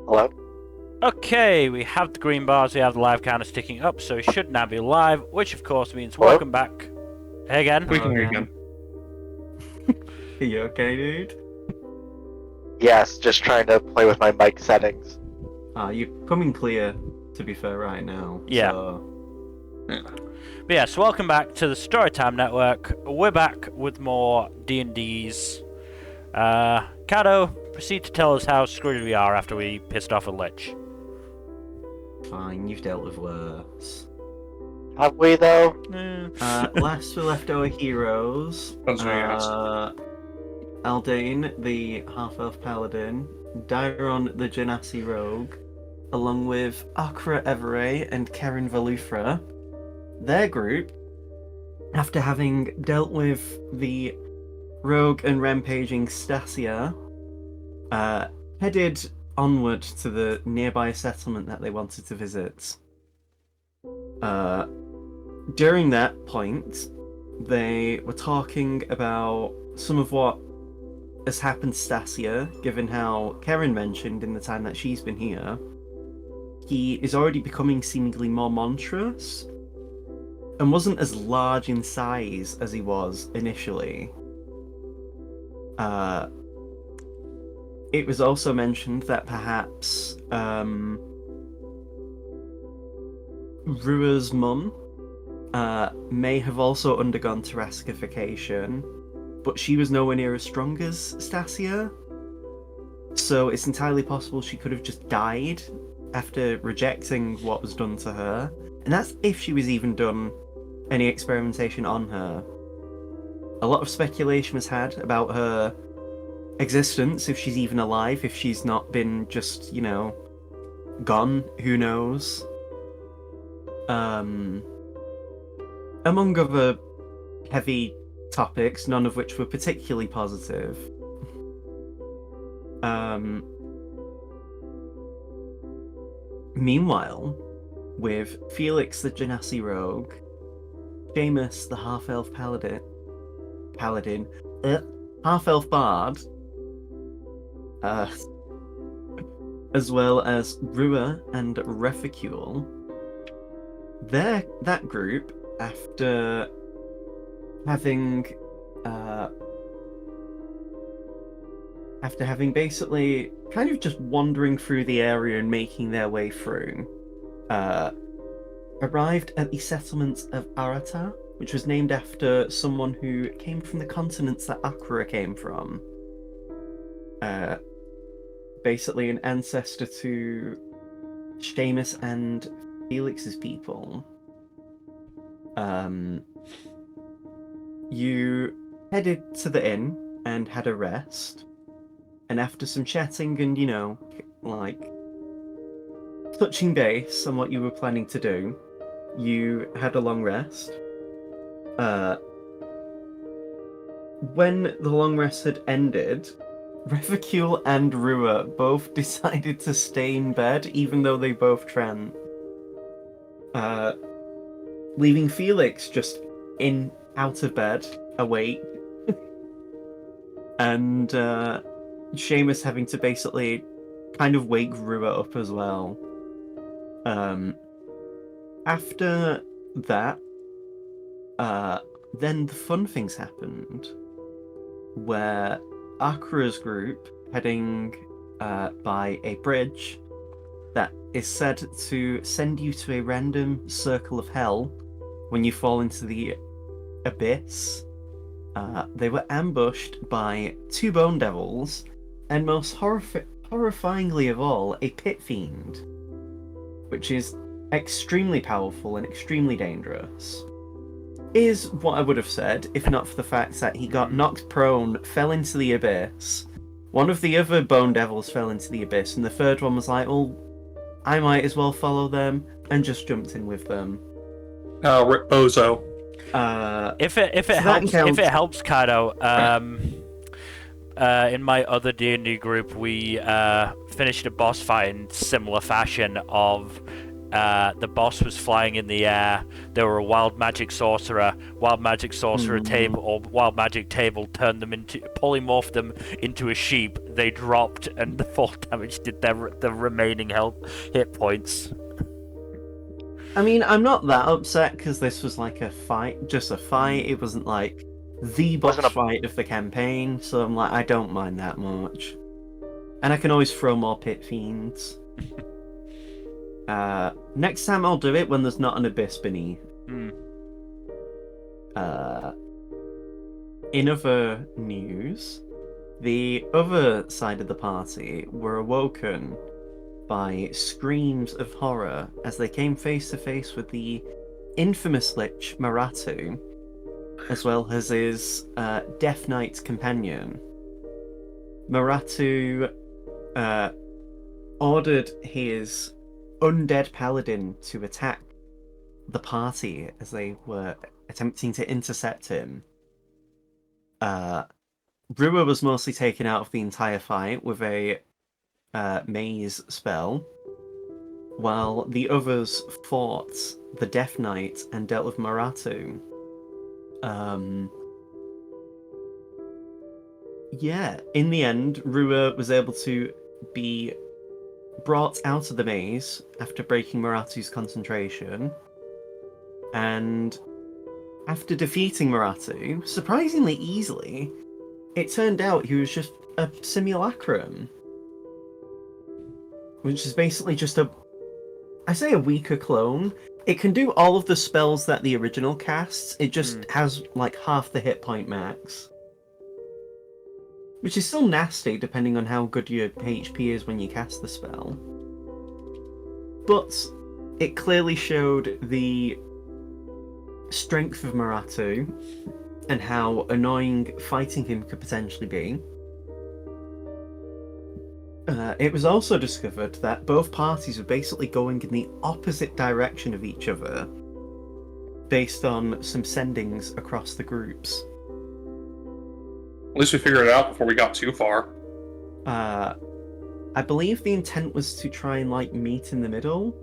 Hello? Okay, we have the green bars, we have the live counter ticking up, so it should now be live, which of course means Hello? welcome back. Hey again. We can hear you again. again. Are you okay, dude? Yes, just trying to play with my mic settings. You're coming clear, to be fair, right now. Yeah. So... But yes, welcome back to the Storytime Network. We're back with more D&Ds. Kato, proceed to tell us how screwed we are after we pissed off a lich. Fine, you've dealt with worse. Have we, though? Last we left our heroes. That's what you asked. Aldane, the half-elf paladin, Dairon, the Genasi rogue, along with Akra Everay and Karen Valufra. Their group, after having dealt with the rogue and rampaging Stasia, headed onward to the nearby settlement that they wanted to visit. During that point, they were talking about some of what has happened to Stasia, given how Karen mentioned in the time that she's been here. He is already becoming seemingly more monstrous, and wasn't as large in size as he was initially. It was also mentioned that perhaps Rua's mum may have also undergone terrascification, but she was nowhere near as strong as Stasia. So it's entirely possible she could have just died after rejecting what was done to her. And that's if she was even done any experimentation on her. A lot of speculation was had about her existence, if she's even alive, if she's not been just, gone, who knows. Among other heavy topics, none of which were particularly positive. Meanwhile, with Felix the Genasi rogue, Seamus the half-elf paladin, half-elf bard, as well as Rua and Reficule, that group, after having basically kind of just wandering through the area and making their way through, arrived at the settlement of Arata, which was named after someone who came from the continents that Akra came from. Basically an ancestor to Seamus and Felix's people. You headed to the inn and had a rest, and after some chatting and, touching base on what you were planning to do, you had a long rest. When the long rest had ended, Reficule and Rua both decided to stay in bed, even though they both trance. Leaving Felix just out of bed, awake, and Seamus having to basically kind of wake Rua up as well. After that, then the fun things happened, where Akra's group, heading by a bridge that is said to send you to a random circle of hell when you fall into the abyss, they were ambushed by two bone devils, and most horrifyingly of all, a pit fiend, which is extremely powerful and extremely dangerous. Is what I would have said, if not for the fact that he got knocked prone, fell into the abyss. One of the other bone devils fell into the abyss, and the third one was like, "Oh, I might as well follow them," and just jumped in with them. Rip Bozo. If it helps, Kato, in my other D&D group, we finished a boss fight in similar fashion of the boss was flying in the air. There were a wild magic sorcerer. Wild magic sorcerer table or wild magic table turned them into polymorphed them into a sheep. They dropped, and the fall damage did the remaining health hit points. I mean, I'm not that upset because this was like a fight, just a fight. It wasn't like the boss fight of the campaign, so I'm like, I don't mind that much. And I can always throw more pit fiends. Next time I'll do it when there's not an abyss beneath. In other news, the other side of the party were awoken by screams of horror as they came face to face with the infamous Lich Maratu, as well as his Death Knight companion. Maratu ordered his undead paladin to attack the party as they were attempting to intercept him. Rua was mostly taken out of the entire fight with a maze spell, while the others fought the Death Knight and dealt with Maratu. Yeah, in the end, Rua was able to be brought out of the maze after breaking Maratu's concentration, and after defeating Maratu, surprisingly easily, it turned out he was just a simulacrum. Which is basically just I say a weaker clone. It can do all of the spells that the original casts, it just has like half the hit point max. Which is still nasty depending on how good your HP is when you cast the spell. But it clearly showed the strength of Maratu and how annoying fighting him could potentially be. It was also discovered that both parties were basically going in the opposite direction of each other based on some sendings across the groups. At least we figured it out before we got too far. I believe the intent was to try and like meet in the middle.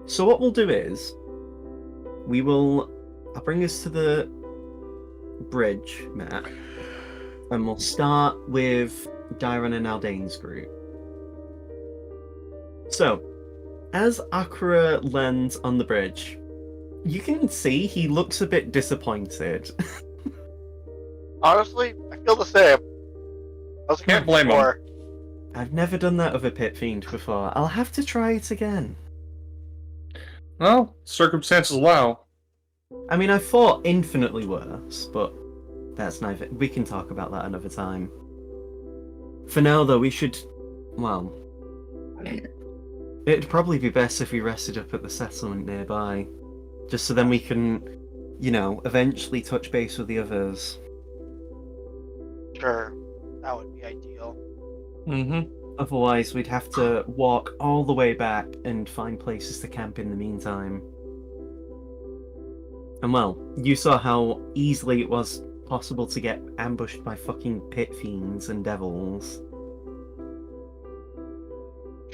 So what we'll do is I'll bring us to the bridge map, and we'll start with Dyron and Aldane's group. So, as Akra lands on the bridge, you can see he looks a bit disappointed. Honestly, I feel the same. I was Can't blame him. I've never done that with a pit fiend before. I'll have to try it again. Well, circumstances allow. I mean, I fought infinitely worse, but that's neither. We can talk about that another time. For now, though, we should. Well, it'd probably be best if we rested up at the settlement nearby, just so then we can, eventually touch base with the others. Sure, that would be ideal. Otherwise, we'd have to walk all the way back and find places to camp in the meantime. And well, you saw how easily it was possible to get ambushed by fucking pit fiends and devils.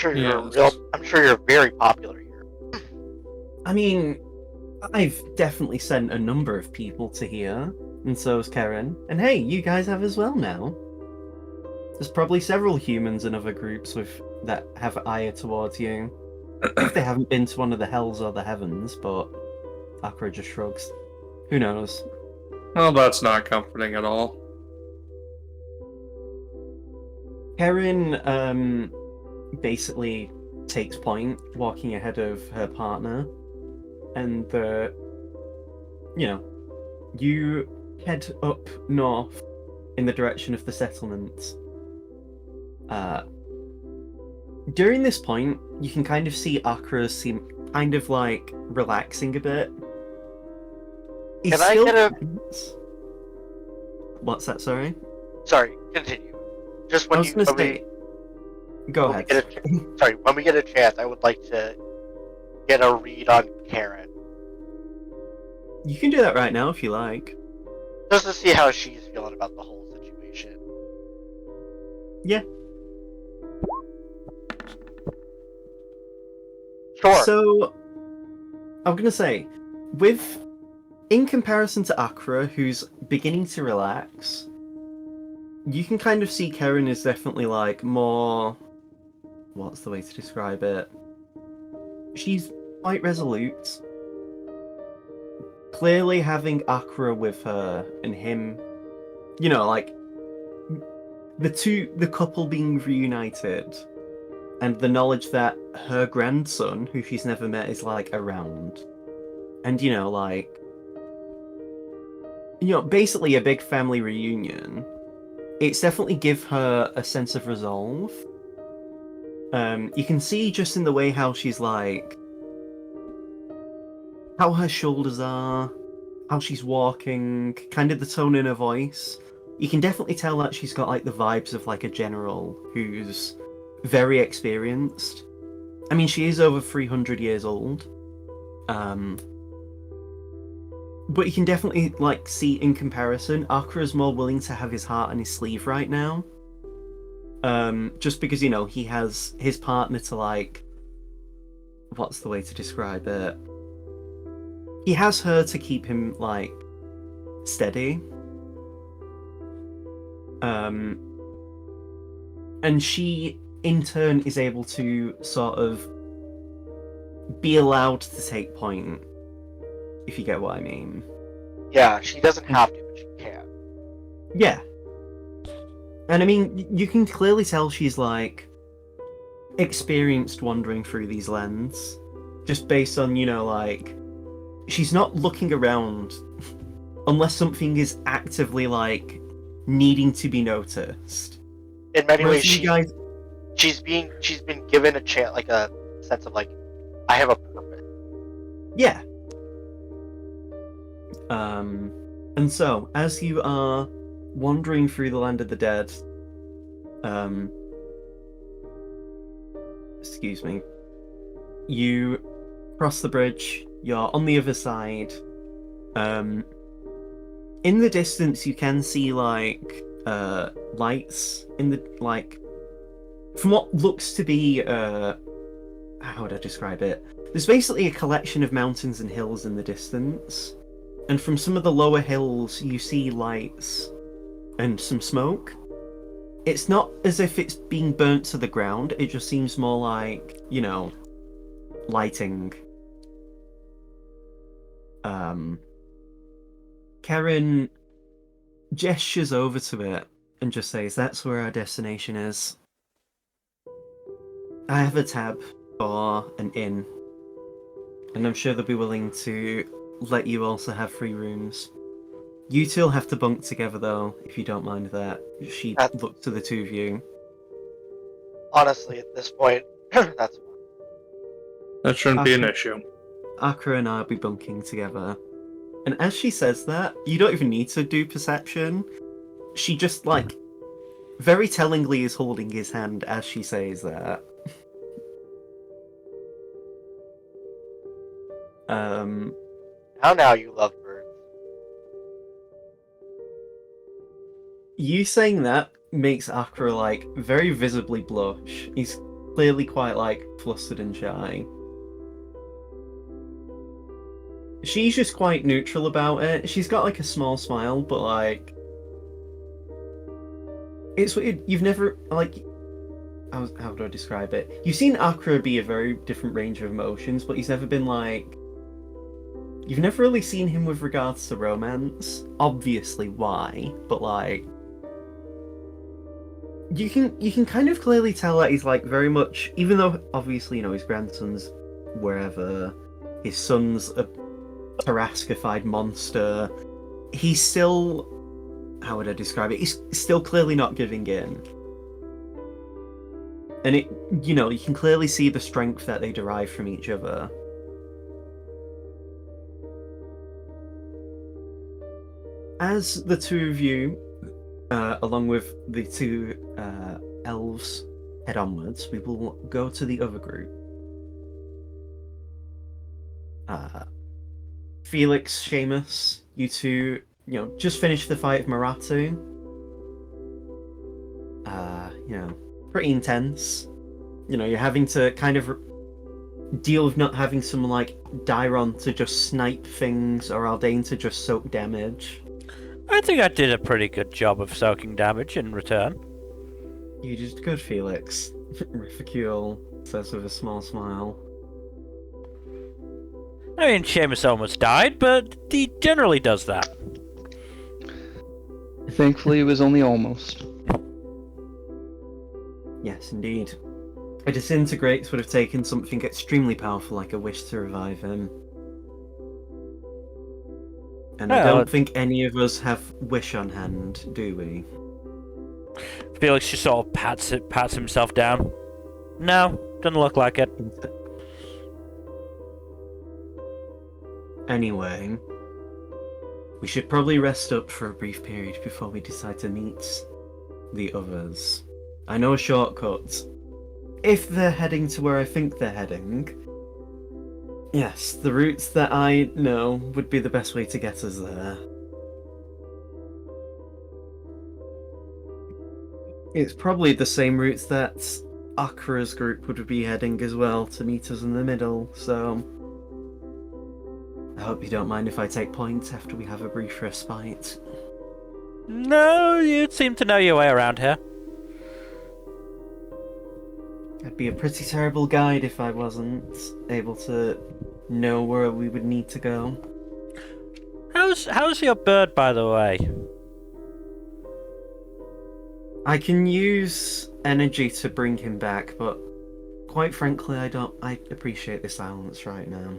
I'm sure you're very popular here. I mean, I've definitely sent a number of people to here, and so has Karen. And hey, you guys have as well now. There's probably several humans and other groups that have ire towards you. If they haven't been to one of the hells or the heavens, but Akra just shrugs. Who knows? Well, that's not comforting at all. Karen basically takes point, walking ahead of her partner, and you head up north in the direction of the settlement. During this point, you can kind of see Akra seem kind of like relaxing a bit. Can I get a... What's that, sorry? Sorry, continue. Just when Go ahead. When we get a chance, I would like to get a read on Karen. You can do that right now if you like. Just to see how she's feeling about the whole situation. Yeah. Sure. So, I'm gonna say, in comparison to Akra, who's beginning to relax, you can kind of see Karen is definitely like more. What's the way to describe it? She's quite resolute. Clearly, having Akra with her and him, like the couple being reunited, and the knowledge that her grandson, who she's never met, is like around, and basically a big family reunion. It's definitely give her a sense of resolve. You can see just in the way how she's like, how her shoulders are, how she's walking, kind of the tone in her voice. You can definitely tell that she's got like the vibes of like a general who's very experienced. I mean, she is over 300 years old. But you can definitely like see in comparison, Akra is more willing to have his heart on his sleeve right now. Just because he has his partner to like. What's the way to describe it? He has her to keep him like steady. And she in turn is able to sort of be allowed to take point, if you get what I mean. Yeah, she doesn't have to, but she can. Yeah. And I mean, you can clearly tell she's like experienced wandering through these lands, just based on, like, she's not looking around unless something is actively like needing to be noticed. In many ways, she's been given a chance, like a sense of like, I have a purpose. Yeah. And so, as you are wandering through the land of the dead, excuse me, you cross the bridge, you're on the other side. In the distance, you can see like lights in the like, from what looks to be how would I describe it? There's basically a collection of mountains and hills in the distance, and from some of the lower hills, you see lights and some smoke. It's not as if it's being burnt to the ground. It just seems more like, lighting. Karen gestures over to it and just says, "That's where our destination is. I have a tab for an inn, and I'm sure they'll be willing to let you also have free rooms. You two will have to bunk together, though, if you don't mind that." She looked to the two of you. Honestly, at this point, that's fine. That shouldn't be an issue. Akra and I will be bunking together. And as she says that, you don't even need to do perception. She just, like, very tellingly is holding his hand as she says that. Now you love birds. You saying that makes Akra, like, very visibly blush. He's clearly quite, like, flustered and shy. She's just quite neutral about it. She's got, like, a small smile, but, like, it's weird. You've never, like, how do I describe it? You've seen Akra be a very different range of emotions, but he's never been, like, you've never really seen him with regards to romance. Obviously, why? But, like, you can kind of clearly tell that he's, like, very much, even though obviously, his grandson's wherever, his son's a Taraskified monster, he's still, how would I describe it? He's still clearly not giving in. And it, you can clearly see the strength that they derive from each other. As the two of you, along with the two elves, head onwards, we will go to the other group. Felix, Seamus, you two, just finished the fight of Maratu. Pretty intense. You're having to kind of deal with not having someone like Dairon to just snipe things or Aldane to just soak damage. I think I did a pretty good job of soaking damage in return. You did good, Felix. Rifficule says with a small smile. I mean, Seamus almost died, but he generally does that. Thankfully, it was only almost. Yes, indeed. A disintegrates would have taken something extremely powerful like a wish to revive him. And I don't think any of us have wish on hand, do we? Felix just sort of pats himself down. No, doesn't look like it. Anyway, we should probably rest up for a brief period before we decide to meet the others. I know a shortcut. If they're heading to where I think they're heading, yes, the routes that I know would be the best way to get us there. It's probably the same routes that Akra's group would be heading as well to meet us in the middle, so I hope you don't mind if I take points after we have a brief respite. No, you seem to know your way around here. I'd be a pretty terrible guide if I wasn't able to know where we would need to go. How's your bird, by the way? I can use energy to bring him back, but quite frankly, I appreciate the silence right now.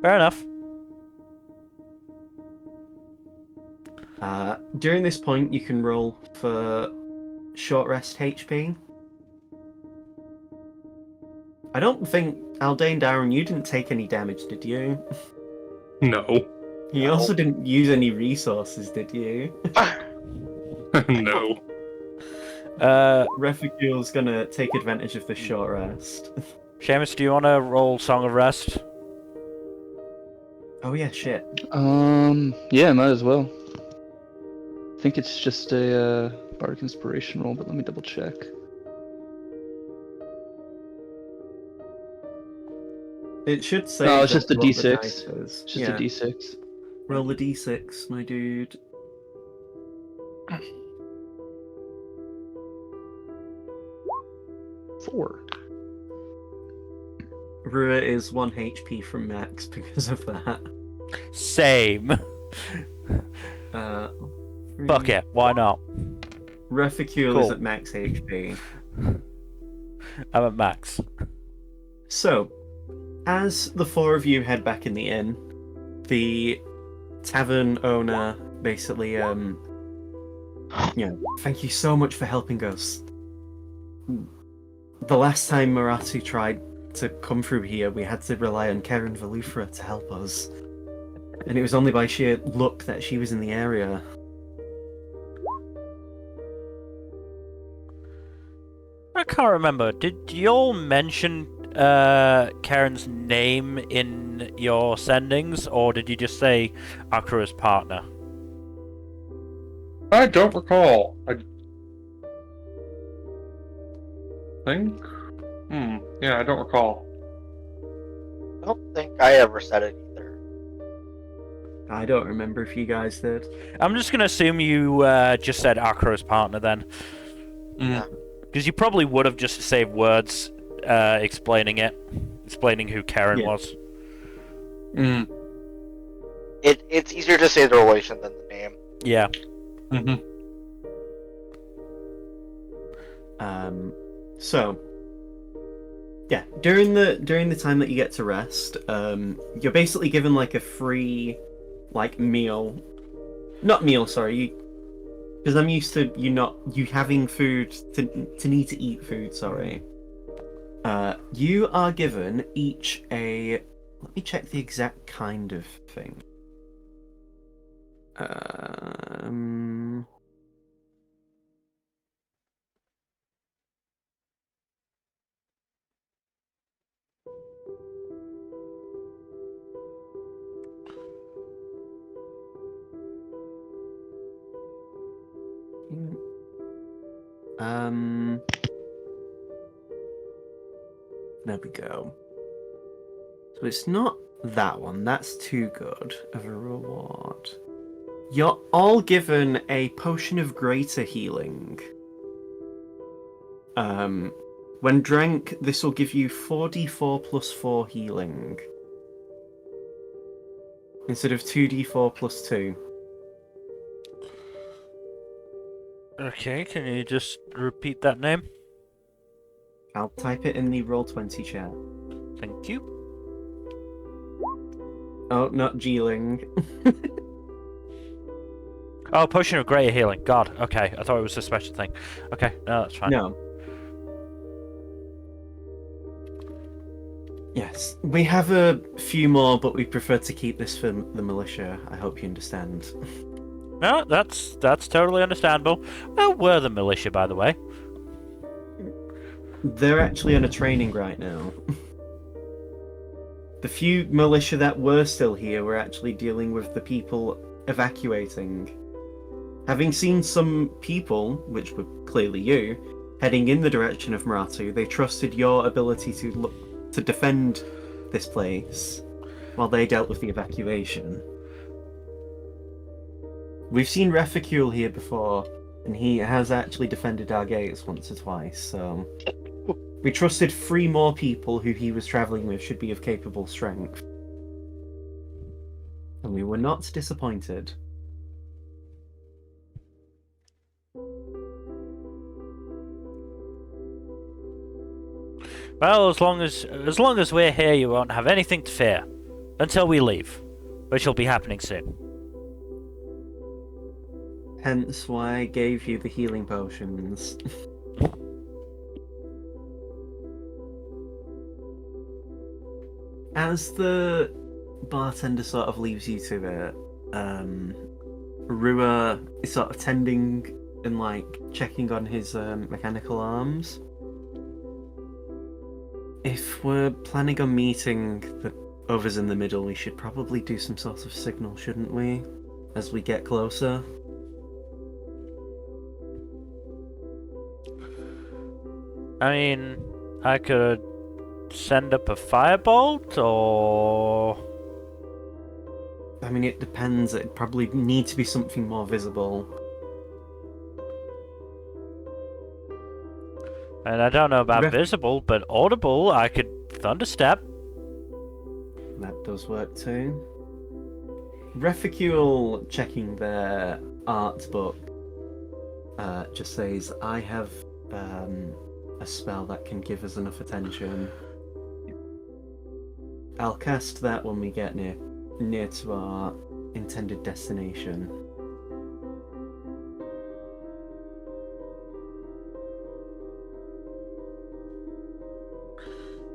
Fair enough. During this point, you can roll for short rest HP. I don't think Aldane Darren, you didn't take any damage, did you? No. You also didn't use any resources, did you? No. Reficule's gonna take advantage of the short rest. Seamus, do you want to roll Song of Rest? Oh yeah, shit. Yeah, might as well. I think it's just a Bardic Inspiration roll, but let me double check. It should say. No, it's just a what the D6. dice is. It's just a D6. Roll the D6, my dude. 4. Rua is 1 HP from max because of that. Same. Fuck it, why not? Reficule is Cool. at max HP. I'm at max. So, as the four of you head back in the inn, the tavern owner basically, thank you so much for helping us. The last time Maratu tried to come through here, we had to rely on Karen Valufra to help us. And it was only by sheer luck that she was in the area. I can't remember. Did you all mention Karen's name in your sendings, or did you just say Akura's partner? I don't recall. I think. Yeah, I don't recall. I don't think I ever said it either. I don't remember if you guys did. I'm just gonna assume you just said Akura's partner then, because you probably would have just saved words explaining who Karen was. It's easier to say the relation than the name. Yeah. So, yeah, during the time that you get to rest, you're basically given like a free, like meal, not meal, sorry, because I'm used to you having food to need to eat food. Sorry, you are given each a. Let me check the exact kind of thing. There we go. So it's not that one. That's too good of a reward. You're all given a potion of greater healing. When drank, this will give you 4d4 plus 4 healing. Instead of 2d4 plus 2. Okay, can you just repeat that name? I'll type it in the Roll20 chat. Thank you. Oh, not Geeling. Oh, potion of greater healing. God, okay. I thought it was a special thing. Okay, no, that's fine. No. Yes, we have a few more, but we prefer to keep this for the militia. I hope you understand. No, that's totally understandable. Where were the militia, by the way? They're actually on a training right now. The few militia that were still here were actually dealing with the people evacuating. Having seen some people, which were clearly you, heading in the direction of Maratu, they trusted your ability to defend this place while they dealt with the evacuation. We've seen Reficule here before, and he has actually defended our gates once or twice, so we trusted 3 more people who he was travelling with should be of capable strength. And we were not disappointed. Well, as long as we're here, you won't have anything to fear. Until we leave, which will be happening soon. Hence why I gave you the healing potions. As the bartender sort of leaves you to it, Rua is sort of tending and like checking on his mechanical arms. If we're planning on meeting the others in the middle, we should probably do some sort of signal, shouldn't we? As we get closer. I mean, I could send up a firebolt, or... I mean, it depends. It'd probably need to be something more visible. And I don't know about visible, but audible, I could thunderstep. That does work too. Reficule checking their art book just says, I have a spell that can give us enough attention. I'll cast that when we get near to our intended destination.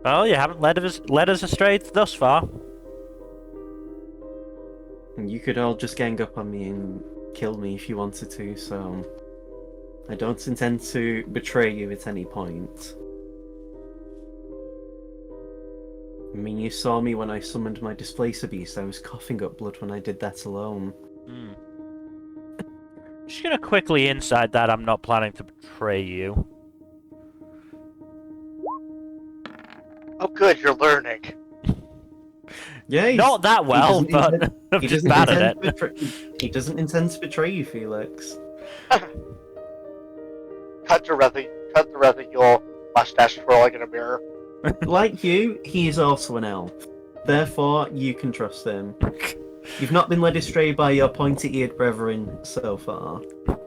Well, you haven't led us astray thus far. And you could all just gang up on me and kill me if you wanted to, so I don't intend to betray you at any point. I mean, you saw me when I summoned my Displacer Beast. I was coughing up blood when I did that alone. Just gonna quickly inside that I'm not planning to betray you. Oh, good, you're learning. Yeah, Not that well, but I'm just bad at it. He doesn't intend to betray you, Felix. Cut the Reficule mustache twirling in a mirror. Like you, he is also an elf. Therefore, you can trust him. You've not been led astray by your pointy-eared brethren so far. I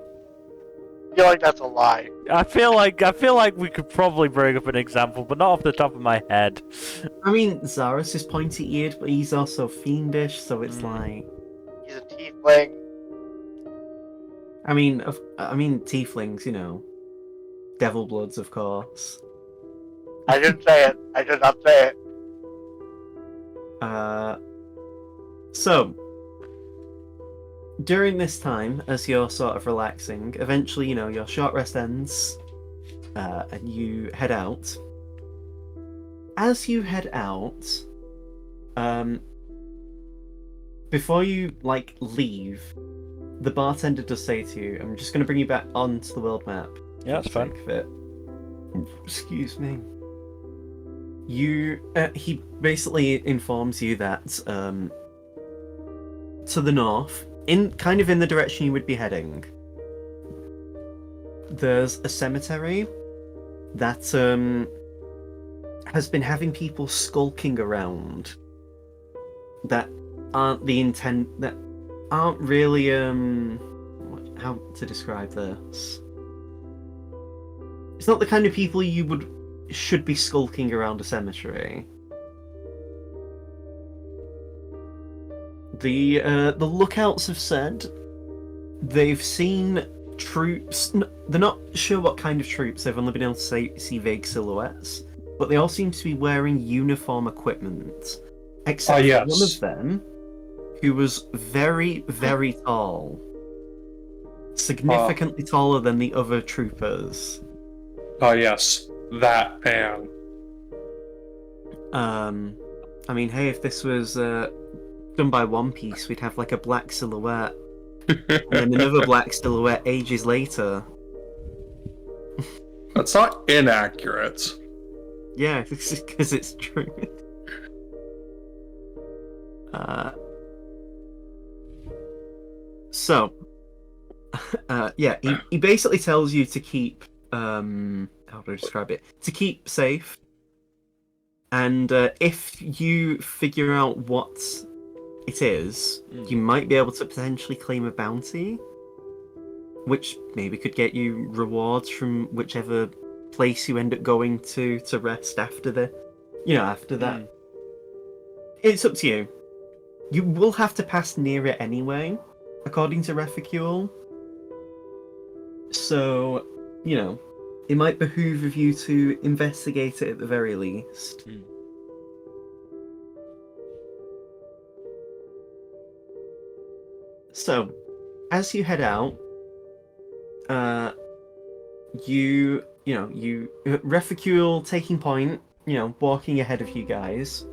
feel like that's a lie. I feel like we could probably bring up an example, but not off the top of my head. I mean, Zaris is pointy-eared, but he's also fiendish, so it's like... He's a tiefling. I mean, tieflings, you know. Devil bloods, of course. I didn't say it. I did not say it. So, during this time, as you're sort of relaxing, eventually, you know, your short rest ends, and you head out. As you head out, before you, like, leave, the bartender does say to you, I'm just going to bring you back onto the world map. Yeah, that's fine. Excuse me. he basically informs you that to the north, in the direction you would be heading, there's a cemetery that has been having people skulking around that aren't really how to describe this. It's not the kind of people you should be skulking around a cemetery. The lookouts have said they've seen troops. They're not sure what kind of troops. They've only been able to see vague silhouettes, but they all seem to be wearing uniform equipment, except for one of them, who was very, very tall, significantly taller than the other troopers. Oh yes, that man. I mean, hey, if this was done by One Piece, we'd have like a black silhouette, and then another black silhouette ages later. That's not inaccurate. Yeah, because it's true. So, yeah, he basically tells you to keep, how do I describe it? To keep safe. And if you figure out what it is, you might be able to potentially claim a bounty, which maybe could get you rewards from whichever place you end up going to rest after after that. It's up to you. You will have to pass near it anyway, according to Refugule. So, it might behoove of you to investigate it at the very least. So, as you head out, Refugule taking point, walking ahead of you guys.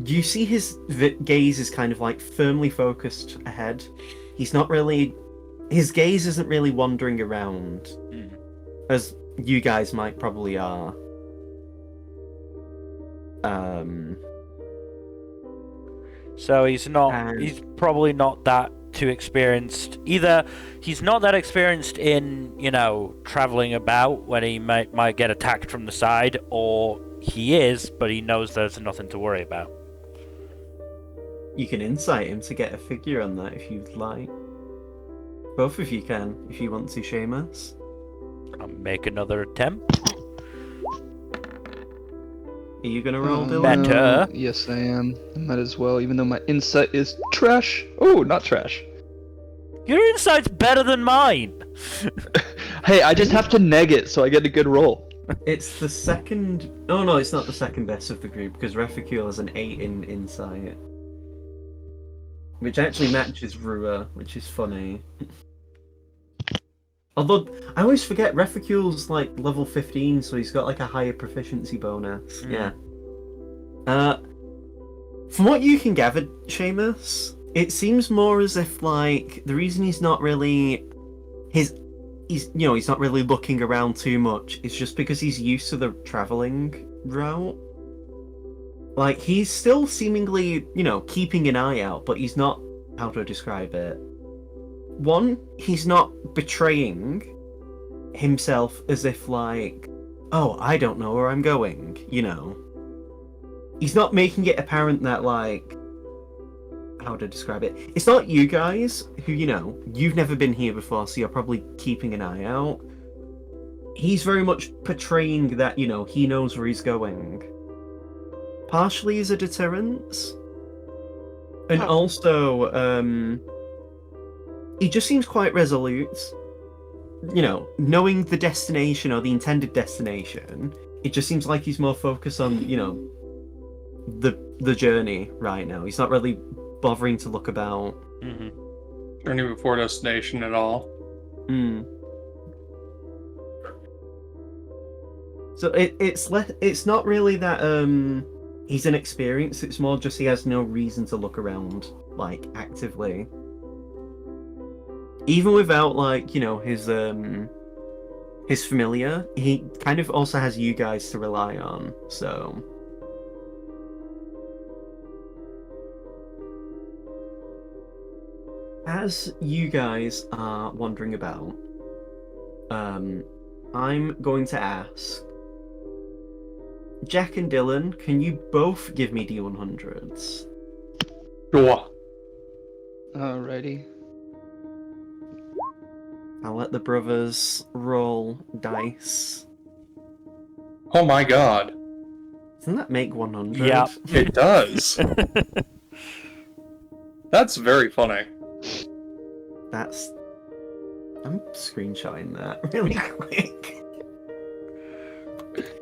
You see his gaze is kind of like firmly focused ahead. His gaze isn't really wandering around, as you guys might probably are. So he's probably not that too experienced. Either he's not that experienced in, traveling about when he might get attacked from the side, or he is, but he knows there's nothing to worry about. You can insight him to get a figure on that if you'd like. Both of you can, if you want to, Seamus. I'll make another attempt. Are you gonna roll, Dylan? Better. Yes, I am. I might as well, even though my insight is trash. Oh, not trash. Your insight's better than mine. Hey, I just have to neg it so I get a good roll. It's the second. Oh no, it's not the second best of the group because Refugule has an 8 in insight, which actually matches Rua, which is funny. Although I always forget Refugule's like level 15, so he's got like a higher proficiency bonus. Yeah. From what you can gather, Seamus, it seems more as if like the reason he's not really he's not really looking around too much is just because he's used to the traveling route. Like he's still seemingly, keeping an eye out, but he's not, how do I describe it? One, he's not betraying himself as if like, oh, I don't know where I'm going, He's not making it apparent that like, how to describe it? It's not you guys who, you've never been here before, so you're probably keeping an eye out. He's very much portraying that, he knows where he's going. Partially as a deterrence. And also, he just seems quite resolute. Knowing the destination or the intended destination, it just seems like he's more focused on, the journey right now. He's not really bothering to look about. Journey before destination at all. So it's not really that he's inexperienced, it's more just he has no reason to look around, like, actively. Even without, like, his his familiar. He kind of also has you guys to rely on, so... As you guys are wandering about, I'm going to ask... Jack and Dylan, can you both give me D100s? Sure. Alrighty. I'll let the brothers roll dice. Oh my god. Doesn't that make 100? Yep. It does. That's very funny. That's... I'm screenshotting that really quick.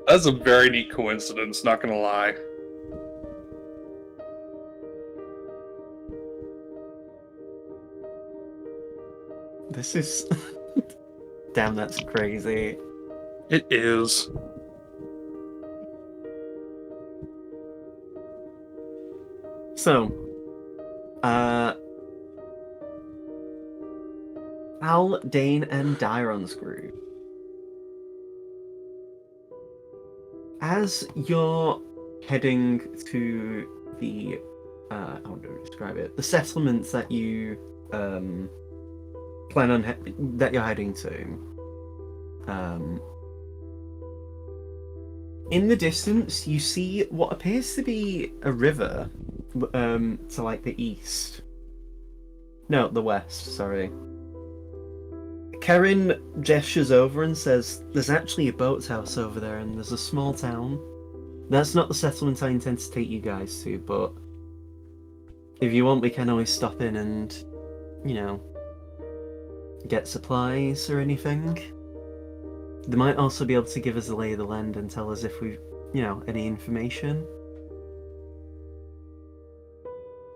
That's a very neat coincidence, not gonna lie. This is... Damn, that's crazy. It is. So, Al, Dane, and Dairon's group. As you're heading to the, how do I describe it? The settlements that you plan on that you're heading to. In the distance, you see what appears to be a river, to like the east. No, the west. Sorry. Karen gestures over and says, "There's actually a boat's house over there, and there's a small town. That's not the settlement I intend to take you guys to, but if you want, we can always stop in and, you know, get supplies or anything. They might also be able to give us a lay of the land and tell us if we've, you know, any information."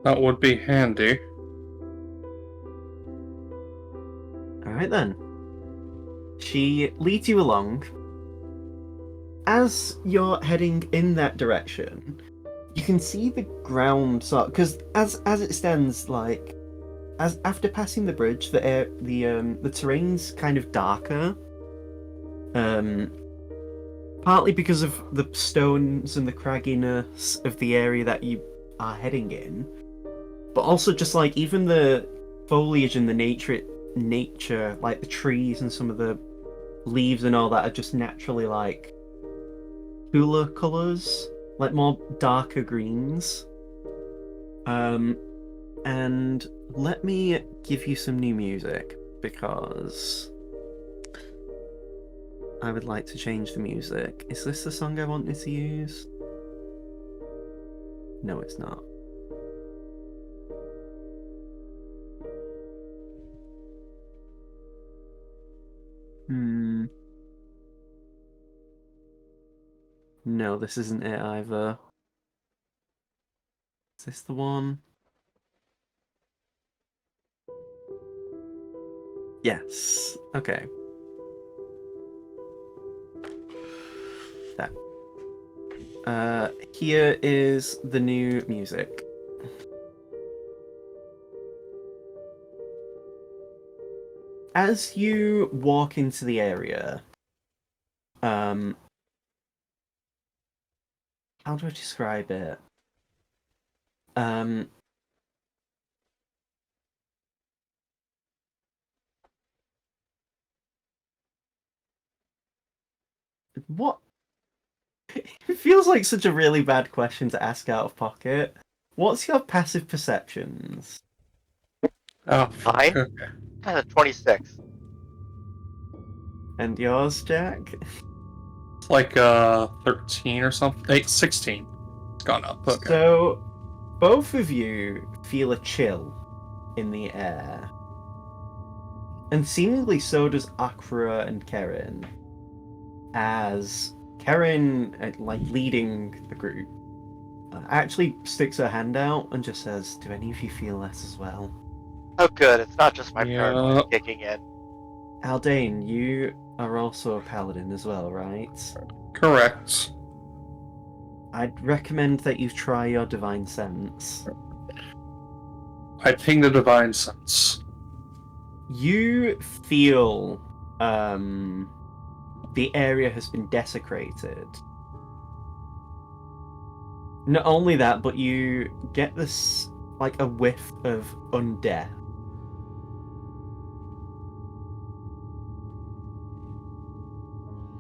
That would be handy. Alright then. She leads you along. As you're heading in that direction, you can see the ground sort, because as it stands, like, as after passing the bridge, the terrain's kind of darker. Partly because of the stones and the cragginess of the area that you are heading in, but also just like even the foliage and the nature, like the trees and some of the leaves and all that are just naturally like cooler colors, like more darker greens. And let me give you some new music because I would like to change the music. Is this the song I wanted to use? No, it's not. No, this isn't it either. Is this the one? Yes. Okay. That. Here is the new music. As you walk into the area, how do I describe it? What? It feels like such a really bad question to ask out of pocket. What's your passive perceptions? Oh, Fine. 26. And yours, Jack? It's like 13 or something. 16. It's gone up. Okay. So, both of you feel a chill in the air. And seemingly so does Akra and Karen. As Karen, like leading the group, actually sticks her hand out and just says, "Do any of you feel that as well?" Oh, good. It's not just my Yeah. paranoia kicking in. Aldane, you are also a paladin as well, right? Correct. I'd recommend that you try your divine sense. I ping the divine sense. You feel the area has been desecrated. Not only that, but you get this, like, a whiff of undeath.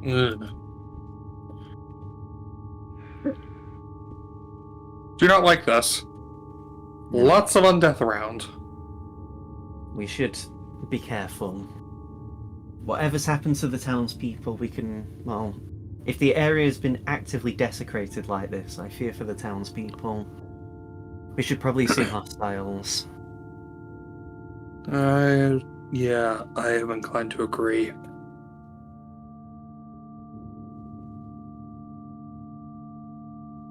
Ugh. Do not like this. Lots of undeath around. We should be careful. Whatever's happened to the townspeople, we can, well, if the area has been actively desecrated like this, I fear for the townspeople. We should probably see hostiles. Yeah, I am inclined to agree.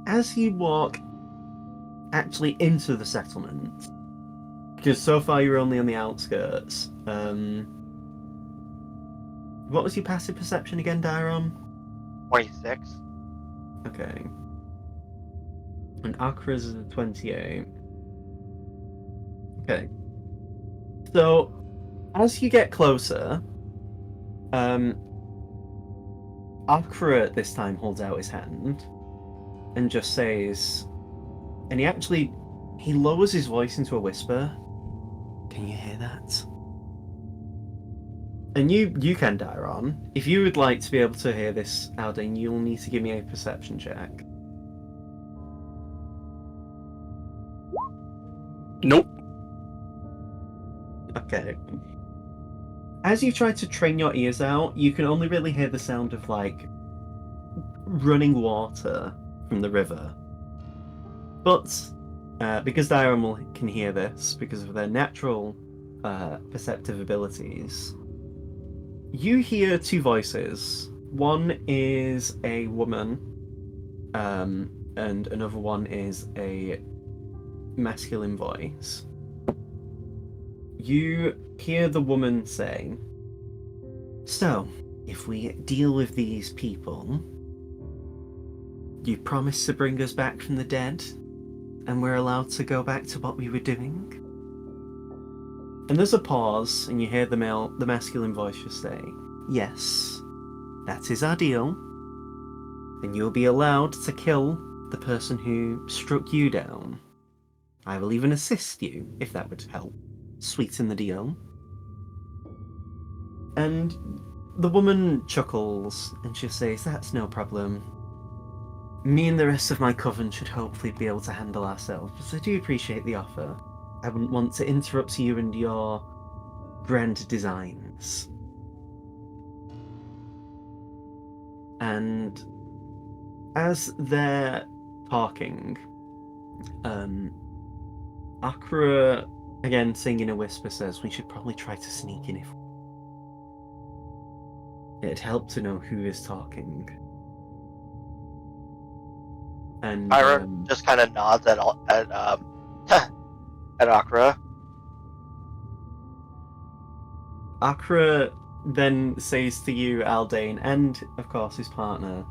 As you walk actually into the settlement, because so far you're only on the outskirts, what was your passive perception again, Dairon? 26. Okay. And Akra's is a 28. Okay. So, as you get closer, Akra this time holds out his hand and just says, and he lowers his voice into a whisper. Can you hear that? And you can, Dairon. If you would like to be able to hear this, Aldane, you'll need to give me a perception check. Nope. Okay. As you try to train your ears out, you can only really hear the sound of, like, running water from the river. But, because Dairon can hear this, because of their natural perceptive abilities, you hear two voices. One is a woman, and another one is a masculine voice. You hear the woman say, "So, if we deal with these people, you promise to bring us back from the dead, and we're allowed to go back to what we were doing?" And there's a pause, and you hear the masculine voice just say, "Yes, that is our deal, and you'll be allowed to kill the person who struck you down. I will even assist you, if that would help sweeten the deal." And the woman chuckles, and she says, "That's no problem. Me and the rest of my coven should hopefully be able to handle ourselves, but I do appreciate the offer. I wouldn't want to interrupt you and your grand designs." And as they're talking, Akra, again saying in a whisper, says, "We should probably try to sneak in if it'd help to know who is talking." And Byron just kind of nods at at Akra. Akra then says to you, Aldane, and of course his partner,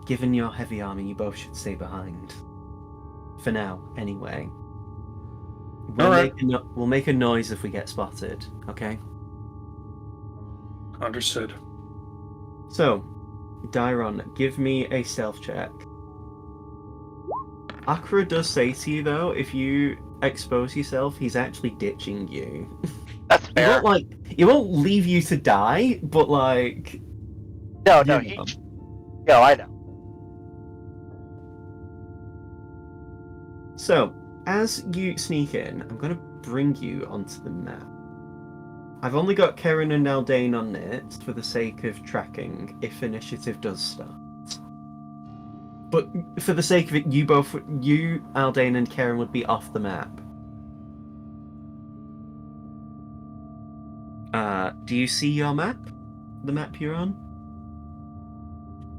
"Given your heavy armor, you both should stay behind. For now, anyway. We'll make a noise if we get spotted, okay?" Understood. So, Dairon, give me a stealth check. Akra does say to you, though, if you expose yourself, he's actually ditching you. That's He fair. he won't leave you to die, but like, No, you no, know. I know. So, as you sneak in, I'm going to bring you onto the map. I've only got Karen and Aldane on it for the sake of tracking if initiative does start. But for the sake of it, you, Aldane, and Karen would be off the map. Do you see your map? The map you're on?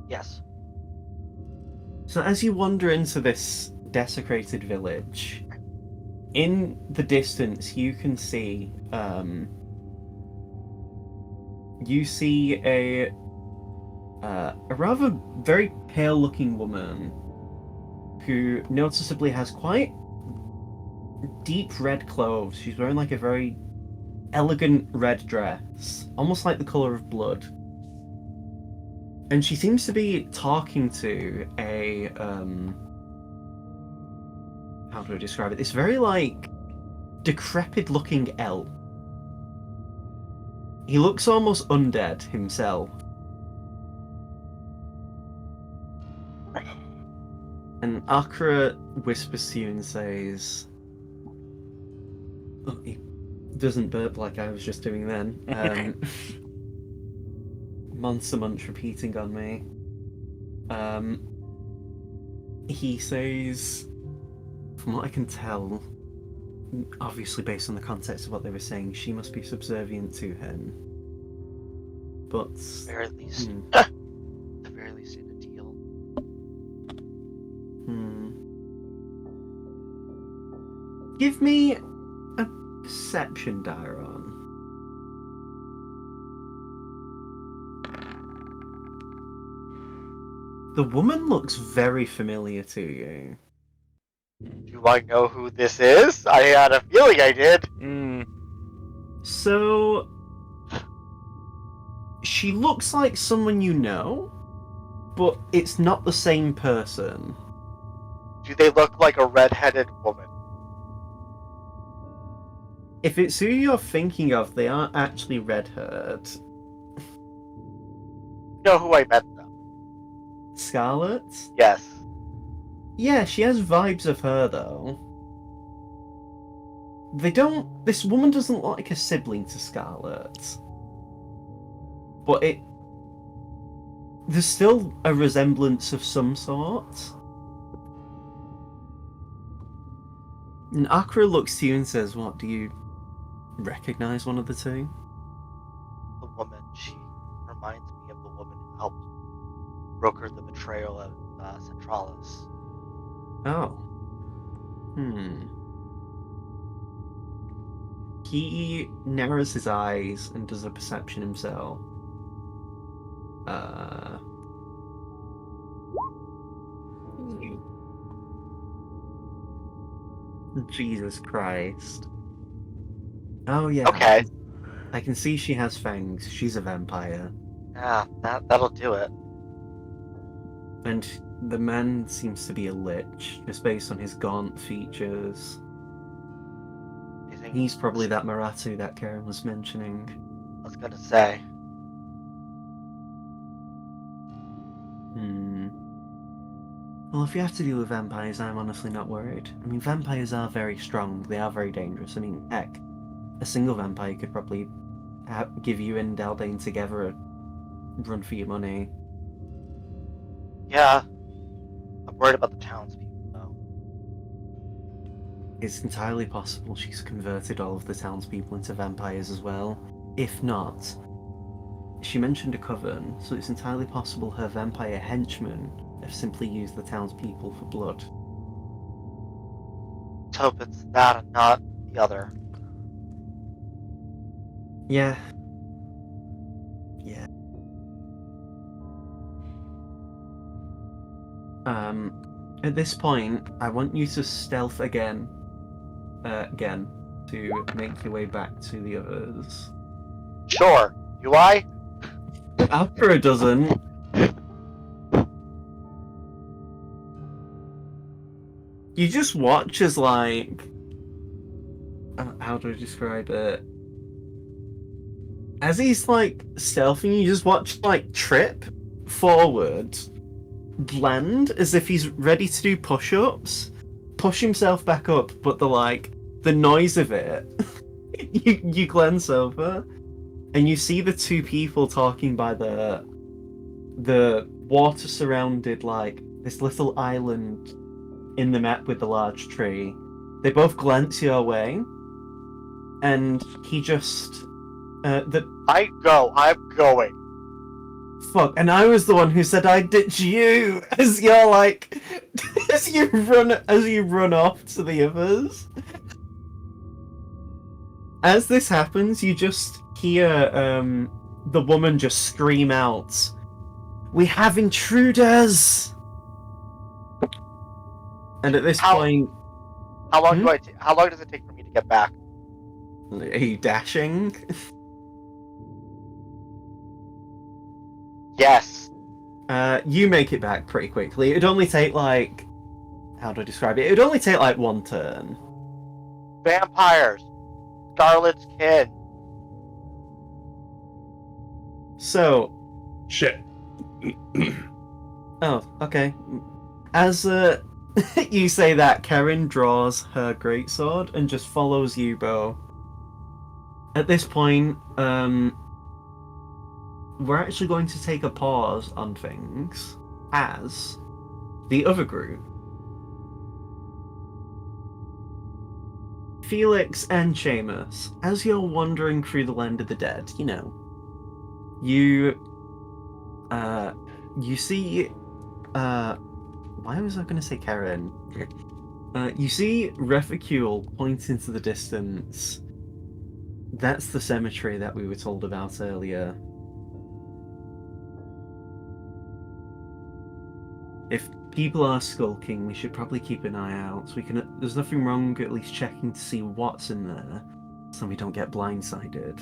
Yes. So as you wander into this desecrated village, in the distance you can see a rather very pale looking woman who noticeably has quite deep red clothes. She's wearing like a very elegant red dress, almost like the colour of blood. And she seems to be talking to a how do I describe it? This very like decrepit looking elf. He looks almost undead himself. And Akra whispers to you and says, oh, he doesn't burp like I was just doing then. Monster Munch repeating on me. He says, from what I can tell, obviously based on the context of what they were saying, she must be subservient to him. But At the very least, at the very least, in a deal. Give me a perception, Dairon. The woman looks very familiar to you. Do I know who this is? I had a feeling I did. So, she looks like someone you know, but it's not the same person. Do they look like a red-headed woman? If it's who you're thinking of, they aren't actually red-haired. You know who I meant, though. Scarlet? Yes. Yeah, she has vibes of her, though. This woman doesn't look like a sibling to Scarlet. But there's still a resemblance of some sort. And Akra looks to you and says, what, do you recognize one of the two? The woman, she reminds me of the woman who helped broker the betrayal of Centralis. Oh. He narrows his eyes and does a perception himself. Jesus Christ. Oh yeah. Okay. I can see she has fangs. She's a vampire. Yeah, that'll do it. And the man seems to be a lich, just based on his gaunt features. Do you think He's probably that Maratu that Karen was mentioning. I was gonna say. Well, if you have to deal with vampires, I'm honestly not worried. I mean, vampires are very strong. They are very dangerous. I mean, heck, a single vampire could probably give you and Daldane together a run for your money. Yeah. I'm worried about the townspeople, though. It's entirely possible she's converted all of the townspeople into vampires as well. If not, she mentioned a coven, so it's entirely possible her vampire henchmen have simply used the townspeople for blood. Let's hope it's that and not the other. Yeah. At this point, I want you to stealth again, to make your way back to the others. Sure. Do I? After it doesn't. You just watch as, like... how do I describe it? As he's, like, stealthing, you just watch, like, trip forward, blend, as if he's ready to do push-ups, push himself back up, but the noise of it, you glance over, and you see the two people talking by the water-surrounded, like, this little island in the map with the large tree. They both glance your way, and he just... I'm going. Fuck, and I was the one who said I'd ditch you, as you're like... as you run off to the others. As this happens, you just hear the woman just scream out, "We have intruders!" And at this point... How long how long does it take for me to get back? Are you dashing? Yes. You make it back pretty quickly. It'd only take like, how do I describe it? It'd only take like one turn. Vampires. Scarlet's kin. So, Shit. oh, okay. As you say that, Karen draws her greatsword and just follows you, Bo. At this point, we're actually going to take a pause on things as the other group, Felix and Seamus, as you're wandering through the land of the dead, you know, you see, why was I going to say Karen? You see Reficule pointing to the distance. That's the cemetery that we were told about earlier. If people are skulking, we should probably keep an eye out. So we can. There's nothing wrong at least checking to see what's in there, so we don't get blindsided.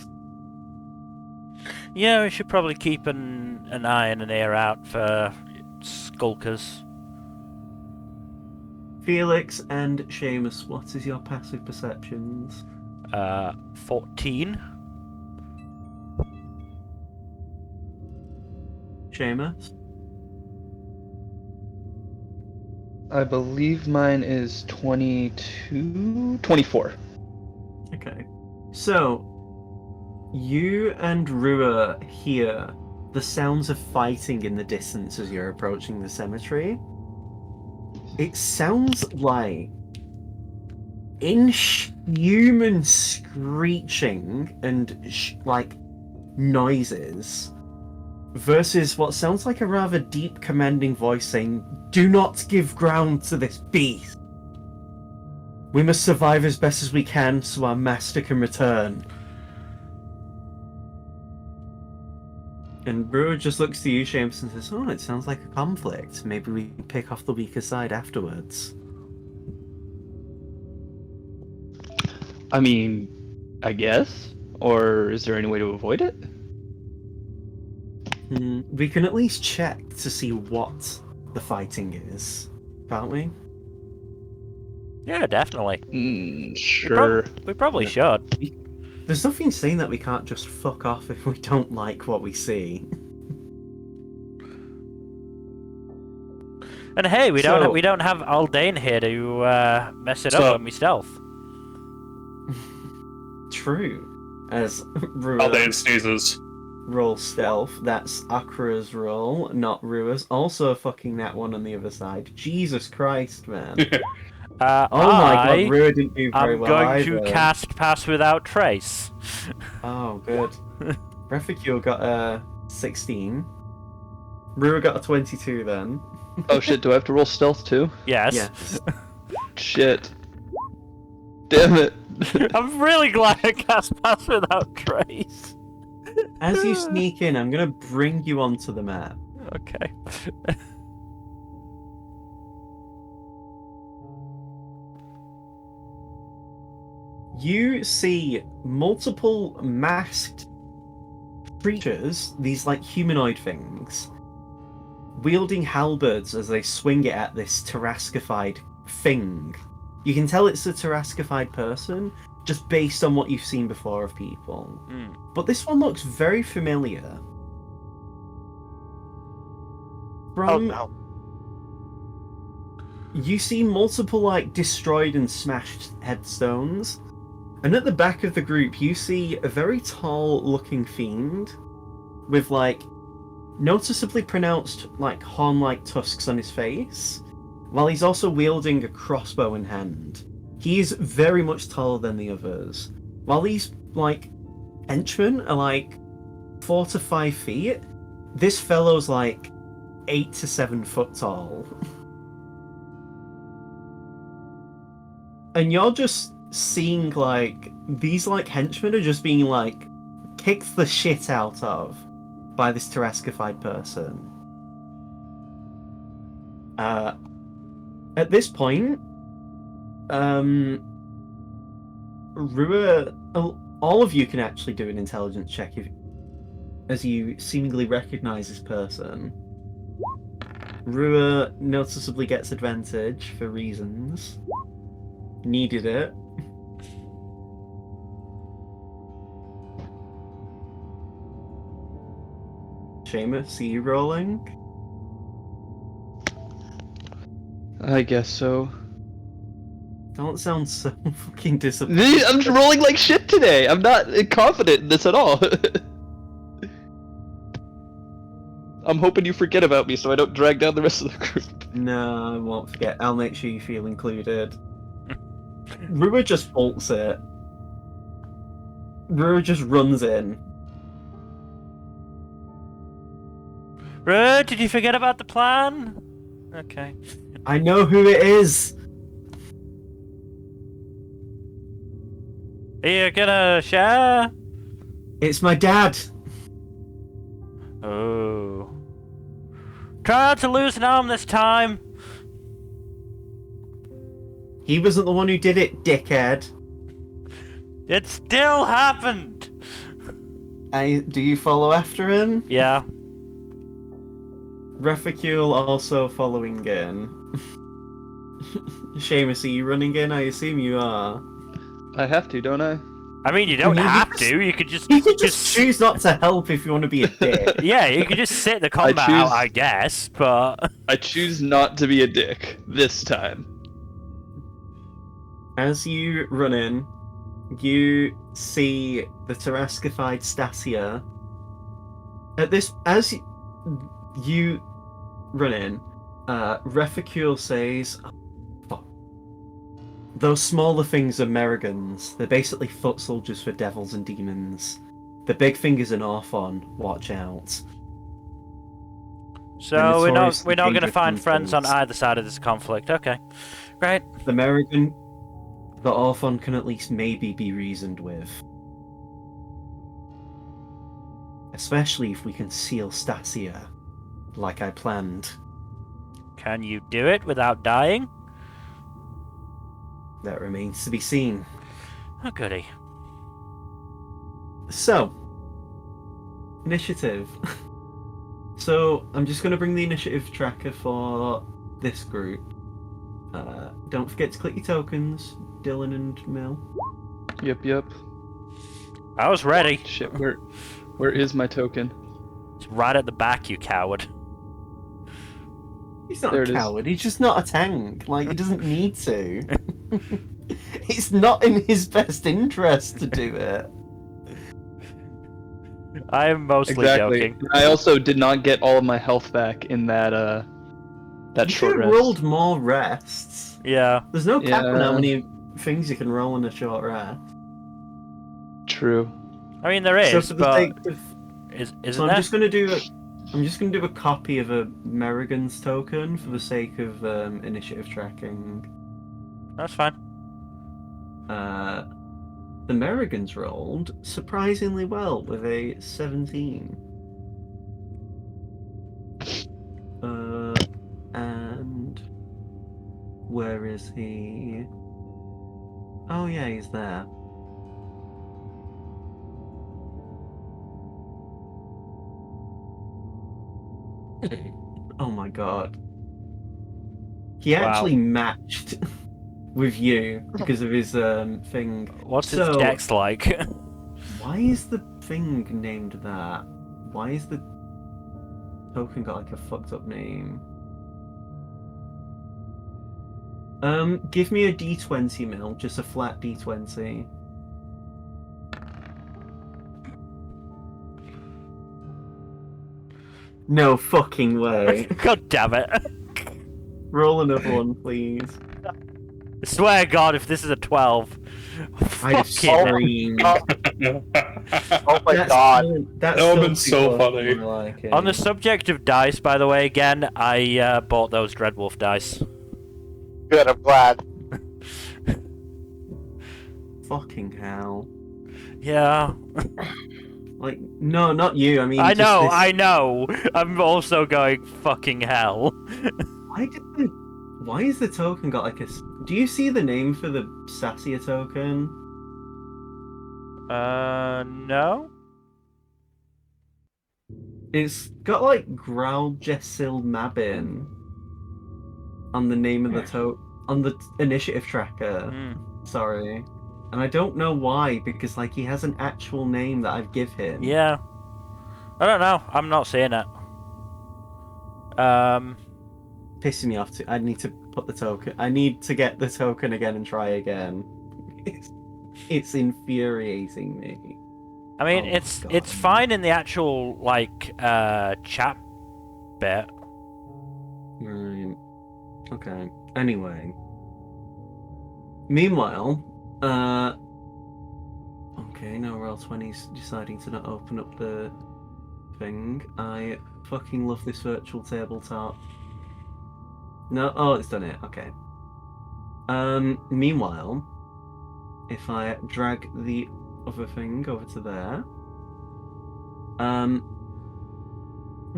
Yeah, we should probably keep an eye and an ear out for skulkers. Felix and Seamus, what is your passive perceptions? 14. Seamus? I believe mine is 24. Okay. So, you and Rua hear the sounds of fighting in the distance as you're approaching the cemetery. It sounds like inhuman screeching and like noises versus what sounds like a rather deep commanding voice saying, "Do not give ground to this beast. We must survive as best as we can so our master can return." And Brewer just looks to you, Seamus, and says, "Oh, it sounds like a conflict. Maybe we can pick off the weaker side afterwards." I mean, I guess? Or is there any way to avoid it? We can at least check to see what the fighting is, can't we? Yeah, definitely. Sure. We probably should. There's nothing saying that we can't just fuck off if we don't like what we see. And hey, we So- don't have Aldane here to mess it So- up when we stealth. True. As Aldane sneezes. roll stealth, that's Akra's roll, not Rua's. Also fucking that one on the other side. Jesus Christ, man. Oh my god, Rua didn't do very I'm well going either. to cast Pass Without Trace. Oh, good. Reficule got a 16. Rua got a 22 then. Oh shit, do I have to roll stealth too? Yes. Yes. Shit. Damn it. I'm really glad I cast Pass Without Trace. As you sneak in, I'm gonna bring you onto the map. Okay. You see multiple masked creatures, these like humanoid things, wielding halberds as they swing it at this Tarascified thing. You can tell it's a Tarascified person just based on what you've seen before of people. But this one looks very familiar. Oh From no. You see multiple like destroyed and smashed headstones, and at the back of the group you see a very tall looking fiend with like noticeably pronounced like horn-like tusks on his face, while he's also wielding a crossbow in hand. He's very much taller than the others. While these like henchmen are like 4 to 5 feet, this fellow's like 8 to 7 foot tall. And you're just seeing like these like henchmen are just being like kicked the shit out of by this Tarascified person. At this point, Rua, all of you can actually do an intelligence check as you seemingly recognize this person. Rua noticeably gets advantage for reasons. Needed it. Seamus, see you rolling? I guess so. Don't sound so fucking disappointed. I'm rolling like shit today. I'm not confident in this at all. I'm hoping you forget about me so I don't drag down the rest of the group. No, I won't forget. I'll make sure you feel included. Rua just bolts it. Rua just runs in. Rude, did you forget about the plan? Okay. I know who it is! Are you gonna share? It's my dad! Oh. Try not to lose an arm this time. He wasn't the one who did it, dickhead. It still happened. Do you follow after him? Yeah. Refacule also following in. Seamus, are you running in? I assume you are. I have to, don't I? I mean, you don't You have just- to. You could just. You could just choose not to help if you want to be a dick. Yeah, you could just sit the combat choose- out, I guess. But I choose not to be a dick this time. As you run in, you see the Taraskified Stasia. As you run in, Refacule says, "Oh, fuck. Those smaller things are Merigans. They're basically foot soldiers for devils and demons. The big finger's an Orphon. Watch out." so we're not notoriously going to dangerous find friends on influence. either side of this conflict. Okay, great. The Merigan, the Orphon can at least maybe be reasoned with. Especially if we can seal Stasia, like I planned. Can you do it without dying? That remains to be seen. Oh, goody. So, initiative. So, I'm just going to bring the initiative tracker for this group. Don't forget to click your tokens, Dylan and Mill. Yep. I was ready. Shit, where is my token? It's right at the back, you coward. He's not There a it is. coward, he's just not a tank. Like, he doesn't need to. It's not in his best interest to do it. I am mostly Exactly. joking. I also did not get all of my health back in that You short could have rest. rolled more rests. Yeah. There's no cap on how Yeah. many things you can roll in a short rest. True. I mean, there So is, for the but sake of, isn't so I'm there? just gonna do a copy of a Merrigan's token for the sake of initiative tracking. That's fine. The Merrigans rolled surprisingly well with a 17. And where is he? Oh yeah, he's there. Oh my god. He Wow. actually matched with you because of his thing. What's So- its dex like? Why is the thing named that? Why is the token got like a fucked up name? Give me a D20 mil, just a flat D20. No fucking way. God damn it. Roll another one, please. I swear to God, if this is a 12. I Fucking screamed. Oh my god. That's That would've been still so too funny. close. I like it. On the subject of dice, by the way, again, I bought those Dreadwolf dice. Good, I'm glad. Fucking hell. Yeah. Like, no, not you. I mean, I just know, this- I know. I'm also going fucking hell. Why is the token got like a? Do you see the name for the Sasia token? No? It's got like Growl Jessil Mabin on the name of the on the initiative tracker. Hmm. Sorry. And I don't know why, because like he has an actual name that I've give him. Yeah. I don't know. I'm not seeing it. Pissing me off. I need to put the token. I need to get the token again and try again. It's infuriating me. I mean, Oh my it's God. fine in the actual like chat bit. Right. Okay. Anyway. Meanwhile, okay, now Roll20's deciding to not open up the thing. I fucking love this virtual tabletop. No, oh, it's done it. Okay. Meanwhile, if I drag the other thing over to there,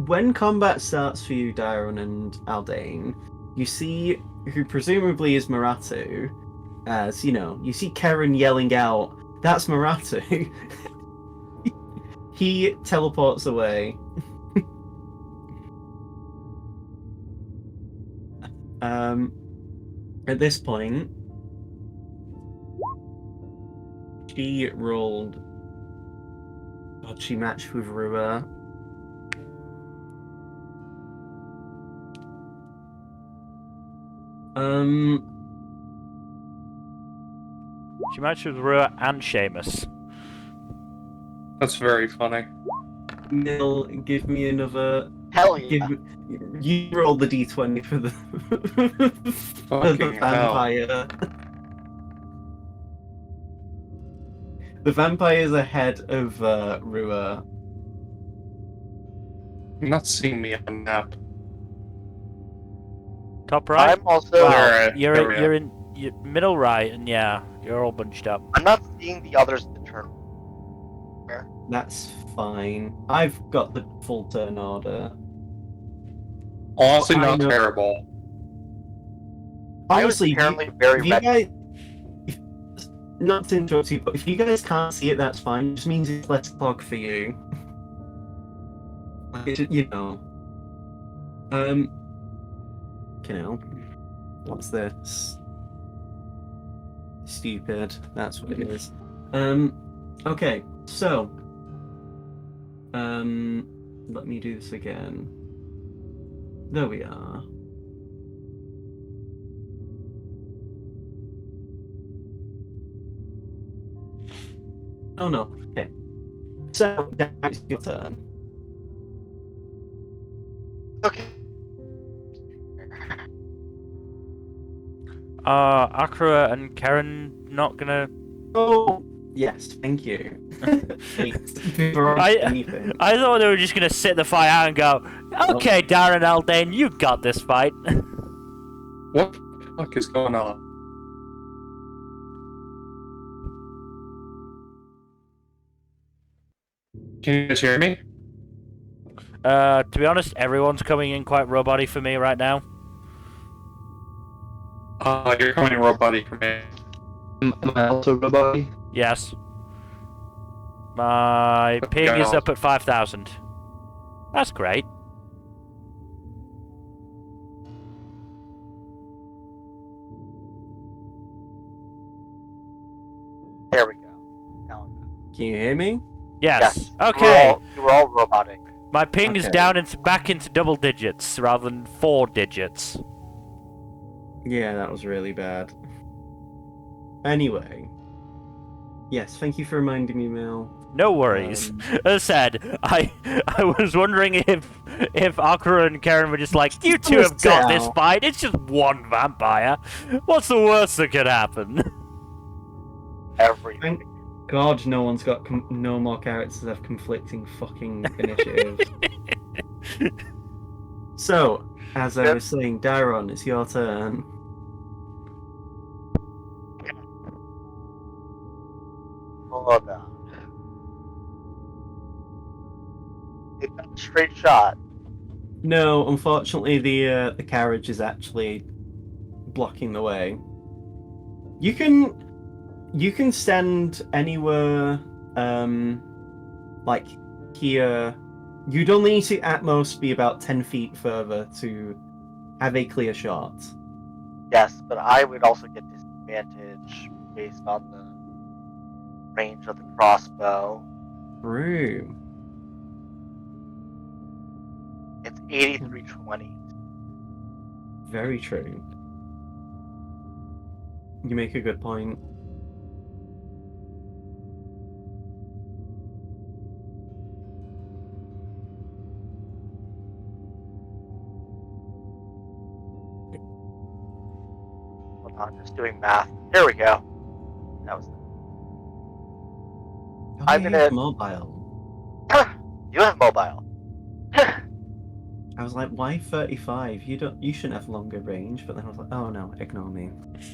when combat starts for you, Dairon and Aldane, you see who presumably is Maratu, as you see Karen yelling out, "That's Maratu!" He teleports away. At this point, she rolled. God, she matched with Rua. She matched with Rua and Seamus. That's very funny. Mill, give me another. Hell yeah. You roll the d20 for the for the Fucking hell. vampire. The vampire's ahead of Rua. I'm not seeing me on the map. Top right. I'm also. Wow, Alright, there we you're in middle right, and yeah, you're all bunched up. I'm not seeing the others in turn. Where? That's fine. I've got the full turn order. Honestly, I not know- terrible. I was Honestly, apparently very if you ready. guys, not to interrupt you, but if you guys can't see it, that's fine. It just means it's less clog for you. Like, what's this? Stupid. That's what it is. Okay, so, let me do this again. There we are. Oh no. Okay. So that's your turn. Okay. Akra and Karen not gonna. Oh yes, thank you. Before I- anything. I thought they were just gonna sit the fight out and go, "Okay, Darren Aldane, you got this fight." What the fuck is going on? Can you guys hear me? To be honest, everyone's coming in quite robot-y for me right now. You're coming robot for me. Am I also robot? Yes. My ping is God. up at 5,000. That's great. There we go. Now I'm back. Can you hear me? Yes. You were Okay. You were all robotic. My ping is Okay. down back into double digits rather than 4 digits. Yeah, that was really bad. Anyway. Yes, thank you for reminding me, Mel. No worries. As I said, I was wondering if Akira and Karen were just like, you two have got this fight. It's just one vampire. What's the worst that could happen? Everything. God, no one's got no more characters that have conflicting fucking initiatives. So, as I was saying, Dairon, it's your turn. Hold on. It's not a straight shot. No, unfortunately, the carriage is actually blocking the way. You can stand anywhere, like here, You'd only need to at most be about 10 feet further to have a clear shot. Yes, but I would also get disadvantage based on the range of the crossbow. True. It's 83-20. Very true. You make a good point. Hold on, just doing math. There we go. That was. Oh, I'm you gonna- have mobile. You have mobile. I was like, why 35? You shouldn't have longer range, but then I was like, oh no, ignore me.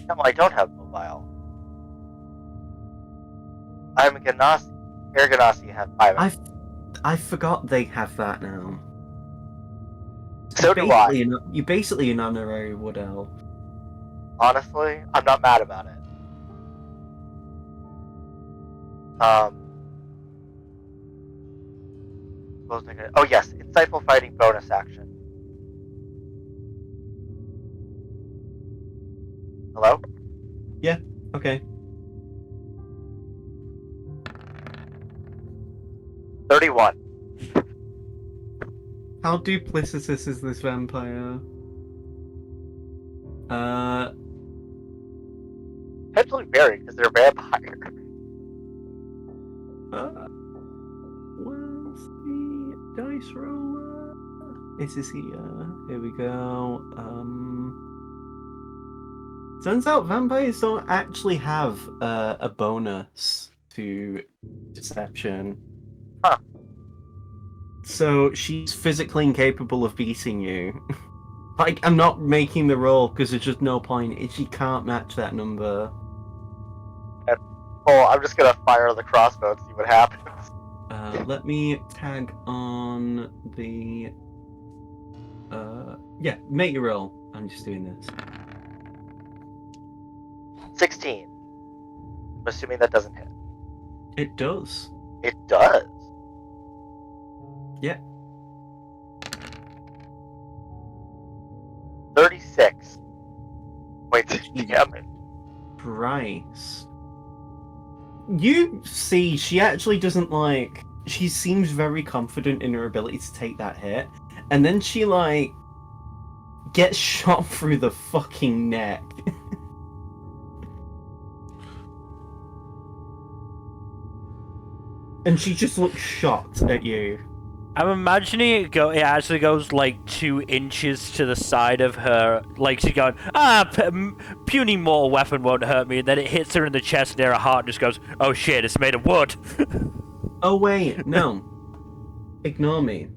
No, I don't have mobile. I'm a Ganassi. Air Ganassi have 5. I forgot they have that now. So do I. You basically an honorary wood elf. Honestly, I'm not mad about it. What was I gonna... Oh yes, insightful fighting bonus action. Hello? Okay. 31. How duplicitous is this vampire? Potentially very, because they're a vampire. Where's the dice roller? This is here. Here we go. Turns out vampires don't actually have a bonus to deception. Huh. So she's physically incapable of beating you. Like, I'm not making the roll because there's just no point. She can't match that number. Oh, I'm just gonna fire the crossbow and see what happens. Let me tag on the. Yeah, make your roll. I'm just doing this. 16. I'm assuming that doesn't hit. It does. It does. Yeah. 36. Wait, damn it. Christ. You see, she actually doesn't like. She seems very confident in her ability to take that hit, and then she like gets shot through the fucking neck. And she just looks shocked at you. I'm imagining it actually goes like 2 inches to the side of her, like she's going, puny mortal weapon won't hurt me, and then it hits her in the chest near her heart and just goes, oh shit, it's made of wood. Oh wait, no. Ignore me.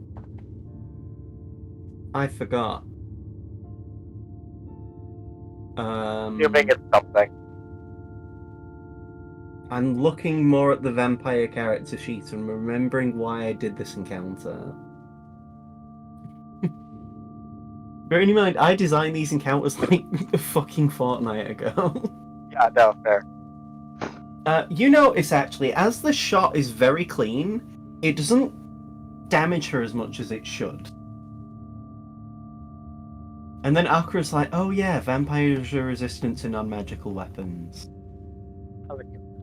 I forgot. You're making something. I'm looking more at the vampire character sheet and remembering why I did this encounter. Bearing in mind, I designed these encounters like a fucking fortnight ago. Yeah, no, fair. You notice actually, as the shot is very clean, it doesn't damage her as much as it should. And then Akra's like, oh yeah, vampires are resistant to non-magical weapons.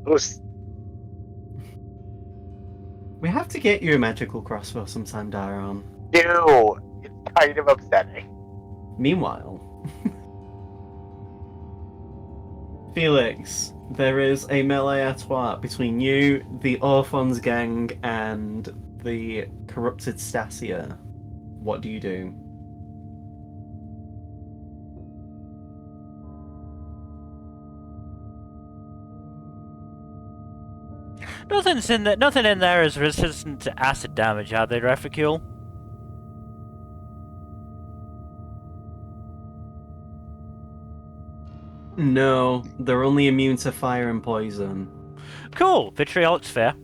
Who's... We have to get you a magical crossbow sometime, Dairon. Ew, it's kind of upsetting. Meanwhile, Felix, there is a melee à trois between you, the Orphans gang, and the corrupted Stasia. What do you do? Nothing in there is resistant to acid damage, are they, Reficule? No, they're only immune to fire and poison. Cool, vitriolic's fair.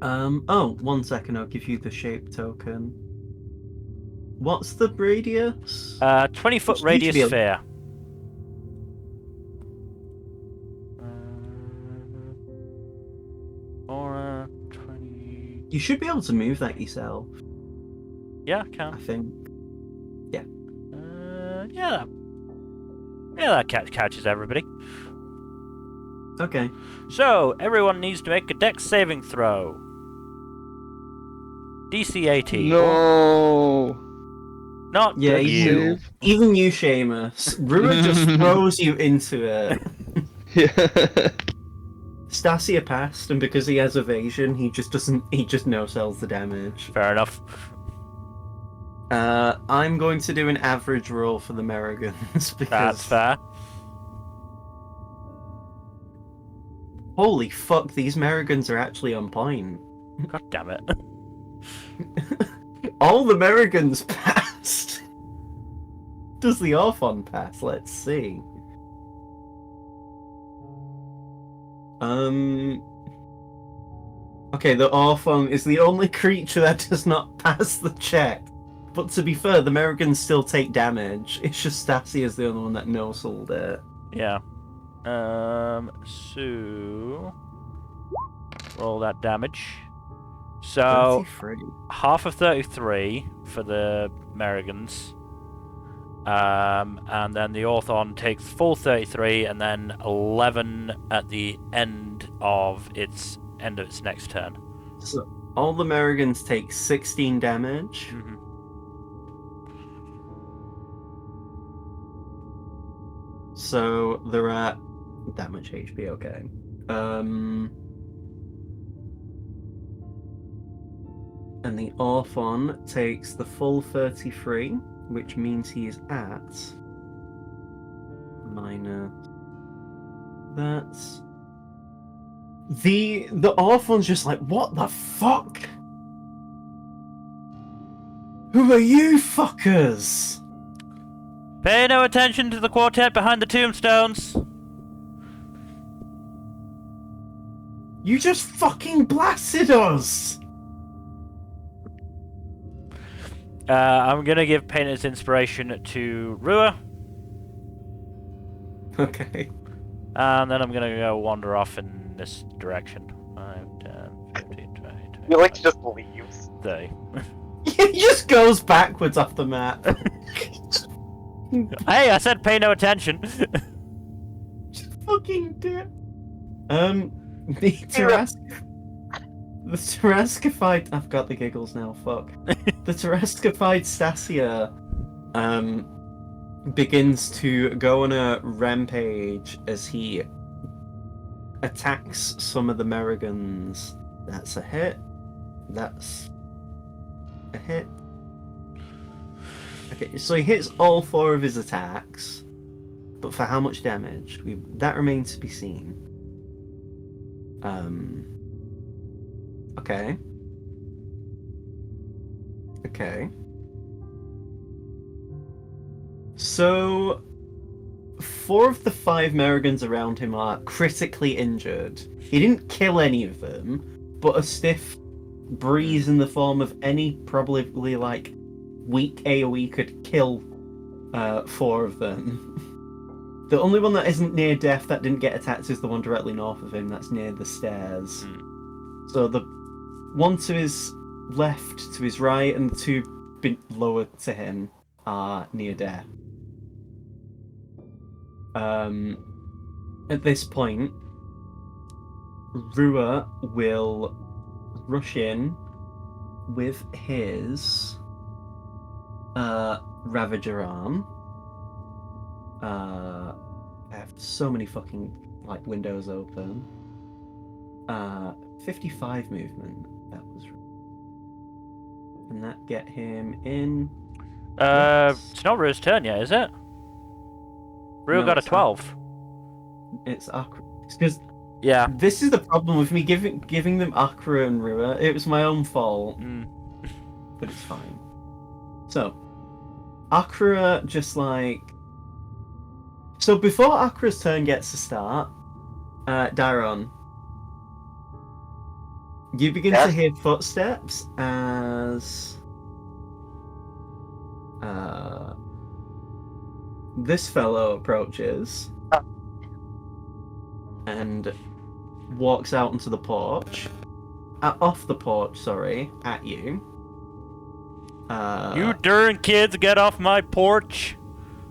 Oh, 1 second, I'll give you the shape token. What's the radius? 20-foot Which radius needs to be sphere. You should be able to move that yourself, Yeah, I I can. think. Yeah. Yeah, that catches everybody. Okay. So, everyone needs to make a dex saving throw. DC 18. No. Not Yeah, Dex you. save. Even you, Seamus. Rua just throws you into it. Yeah. Stasia passed, and because he has evasion, he just doesn't. He just no-sells the damage. Fair enough. I'm going to do an average roll for the Merrigans because That's fair. holy fuck, these Merrigans are actually on point. God damn it. All the Merrigans passed. Does the Orphon pass? Let's see. Okay, the Orphon is the only creature that does not pass the check. But to be fair, the Merrigans still take damage. It's just Stacy is the only one that no-sold it. Yeah. So roll that damage. So 33. half of 33 for the Merrigans. And then the Orthon takes full 33 and then 11 at the end of its next turn. So all the Merrigans take 16 damage. Mm-hmm. So they're at that much HP, okay. And the Orphon takes the full 33, which means he is at minus. That's the Orphon's just like, what the fuck? Who are you fuckers? Pay no attention to the quartet behind the tombstones. You just fucking blasted us! I'm gonna give Painter's Inspiration to Rua, Okay. and then I'm gonna go wander off in this direction. 5, 10, 15, 20, 25, He like just leaves. 30. He just goes backwards off the map. Hey, I said pay no attention. Fucking dick. The Terraskified. I've got the giggles now. Fuck. The Terraskified Stasia, begins to go on a rampage as he attacks some of the Merrigans. That's a hit. That's a hit. Okay, so he hits all 4 of his attacks, but for how much damage? That remains to be seen. Okay. Okay. So, 4 of the 5 Merrigans around him are critically injured. He didn't kill any of them, but a stiff breeze in the form of any probably like weak AoE could kill 4 of them. The only one that isn't near death that didn't get attacked is the one directly north of him that's near the stairs. So the one to his left, to his right, and the 2 lower to him are near death. At this point, Rua will rush in with his Ravager arm. I have so many fucking like windows open. 55 movement. That was. Can that get him in? It's not Rua's turn yet, is it? Rua No, got a it's 12. It's Akra. Because Yeah. this is the problem with me giving them Akra and Rua. It was my own fault, but it's fine. So, Akra just like. So before Akra's turn gets to start, Dairon, you begin to Yes? hear footsteps as this fellow approaches and walks out onto the porch. off the porch, sorry, at you. You darn kids, get off my porch!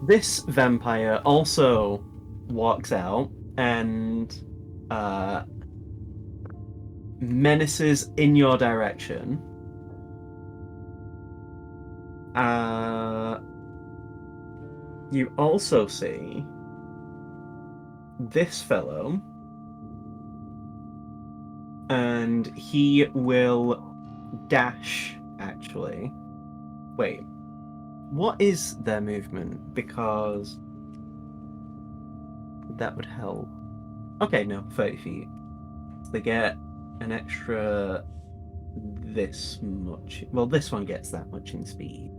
This vampire also walks out and menaces in your direction. You also see this fellow, and he will dash, actually. Wait, what is their movement? Because that would help. Okay, no, 30 feet. They get an extra this much. Well, this one gets that much in speed.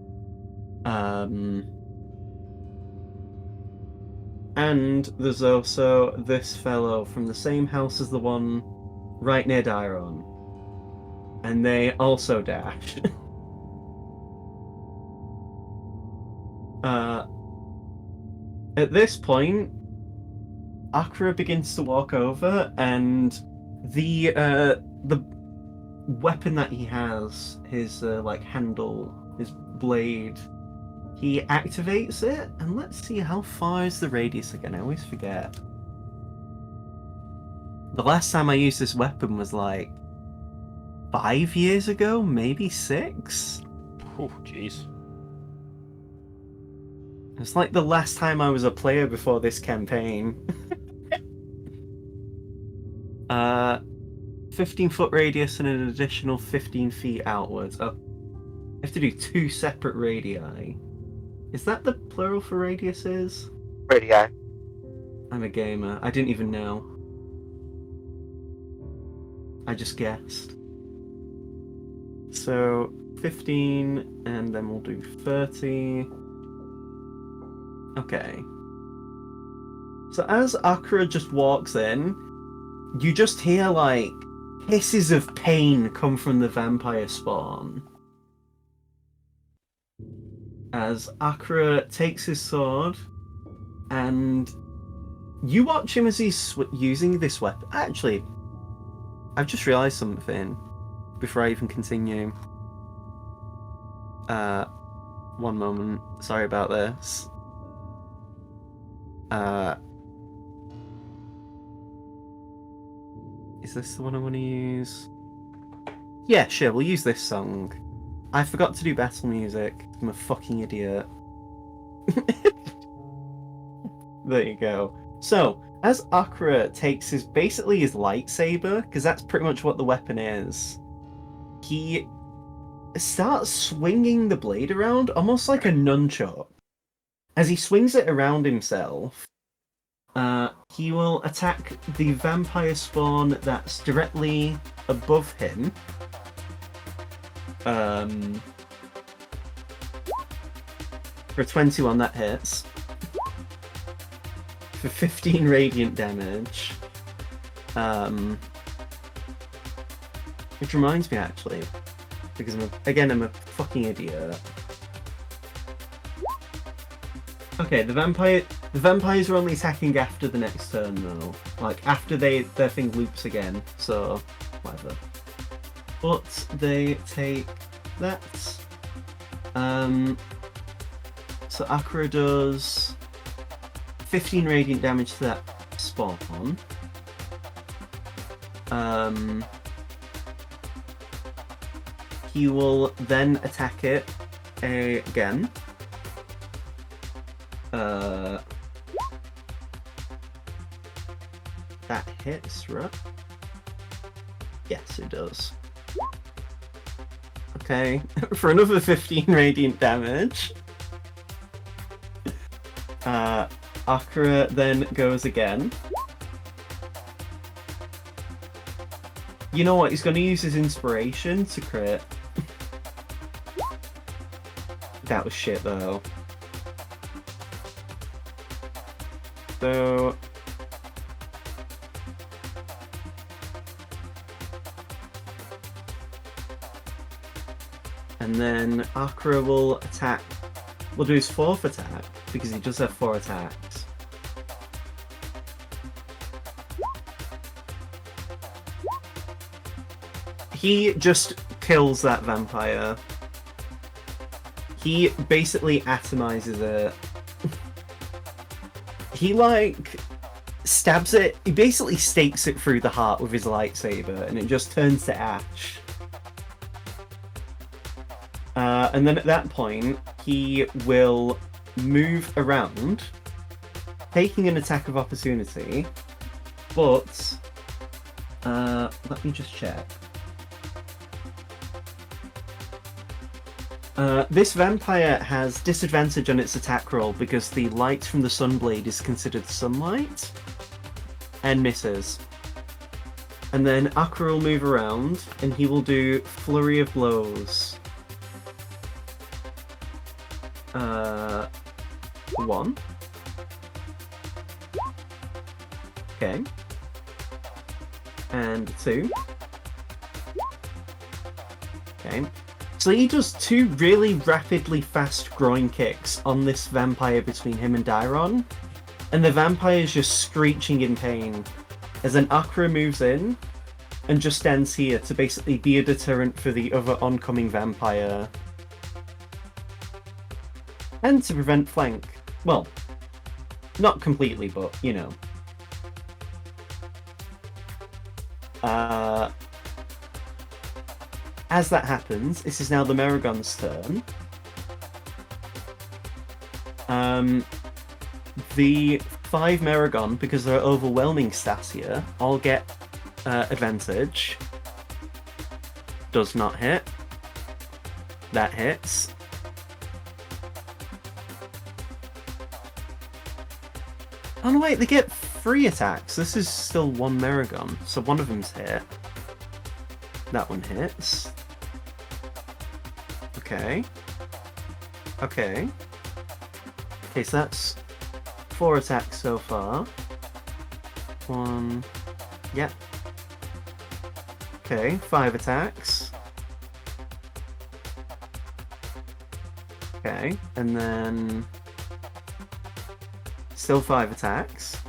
And there's also this fellow from the same house as the one right near Dairon. And they also dash. At this point, Akra begins to walk over, and the weapon that he has, his like handle, his blade, he activates it, and let's see how far is the radius again. I always forget. The last time I used this weapon was like 5 years ago, maybe 6. Oh, jeez. It's like the last time I was a player before this campaign. 15-foot radius and an additional 15 feet outwards. Oh, I have to do 2 separate radii. Is that the plural for radiuses? Radii. I'm a gamer. I didn't even know. I just guessed. So 15, and then we'll do 30. Okay. So as Akra just walks in, you just hear like hisses of pain come from the vampire spawn. As Akra takes his sword, and you watch him as he's using this weapon. Actually, I've just realised something before I even continue. One moment. Sorry about this. Is this the one I want to use? Yeah, sure, we'll use this song. I forgot to do battle music. I'm a fucking idiot. There you go. So, as Akra takes basically his lightsaber, because that's pretty much what the weapon is, he starts swinging the blade around almost like a nunchuck. As he swings it around himself, he will attack the vampire spawn that's directly above him. For 21, that hits. For 15 radiant damage. Which reminds me, actually, because I'm a fucking idiot. Okay, the vampires are only attacking after the next turn, though. Like, after their thing loops again, so whatever. But they take that. So Akra does 15 radiant damage to that spawn. He will then attack it again. That hits, right? Yes, it does. Okay, for another 15 radiant damage. Akra then goes again. You know what? He's going to use his inspiration to crit. That was shit, though. So... and then Akra will attack. We'll do his 4th attack, because he does have 4 attacks. he just kills that vampire. He basically atomizes it. He, like, stabs it. He basically stakes it through the heart with his lightsaber, and it just turns to ash. And then at that point, he will move around, taking an attack of opportunity, but let me just check. This vampire has disadvantage on its attack roll because the light from the sunblade is considered sunlight, and misses. And then Akra will move around, and he will do Flurry of Blows. 1. Okay. And 2. Okay. So he does 2 really rapidly fast groin kicks on this vampire between him and Dairon, and the vampire is just screeching in pain as an Akra moves in and just stands here to basically be a deterrent for the other oncoming vampire. And to prevent flank. Well, not completely, but, you know. As that happens, this is now the Meragon's turn. The 5 Meragon, because they're overwhelming Stasia, all get advantage. Does not hit. That hits. Oh no, wait, they get 3 attacks. This is still 1 Meragon, so one of them's hit. That one hits. Okay. Okay. Okay, so that's 4 attacks so far. 1. Yep. Okay, 5 attacks. Okay, and then still 5 attacks.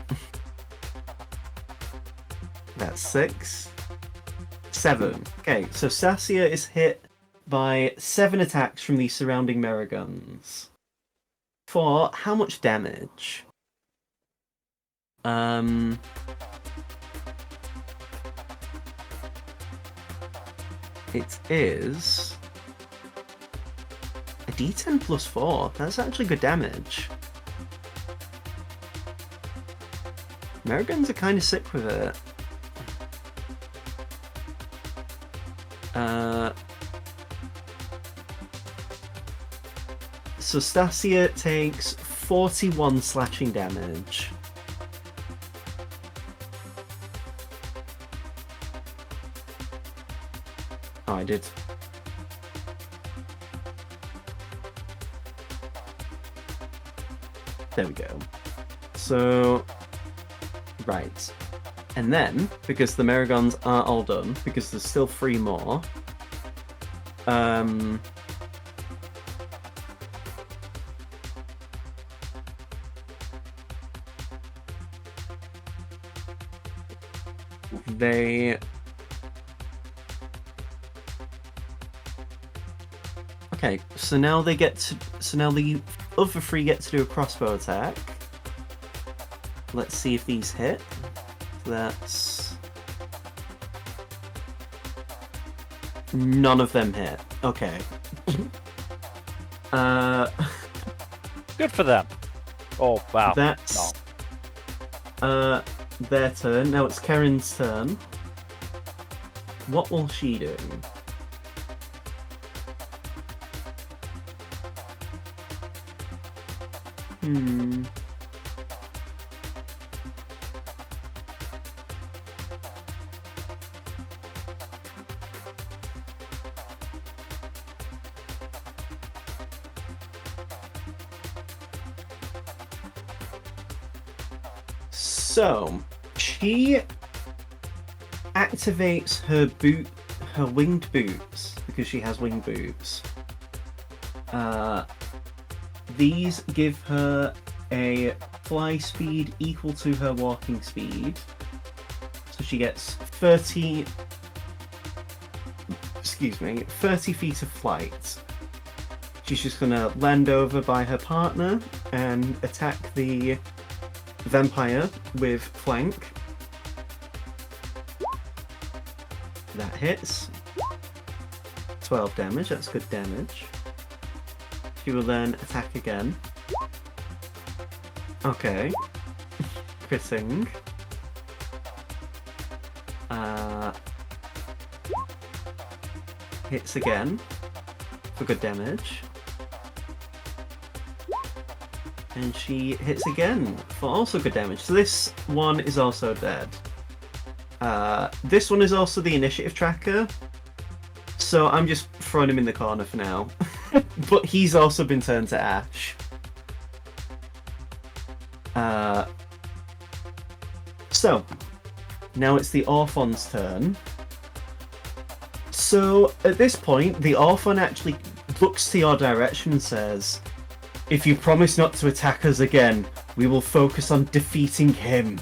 That's 6. 7. Okay, so Stasia is hit by 7 attacks from the surrounding Meragons. For how much damage? It is a D10 plus 4. That's actually good damage. Meragons are kind of sick with it. So Stasia takes 41 slashing damage. Oh, I did. There we go. So, right. And then, because the Meragons aren't all done, because there's still 3 more, they... Okay, so now they get to... So now the other 3 get to do a crossbow attack. Let's see if these hit. That's... None of them hit. Okay. Good for them. Oh, wow. That's... their turn. Now it's Karen's turn. What will she do? So, she activates her winged boots, because she has winged boots. These give her a fly speed equal to her walking speed. So she gets 30 excuse me, 30 feet of flight. She's just gonna land over by her partner and attack the vampire with flank. That hits. 12 damage, that's good damage. She will then attack again. Okay. Critting. Hits again for good damage. And she hits again for also good damage. So this one is also dead. This one is also the initiative tracker. So I'm just throwing him in the corner for now. But he's also been turned to ash. So, now it's the Orphon's turn. So, at this point, the Orphon actually looks to your direction and says, "If you promise not to attack us again, we will focus on defeating him.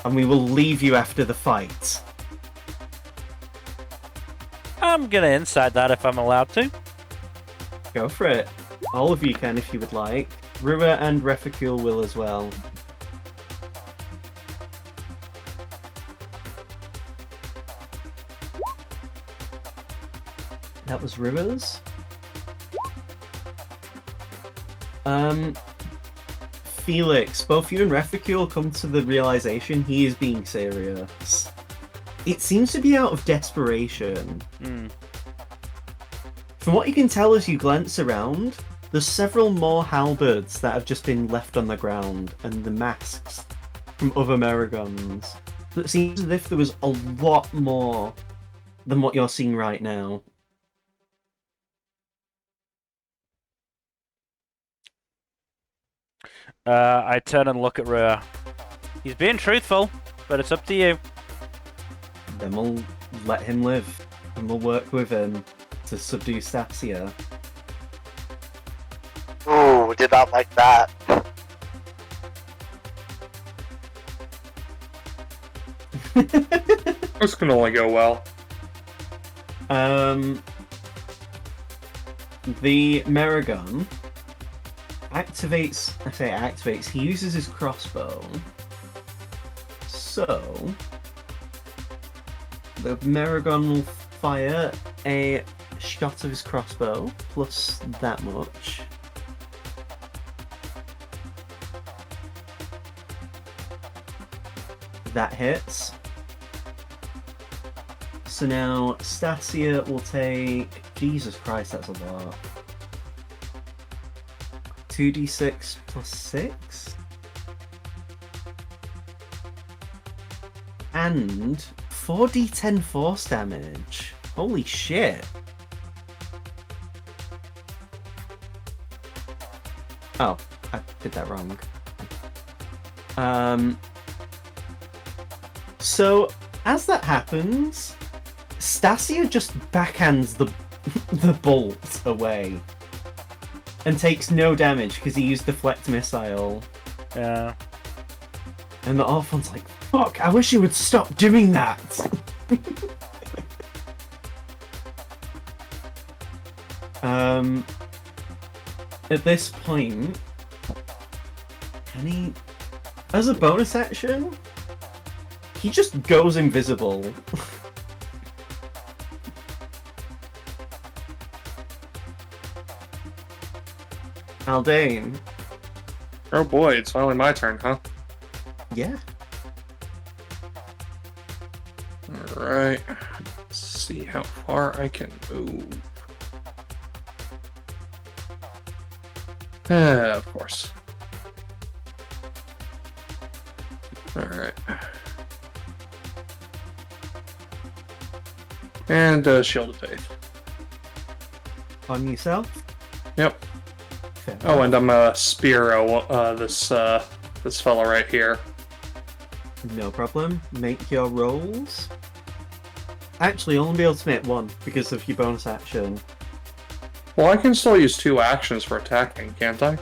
And we will leave you after the fight." I'm gonna inside that if I'm allowed to. Go for it. All of you can if you would like. Rua and Refacule will as well. That was Rua's. Felix, both you and Refacule come to the realization he is being serious. It seems to be out of desperation. From what you can tell as you glance around, there's several more halberds that have just been left on the ground, and the masks from other Merigons. It seems as if there was a lot more than what you're seeing right now. I turn and look at Rua. He's being truthful, but it's up to you. Then we'll let him live, and we'll work with him to subdue Stasia. Ooh, did not like that. This can only go well. The Merigon activates. I say activates. He uses his crossbow. So the Merigon will fire a shot of his crossbow plus that much. That hits. So now Stasia will take. Jesus Christ, that's a lot. 2d6 plus 6. And 4d10 force damage. Holy shit. Oh, I did that wrong. So, as that happens, Stasia just backhands the bolt away. And takes no damage because he used deflect missile. Yeah. And the Orphon's like, fuck, I wish you would stop doing that! At this point, can he... As a bonus action, he just goes invisible. Aldane. Oh boy, it's finally my turn, huh? Yeah. Alright. Let's see how far I can move. Of course. Alright. And Shield of Faith. On yourself? Yep. Fair Oh, enough. and I'm a Spear this fella right here. No problem. Make your rolls. Actually, you'll only be able to make one because of your bonus action. Well, I can still use 2 actions for attacking, can't I?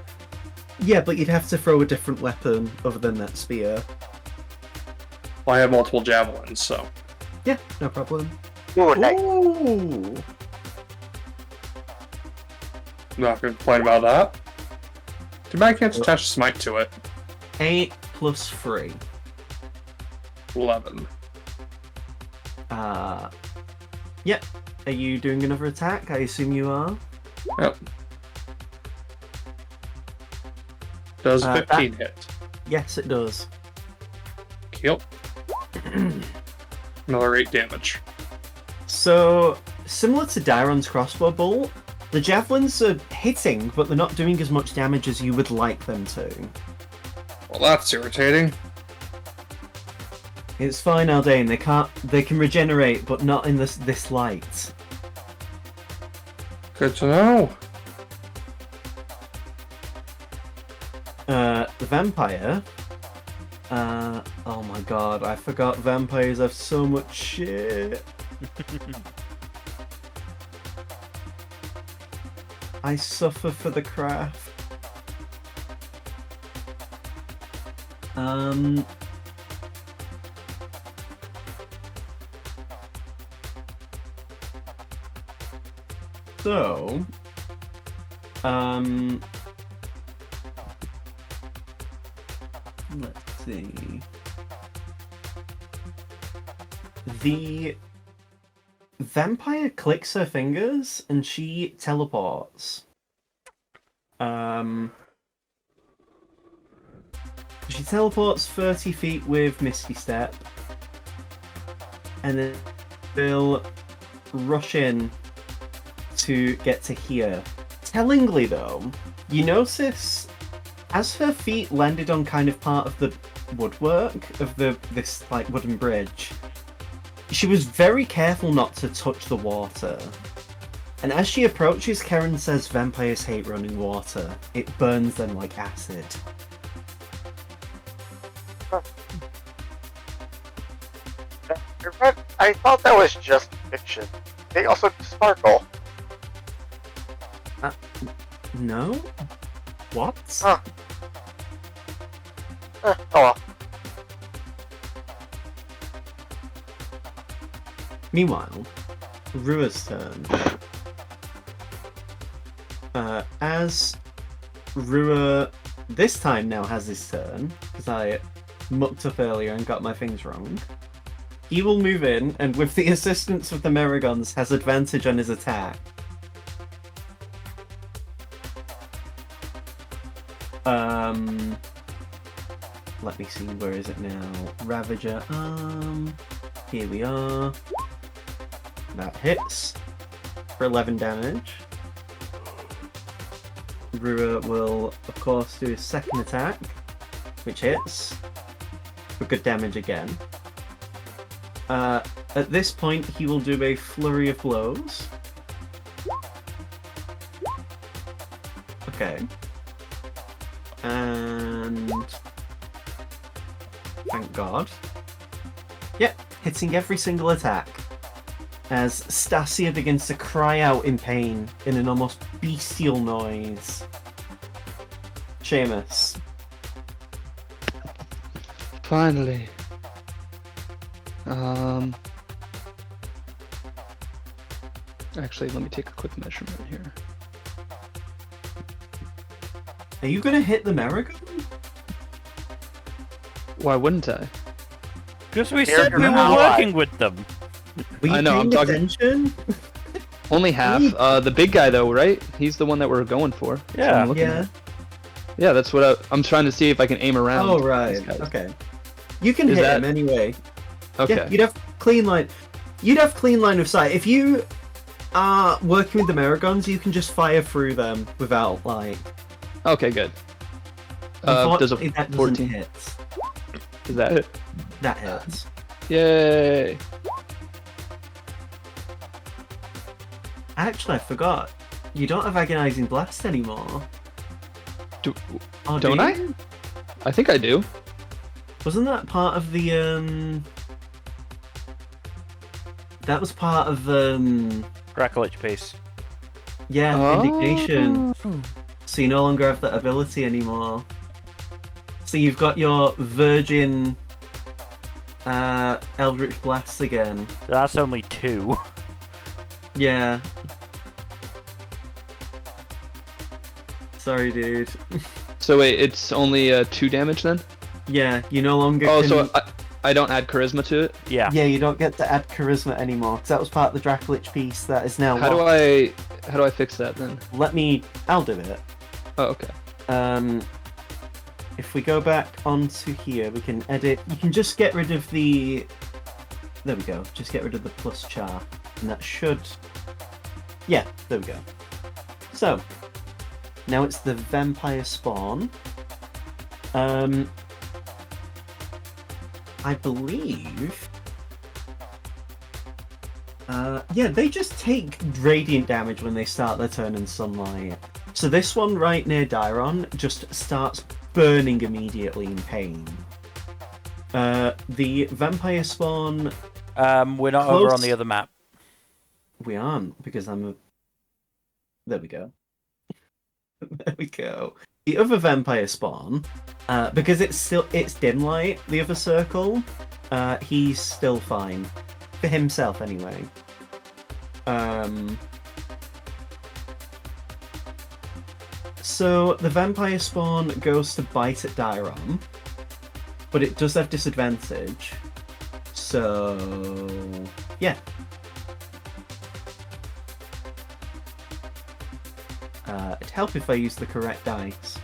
Yeah, but you'd have to throw a different weapon other than that spear. Well, I have multiple javelins, so. Yeah, no problem. Ooh, nice. Ooh. Not gonna complain about that. Too bad I can't attach smite to it. 8 plus 3. 11. Yep. Are you doing another attack? I assume you are. Yep. Does that- 15 hit? Yes, it does. Kill. Another 8 damage. So, similar to Dairon's crossbow bolt, the javelins are hitting, but they're not doing as much damage as you would like them to. Well, that's irritating. It's fine, Aldane. They can regenerate, but not in this light. Good to know. The vampire. Oh my god, I forgot vampires have so much shit. I suffer for the craft. So, let's see. The vampire clicks her fingers and she teleports. She teleports 30 feet with Misty Step. And then they'll rush in to get to here. Tellingly though, you notice as her feet landed on kind of part of the woodwork of this like wooden bridge, she was very careful not to touch the water. And as she approaches, Karen says vampires hate running water. It burns them like acid. I thought that was just fiction. They also sparkle. No? What? Huh. Oh well. Meanwhile, Rua's turn. As Rua this time now has his turn, because I mucked up earlier and got my things wrong, he will move in and with the assistance of the Merigons has advantage on his attack. Let me see, where is it now? Ravager, here we are. That hits for 11 damage. Rua will, of course, do his second attack, which hits for good damage again. At this point, he will do a flurry of blows. Okay. And... thank God. Yep, hitting every single attack. As Stasia begins to cry out in pain in an almost bestial noise. Seamus. Finally. Actually, let me take a quick measurement here. Are you gonna hit the Merigon? Why wouldn't I? Because we They're said we were ally. working with them. Were you I know, I'm paying talking- attention? Only half. The big guy though, right? He's the one that we're going for. That's what Yeah. I'm looking Yeah. at. Yeah, that's what I'm trying to see if I can aim around. Oh, right. these guys. Okay. You can Is hit that- him anyway. Okay. Yeah, you'd have clean line. You'd have clean line of sight. If you are working with the Merigons, you can just fire through them without like. Okay, good. Does a Unfortunately, that doesn't 14. hit. Is that it? That hits. Yay! Actually, I forgot. You don't have agonizing blast anymore. Oh, do Don't I? you? I think I do. Wasn't that part of the That was part of Crackle pace. yeah, Oh. indignation. So you no longer have that ability anymore. So you've got your virgin Eldritch Blast again. That's only 2. Yeah. Sorry, dude. So wait, it's only 2 damage then? Yeah, you no longer Oh, can... so I don't add charisma to it? Yeah. Yeah, you don't get to add charisma anymore, because that was part of the Dracolich piece that is now How do locked. I fix that then? I'll do it. Oh, okay. If we go back onto here, we can edit. You can just get rid of the. There we go. Just get rid of the plus char, and that should. Yeah, there we go. So now it's the vampire spawn. I believe. Yeah, they just take radiant damage when they start their turn in sunlight. So this one right near Dairon just starts burning immediately in pain. The vampire spawn... We're not over on the other map. We aren't, because I'm a... There we go. There we go. The other vampire spawn, because it's dim light, the other circle, he's still fine. For himself, anyway. So the vampire spawn goes to bite at Dairon, but it does have disadvantage. So yeah. It'd help if I use the correct dice.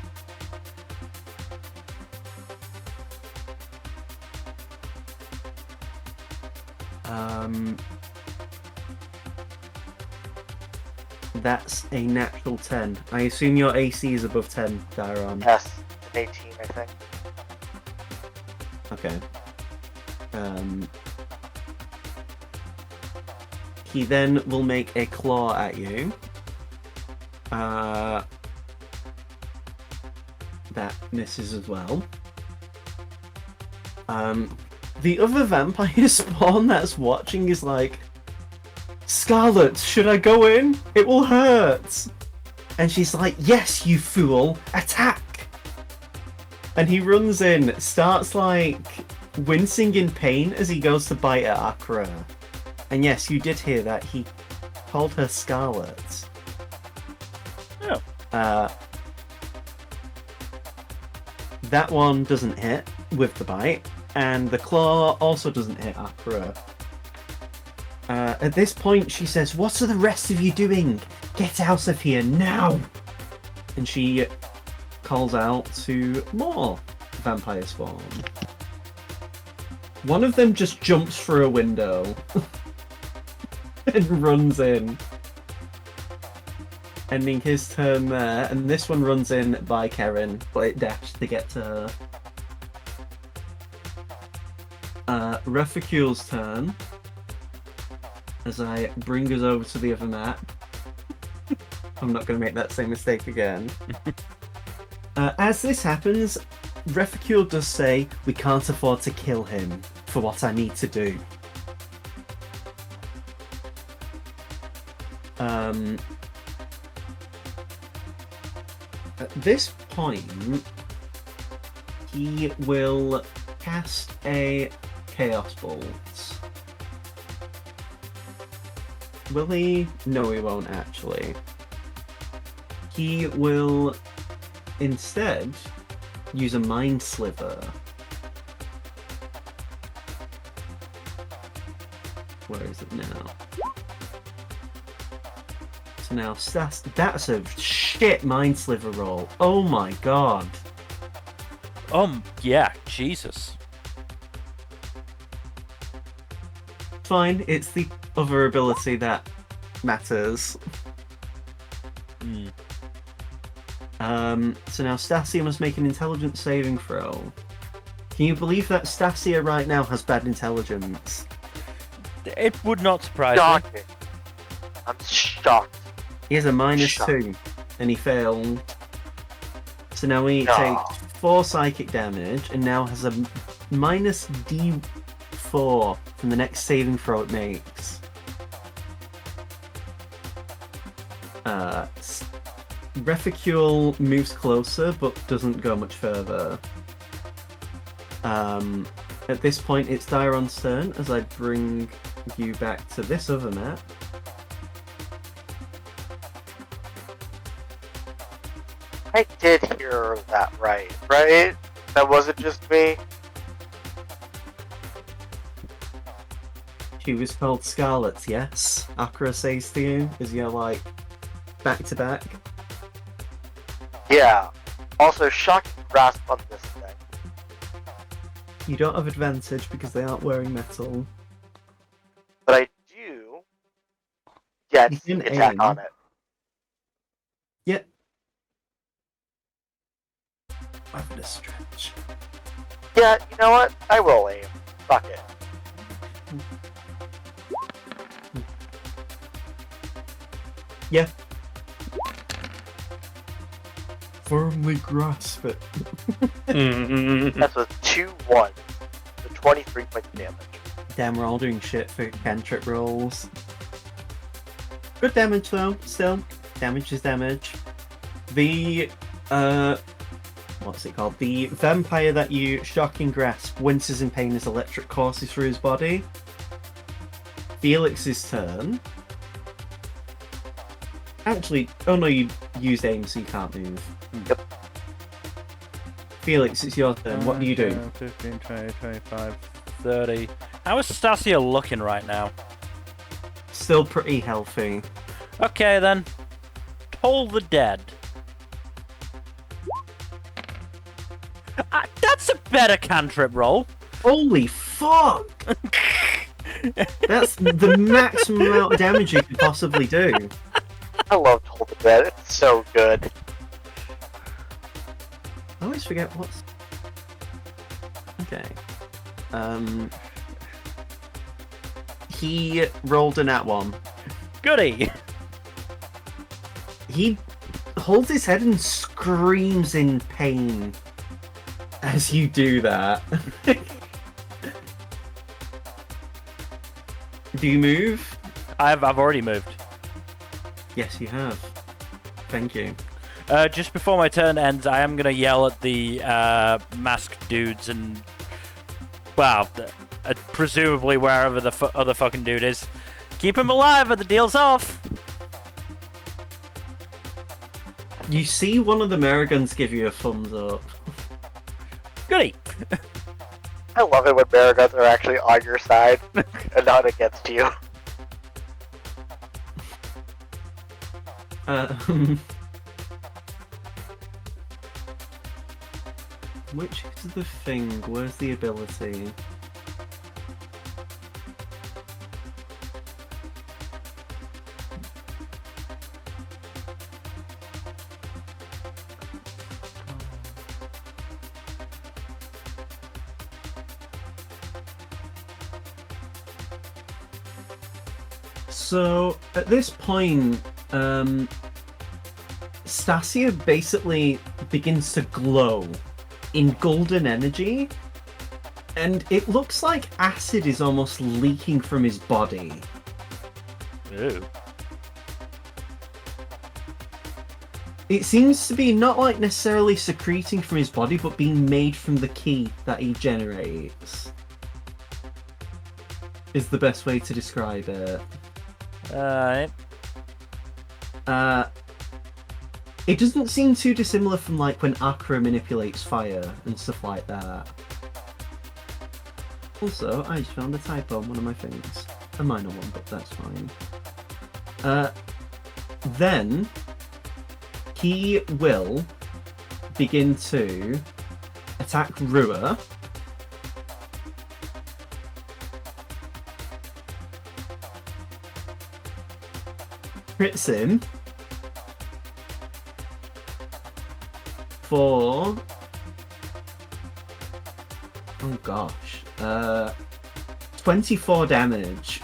That's a natural 10. I assume your AC is above 10, Dairon. Yes, an 18, I think. Okay. He then will make a claw at you. That misses as well. The other vampire spawn that's watching is like, Scarlet, should I go in? It will hurt. And she's like, yes, you fool, attack. And he runs in, starts like wincing in pain as he goes to bite at Akra. And yes, you did hear that. He called her Scarlet. Oh. That one doesn't hit with the bite, and the claw also doesn't hit Akra. At this point, she says, "What are the rest of you doing? Get out of here now!" And she calls out to more vampire spawn. One of them just jumps through a window and runs in, ending his turn there. And this one runs in by Karen, but it dashed to get to her. Reficule's turn. As I bring us over to the other map. I'm not going to make that same mistake again. As this happens, Reficule does say, "We can't afford to kill him for what I need to do." At this point, he will cast a Chaos Bolt. Will he? No, he won't actually. He will instead use a Mind Sliver. Where is it now? So now that's a shit Mind Sliver roll. Oh my god. Yeah, Jesus. Fine, it's the other ability that matters. So now Stasia must make an intelligence saving throw. Can you believe that Stasia right now has bad intelligence? It would not surprise me. Shocking. I'm shocked. He has a Shut. -2, and he failed. So now he No. takes 4 psychic damage, and now has a -D4 from the next saving throw it makes. Reficule moves closer, but doesn't go much further. And At this point, it's Dairon's turn as I bring you back to this other map. I did hear that right? That wasn't just me? She was called Scarlet, yes? Akra says to you as you're like back to back. Yeah. Also, shocking grasp on this thing. You don't have advantage because they aren't wearing metal. But I do get You can attack aim. on it. Yep. Have a stretch. Yeah, you know what? I will aim. Fuck it. Yeah. Firmly grasp it. That's with 2-1. So 23 points of damage. Damn, we're all doing shit for cantrip rolls. Good damage though, still. Damage is damage. The what's it called? The vampire that you shocking grasp winces in pain as electric courses through his body. Felix's turn. Actually, oh no, you used aim so you can't move. Yep. Felix, it's your turn. What do you do? 15, 20, 25, 30. How is Stasia looking right now? Still pretty healthy. Okay then. Toll the Dead. That's a better cantrip roll. Holy fuck! That's the maximum amount of damage you could possibly do. I love Toll the Dead. It's so good. I always forget what's... Okay. He rolled a nat 1. Goody. He holds his head and screams in pain as you do that. Do you move? I've already moved. Yes, you have. Thank you. Just before my turn ends, I am gonna yell at the masked dudes and, well, presumably wherever the other fucking dude is. Keep him alive, or the deal's off. You see one of the Merigans give you a thumbs up. Goody. I love it when Marigons are actually on your side and not against you. Which is the thing? Where's the ability? So at this point, Stasia basically begins to glow in golden energy, and it looks like acid is almost leaking from his body. Ooh. It seems to be not like necessarily secreting from his body, but being made from the ki that he generates. Is the best way to describe it. Alright. It doesn't seem too dissimilar from like when Akra manipulates fire and stuff like that. Also, I just found a typo on one of my things. A minor one, but that's fine. Then he will begin to attack Rua. Crits him for, oh gosh, 24 damage.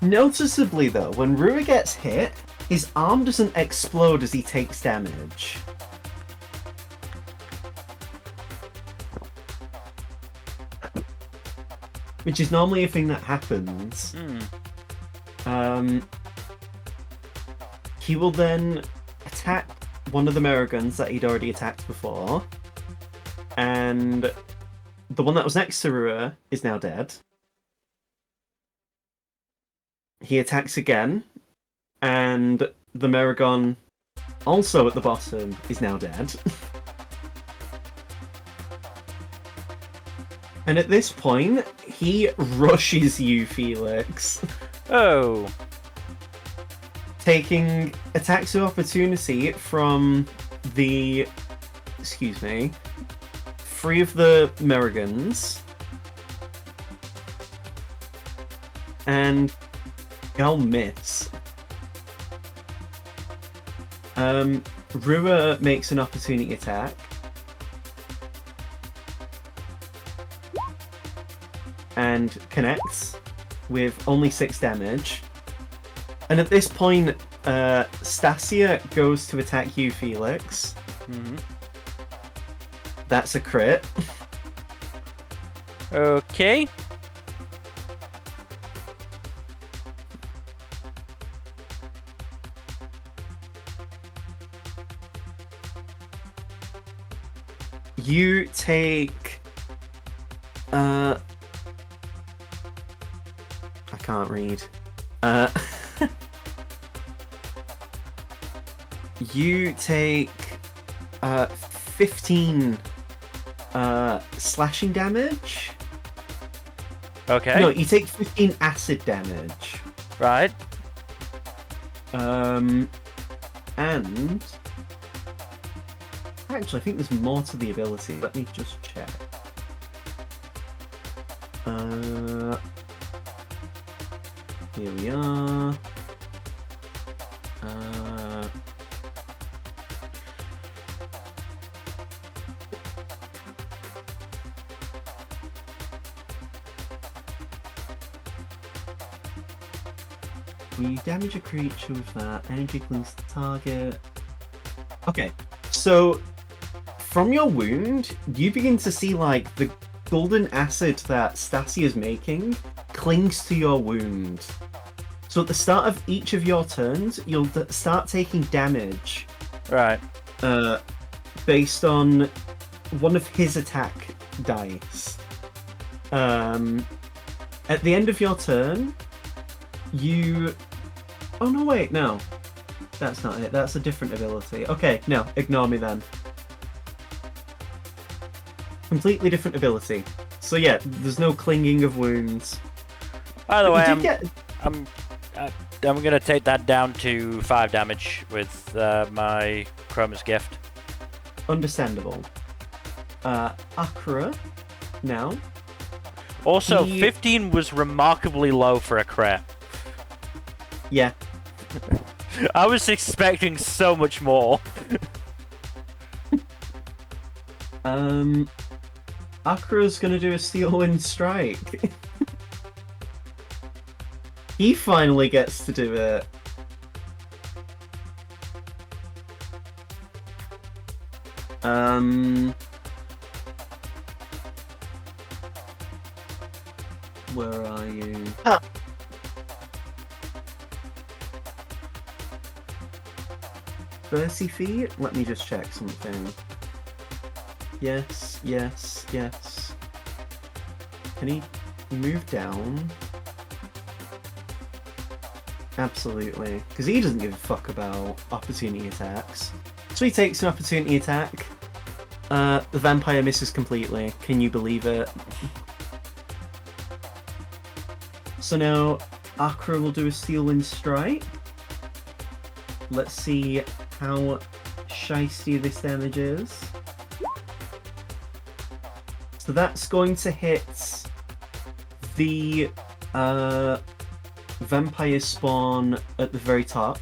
Noticeably though, when Rua gets hit, his arm doesn't explode as he takes damage. Which is normally a thing that happens. He will then attack one of the Merigans that he'd already attacked before. and the one that was next to Rua is now dead. He attacks again, and the Meragon, also at the bottom, is now dead. And at this point, he rushes you, Felix, Oh. taking attacks of opportunity from the... excuse me. 3 of the Merigans. And he'll miss. Rua makes an opportunity attack. And connects with only 6 damage. And at this point, Stasia goes to attack you, Felix. Mm-hmm. That's a crit. Okay. You take... I can't read. You take 15 slashing damage. Okay. No, you take 15 acid damage. Right. And actually, I think there's more to the ability. Let me just check. Here we are. We damage a creature with that. Energy clings to the target. Okay, so from your wound, you begin to see like the golden acid that Stasia is making clings to your wound. So at the start of each of your turns, you'll start taking damage. Right. Based on one of his attack dice. At the end of your turn, you... Oh no, wait, no. That's not it. That's a different ability. Okay, no, ignore me then. Completely different ability. So yeah, there's no clinging of wounds. By the But way, you did I'm gonna take that down to 5 damage with my Chroma's gift. Understandable. Akra, now. Also, He- 15 was remarkably low for a crit. Yeah. I was expecting so much more. Akra's gonna do a Steel Wind Strike. He finally gets to do it. Where are you? Huh. 30 feet? Let me just check something. Yes, yes, yes. Can he move down? Absolutely. Because he doesn't give a fuck about opportunity attacks. So he takes an opportunity attack. The vampire misses completely. Can you believe it? So now Akra will do a Steel Wind Strike. Let's see how shiesty this damage is. So that's going to hit the vampire spawn at the very top,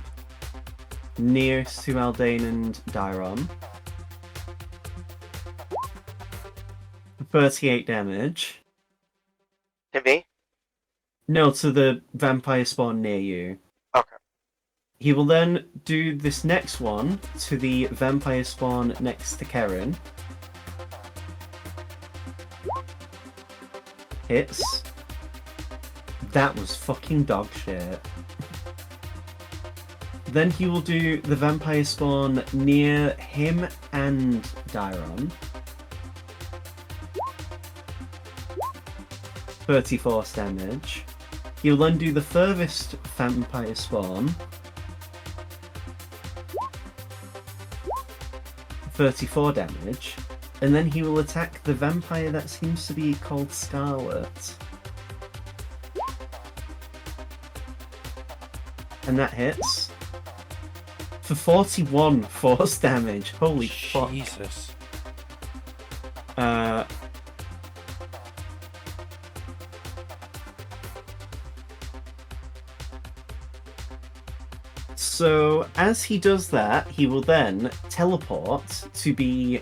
nearest to Aldane and Dairon. 38 damage. To me? No, to the vampire spawn near you. Okay. He will then do this next one to the vampire spawn next to Karen. Hits. That was fucking dog shit. Then he will do the vampire spawn near him and Dairon. 30 force damage. He'll then do the furthest vampire spawn. 34 damage. And then he will attack the vampire that seems to be called Scarlet. And that hits. For 41 force damage. Holy fuck. Jesus. So, as he does that, he will then teleport to be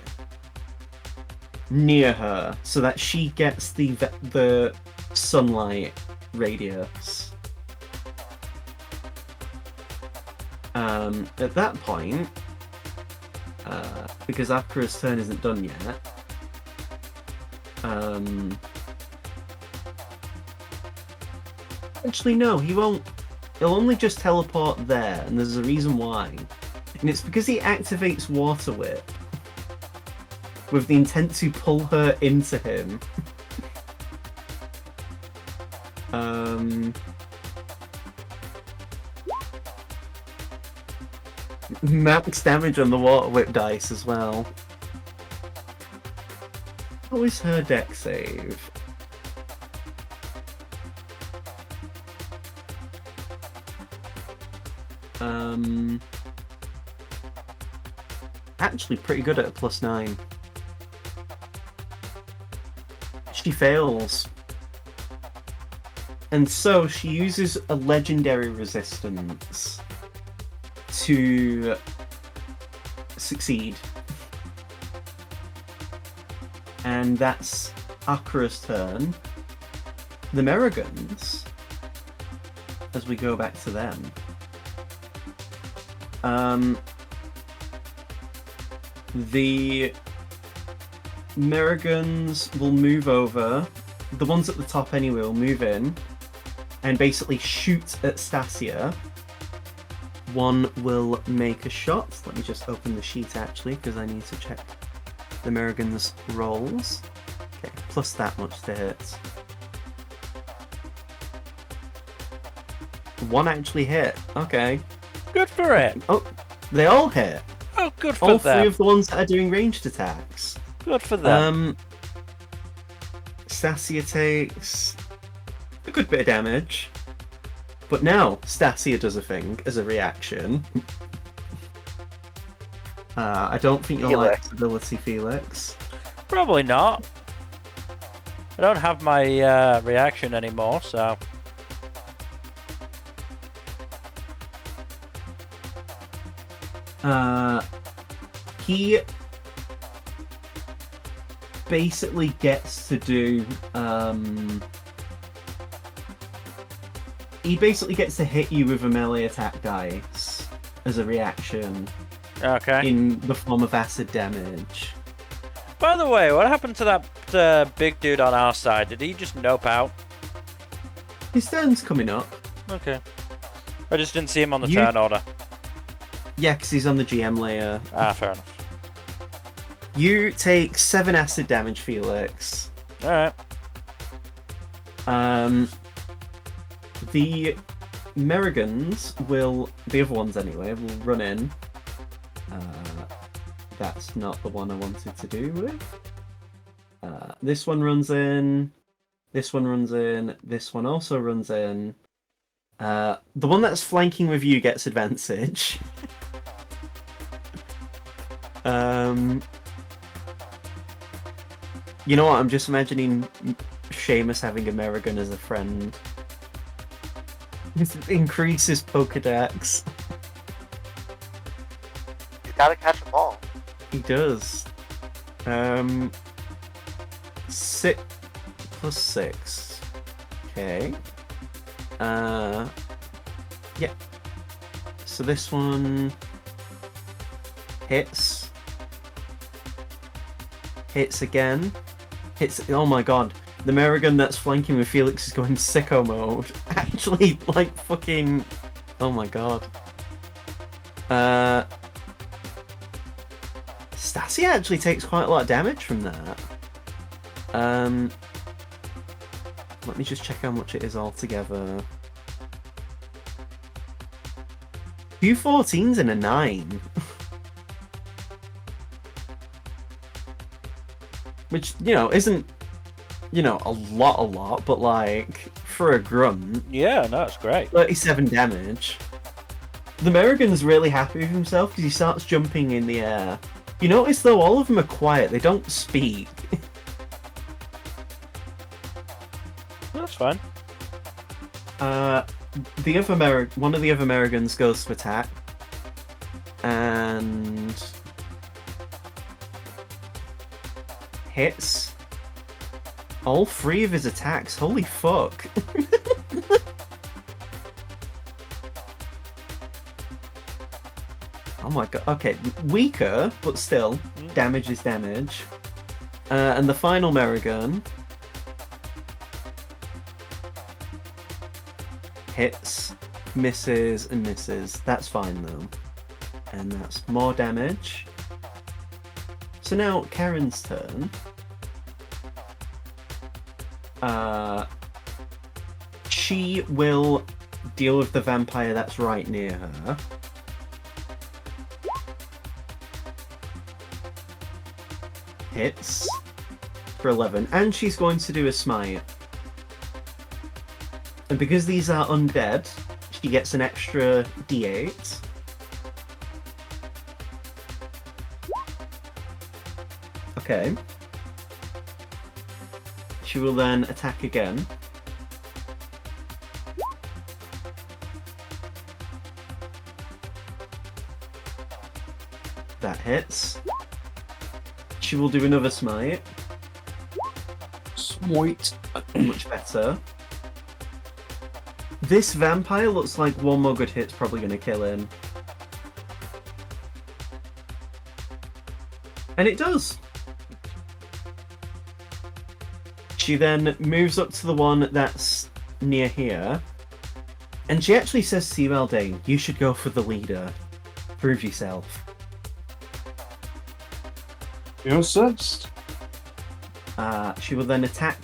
near her, so that she gets the sunlight radius. At that point, because Akira's turn isn't done yet, actually no, he won't. He'll only just teleport there, and there's a reason why. And it's because he activates Water Whip with the intent to pull her into him. Max damage on the Water Whip dice as well. What was her deck save? Actually pretty good at a +9. She fails. And so she uses a legendary resistance to succeed. And that's Akira's turn. The Merigans, as we go back to them. The Merigans will move over. The ones at the top anyway will move in and basically shoot at Stasia. One will make a shot. Let me just open the sheet actually, because I need to check the Merigans' rolls. Okay, plus that much to hit. One actually hit. Okay. Good for it. Oh, they all hit. Oh, good for All them. three of the ones that are doing ranged attacks. Good for them. Stasia takes a good bit of damage. But now, Stasia does a thing as a reaction. I don't think you'll like this ability, Felix. Probably not. I don't have my reaction anymore, so... He basically gets to do he basically gets to hit you with a melee attack dice as a reaction. Okay. In the form of acid damage. By the way, what happened to that big dude on our side? Did he just nope out? His turn's coming up. Okay. I just didn't see him on the turn order. Yeah, because he's on the GM layer. Ah, fair enough. You take 7 acid damage, Felix. Alright. The Merigans will, the other ones anyway, will run in. That's not the one I wanted to do with. This one runs in. This one runs in. This one also runs in. The one that's flanking with you gets advantage. You know what? I'm just imagining Seamus having a Merrigan as a friend. This increases Pokedex. You gotta catch them all. He does. 6 plus 6. Okay. Yeah. So this one hits. Hits again. Hits. Oh my god. The Merrigan that's flanking with Felix is going sicko mode. Actually, like fucking. Oh my god. Stasia actually takes quite a lot of damage from that. Let me just check how much it is altogether. 2 14s and a 9. Which, isn't, a lot, but like, for a grunt, Yeah, no, it's great. 37 damage. The American's really happy with himself because he starts jumping in the air. You notice though, all of them are quiet, they don't speak. That's fine. One of the other Americans goes to attack. And hits all 3 of his attacks. Holy fuck. Oh my god. Okay, weaker, but still, damage is damage. And the final American hits, misses, and misses. That's fine though. And that's more damage. So now Karen's turn. She will deal with the vampire that's right near her. Hits for 11, and she's going to do a smite. And because these are undead, she gets an extra d8. Okay. She will then attack again. That hits. She will do another smite. Sweet. Much better. This vampire looks like one more good hit's probably going to kill him. And it does. She then moves up to the one that's near here. And she actually says to you, Eldane, you should go for the leader. Prove yourself. You assist. She will then attack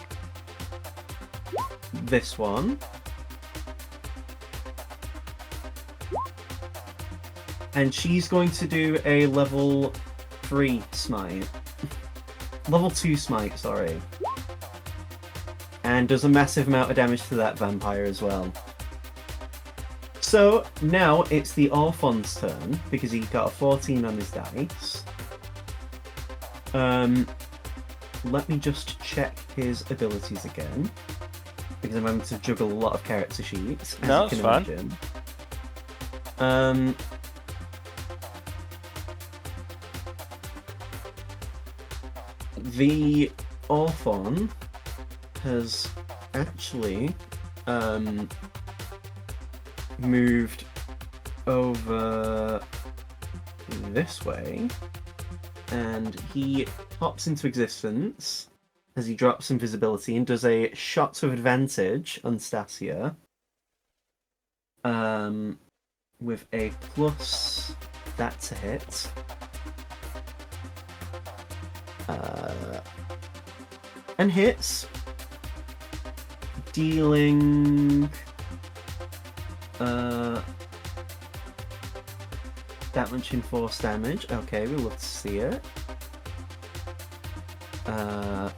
this one. And she's going to do a level 3 smite. Level 2 smite, sorry. And does a massive amount of damage to that vampire as well. So, now it's the Orphon's turn, because he got a 14 on his dice. Let me just check his abilities again, because I'm having to juggle a lot of character sheets, as No, you can that's imagine. The Orphon has actually moved over this way, and he pops into existence as he drops invisibility and does a shot of advantage on Stasia with a plus that to hit. And hits, dealing that much enforced damage. Okay, we'll love to see it. Oh.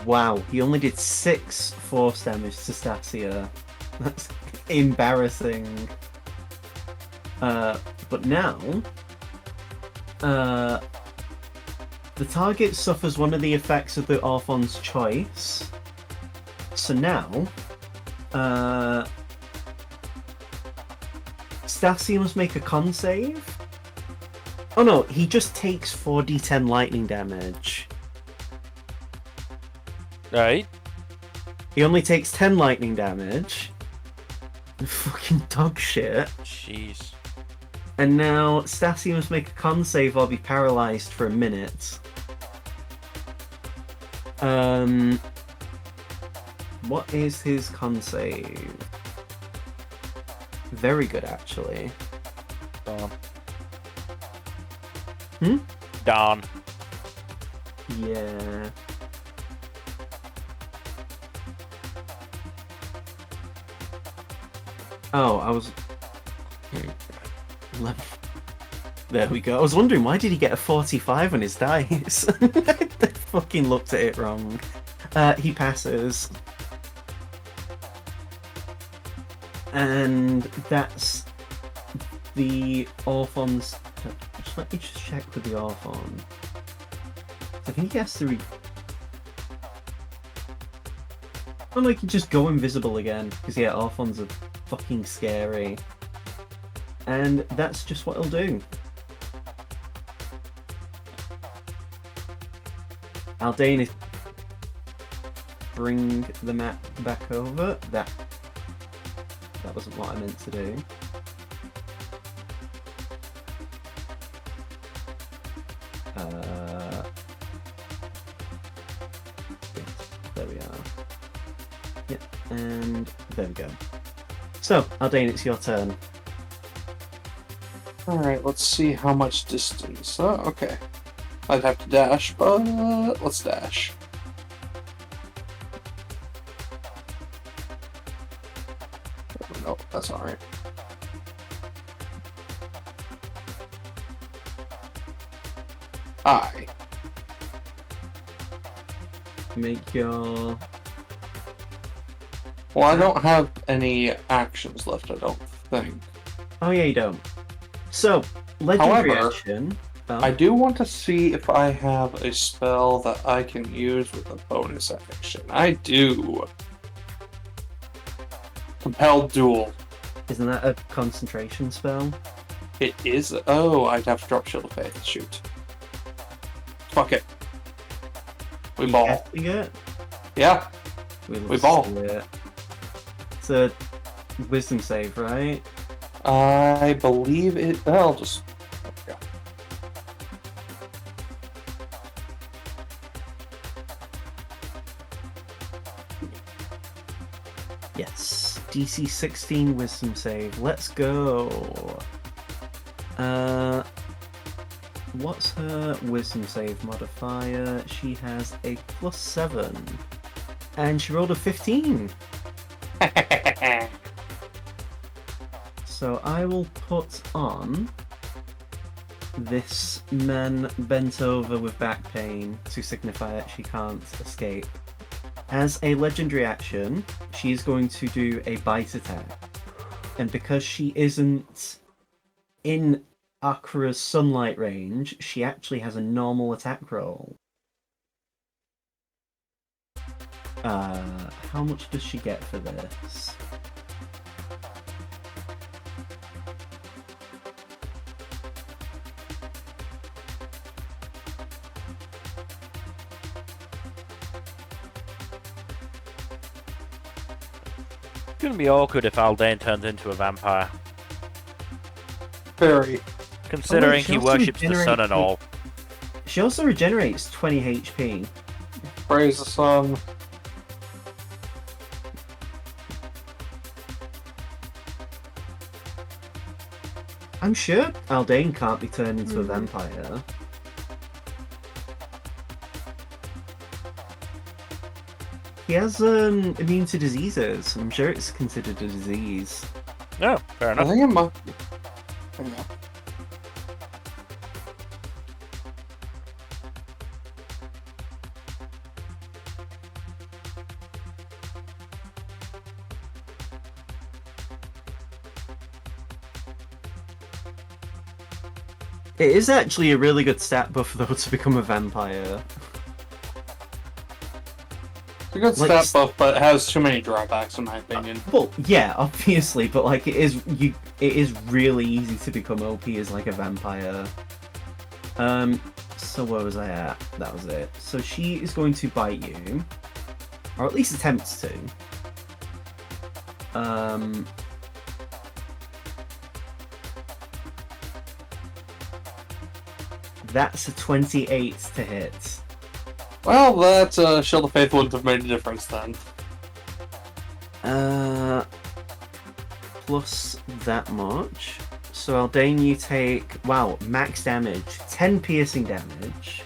Wow, he only did 6 force damage to Stasia. That's embarrassing. But now, the target suffers one of the effects of the Orphon's choice. So now, Stasia must make a con save. Oh no, he just takes 4d10 lightning damage. Right. He only takes 10 lightning damage. Fucking dog shit. Jeez. And now Stasia must make a con save or be paralyzed for a minute. What is his con save? Very good, actually. Go Hmm? Darn. Yeah. Oh, I was. There we go. I was wondering why did he get a 45 on his dice? I fucking looked at it wrong. He passes. And that's the Orphans. Just let me just check with the Orphan. I think he has to Oh no, he can just go invisible again. Because yeah, Orphans are fucking scary. And that's just what he'll do. Aldane, bring the map back over. That wasn't what I meant to do. Yes, there we are. Yep, and there we go. So, Aldane, it's your turn. Alright, let's see how much distance. Oh, okay. I'd have to dash, but let's dash. No, that's alright. I Make your... Well, I don't have any actions left, I don't think. Oh yeah, you don't. So, legendary However, action. Oh. I do want to see if I have a spell that I can use with a bonus action. I do. Compelled Duel. Isn't that a concentration spell? It is. Oh, I'd have to drop Shield of Faith. Shoot. Fuck it. We ball. Casting it? Yeah. We ball. It's a wisdom save, right? I believe it. I'll just. Yeah. Yes. DC 16 wisdom save. Let's go. What's her wisdom save modifier? She has a +7. And she rolled a 15. So I will put on this man bent over with back pain to signify that she can't escape. As a legendary action, she's going to do a bite attack. And because she isn't in Akra's sunlight range, she actually has a normal attack roll. How much does she get for this? It's gonna be awkward if Aldane turns into a vampire. Very. Considering she he also worships the sun and all. She also regenerates 20 HP. Praise the sun. I'm sure Aldane can't be turned into a vampire. He has immune to diseases. I'm sure it's considered a disease. No, fair I enough. think it might. Hang on. It is actually a really good stat buff though to become a vampire. It's a good Like, stat buff, but it has too many drawbacks in my opinion. Well, yeah, obviously, but like it is really easy to become OP as like a vampire. So where was I at? That was it. So she is going to bite you, or at least attempts to. That's a 28 to hit. Well, that Shield of Faith wouldn't have made a difference then. Plus that much. So Aldane, you take, wow, max damage. 10 piercing damage.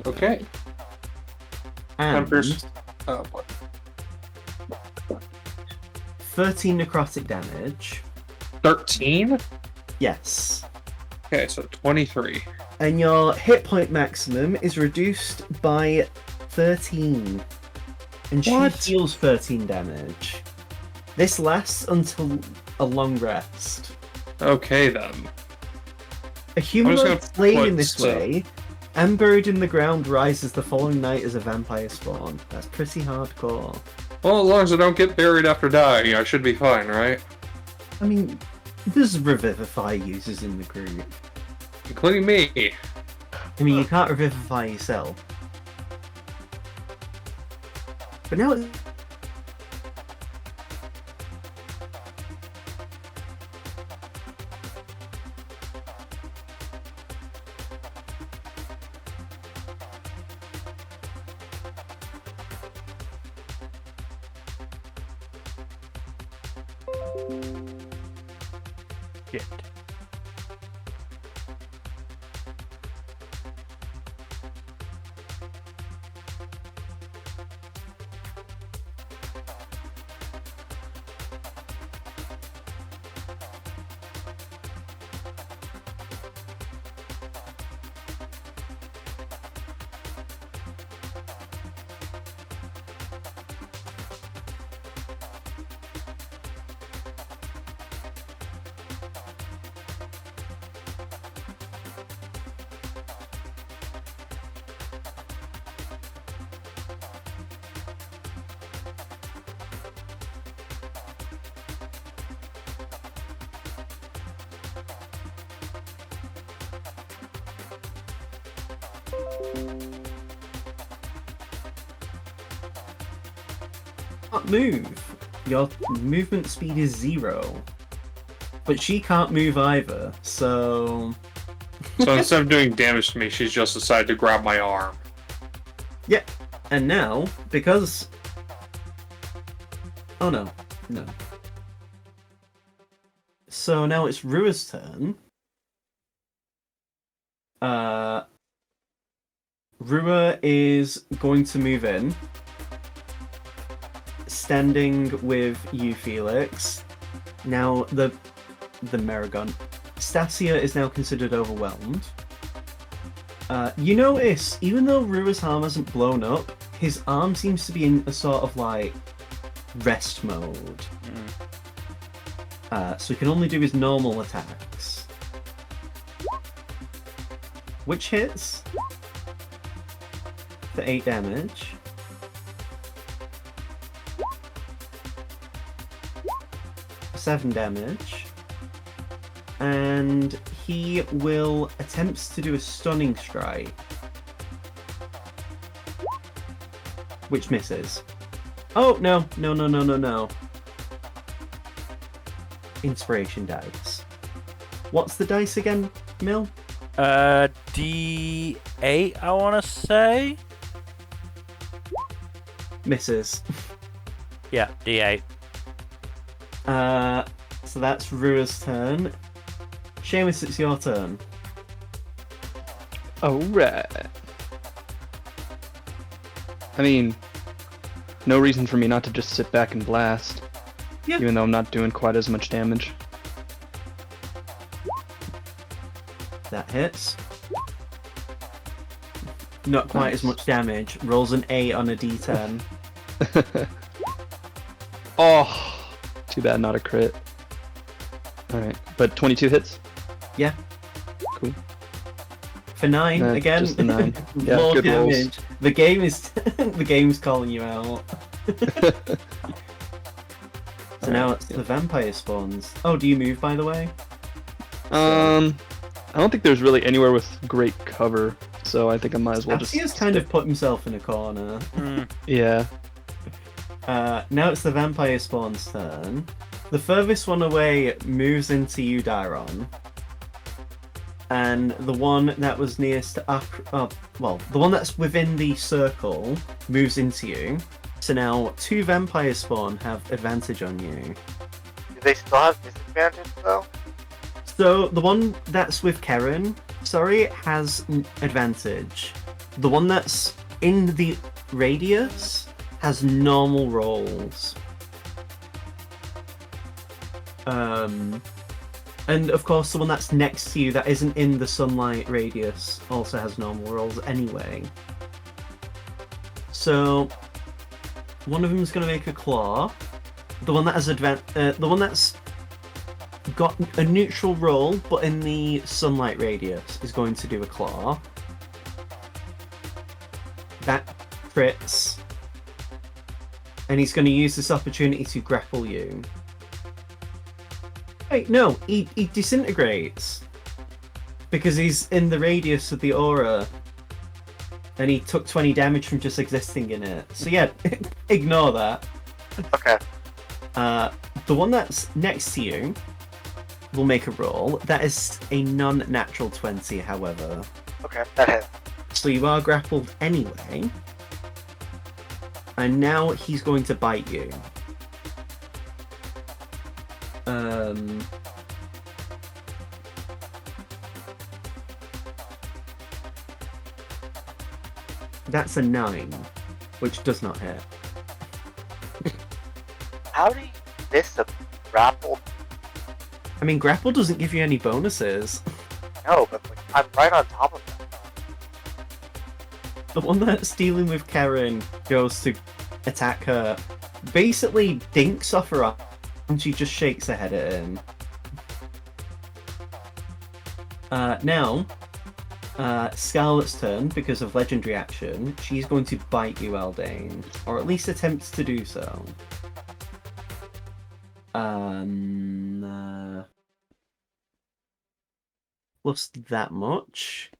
Okay. And Oh, boy. 13 necrotic damage. 13? Yes. Okay, so 23. And your hit point maximum is reduced by 13. And she What? heals 13 damage. This lasts until a long rest. Okay, then. A humanoid gonna slain put in this way and buried in the ground rises the following night as a vampire spawn. That's pretty hardcore. Well, as long as I don't get buried after dying, I should be fine, right? I mean, there's revivify users in the group. Including me. I mean, you can't revivify yourself. But now it's... Shit. Can't move. Your movement speed is 0. But she can't move either, so... So instead of doing damage to me, she's just decided to grab my arm. Yeah, and now, because... Oh no, no. So now it's Rua's turn. Rua is going to move in. Standing with you, Felix. Now, the Maragon. Stasia is now considered overwhelmed. You notice, even though Rua's harm hasn't blown up, his arm seems to be in a sort of like rest mode. So he can only do his normal attacks. Which hits for 8 damage. Seven damage. And he will attempt to do a stunning strike. Which misses. Oh, no. No. Inspiration dice. What's the dice again, Mill? D8, I want to say? Misses. Yeah, D8. So that's Rua's turn. Seamus, it's your turn. Alright. I mean, no reason for me not to just sit back and blast. Yeah. Even though I'm not doing quite as much damage. That hits. Not quite as much damage. Rolls an 8 on a d10. Oh, too bad not a crit. Alright, but 22 hits? Yeah. Cool. For 9, Nah, again. just the 9. Yeah, More good rolls. damage. The game is the game's calling you out. So now it's the vampire spawns. Oh, do you move, by the way? I don't think there's really anywhere with great cover, so I think I might as well just... Asia's kind of put himself in a corner. Yeah. Now it's the vampire spawn's turn. The furthest one away moves into you, Dairon. And the one that was nearest to the one that's within the circle moves into you. So now 2 vampire spawn have advantage on you. Do they still have disadvantage though? So the one that's with Karen, sorry, has advantage. The one that's in the radius has normal rolls. And of course, the one that's next to you that isn't in the sunlight radius also has normal rolls anyway. So one of them is going to make a claw. The one that has the one that's got a neutral roll, but in the sunlight radius, is going to do a claw. That crits. And he's going to use this opportunity to grapple you. Wait, no, he disintegrates. Because he's in the radius of the aura. And he took 20 damage from just existing in it. So yeah, ignore that. Okay. The one that's next to you will make a roll. That is a non-natural 20, however. Okay, that hit. So you are grappled anyway. And now he's going to bite you. That's a 9, which does not hit. How do you miss a grapple? I mean, grapple doesn't give you any bonuses. No, but like, I'm right on top of them. The one that's dealing with Karen goes to attack her, basically dinks off her arm, and she just shakes her head at him. Now, Scarlet's turn, because of legendary action, she's going to bite you, Aldane, or at least attempts to do so. Plus that much.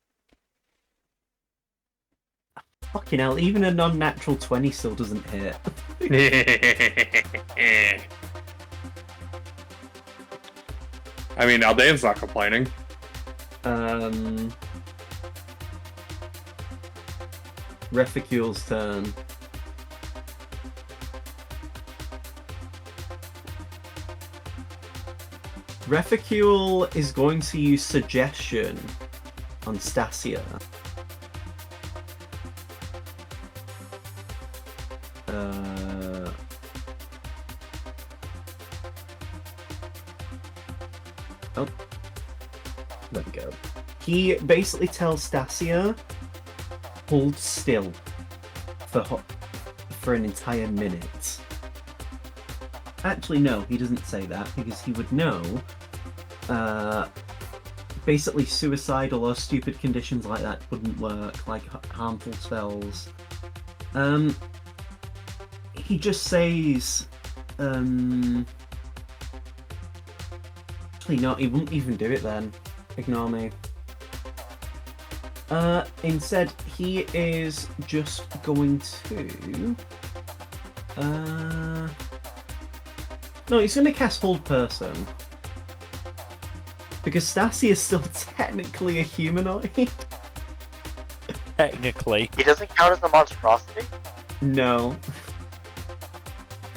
Fucking hell, even a non-natural 20 still doesn't hit. I mean, Aldane's not complaining. Reficule's turn. Reficule is going to use Suggestion on Stasia. Oh. Let me go. He basically tells Stasia, hold still for an entire minute. Actually, no, he doesn't say that, because he would know basically suicidal or stupid conditions like that wouldn't work, like harmful spells. He just says, actually no, he wouldn't even do it then. Ignore me. Instead, he is just going to... No, he's going to cast Hold Person. Because Stasia is still technically a humanoid. Technically. He doesn't count as a monstrosity? No.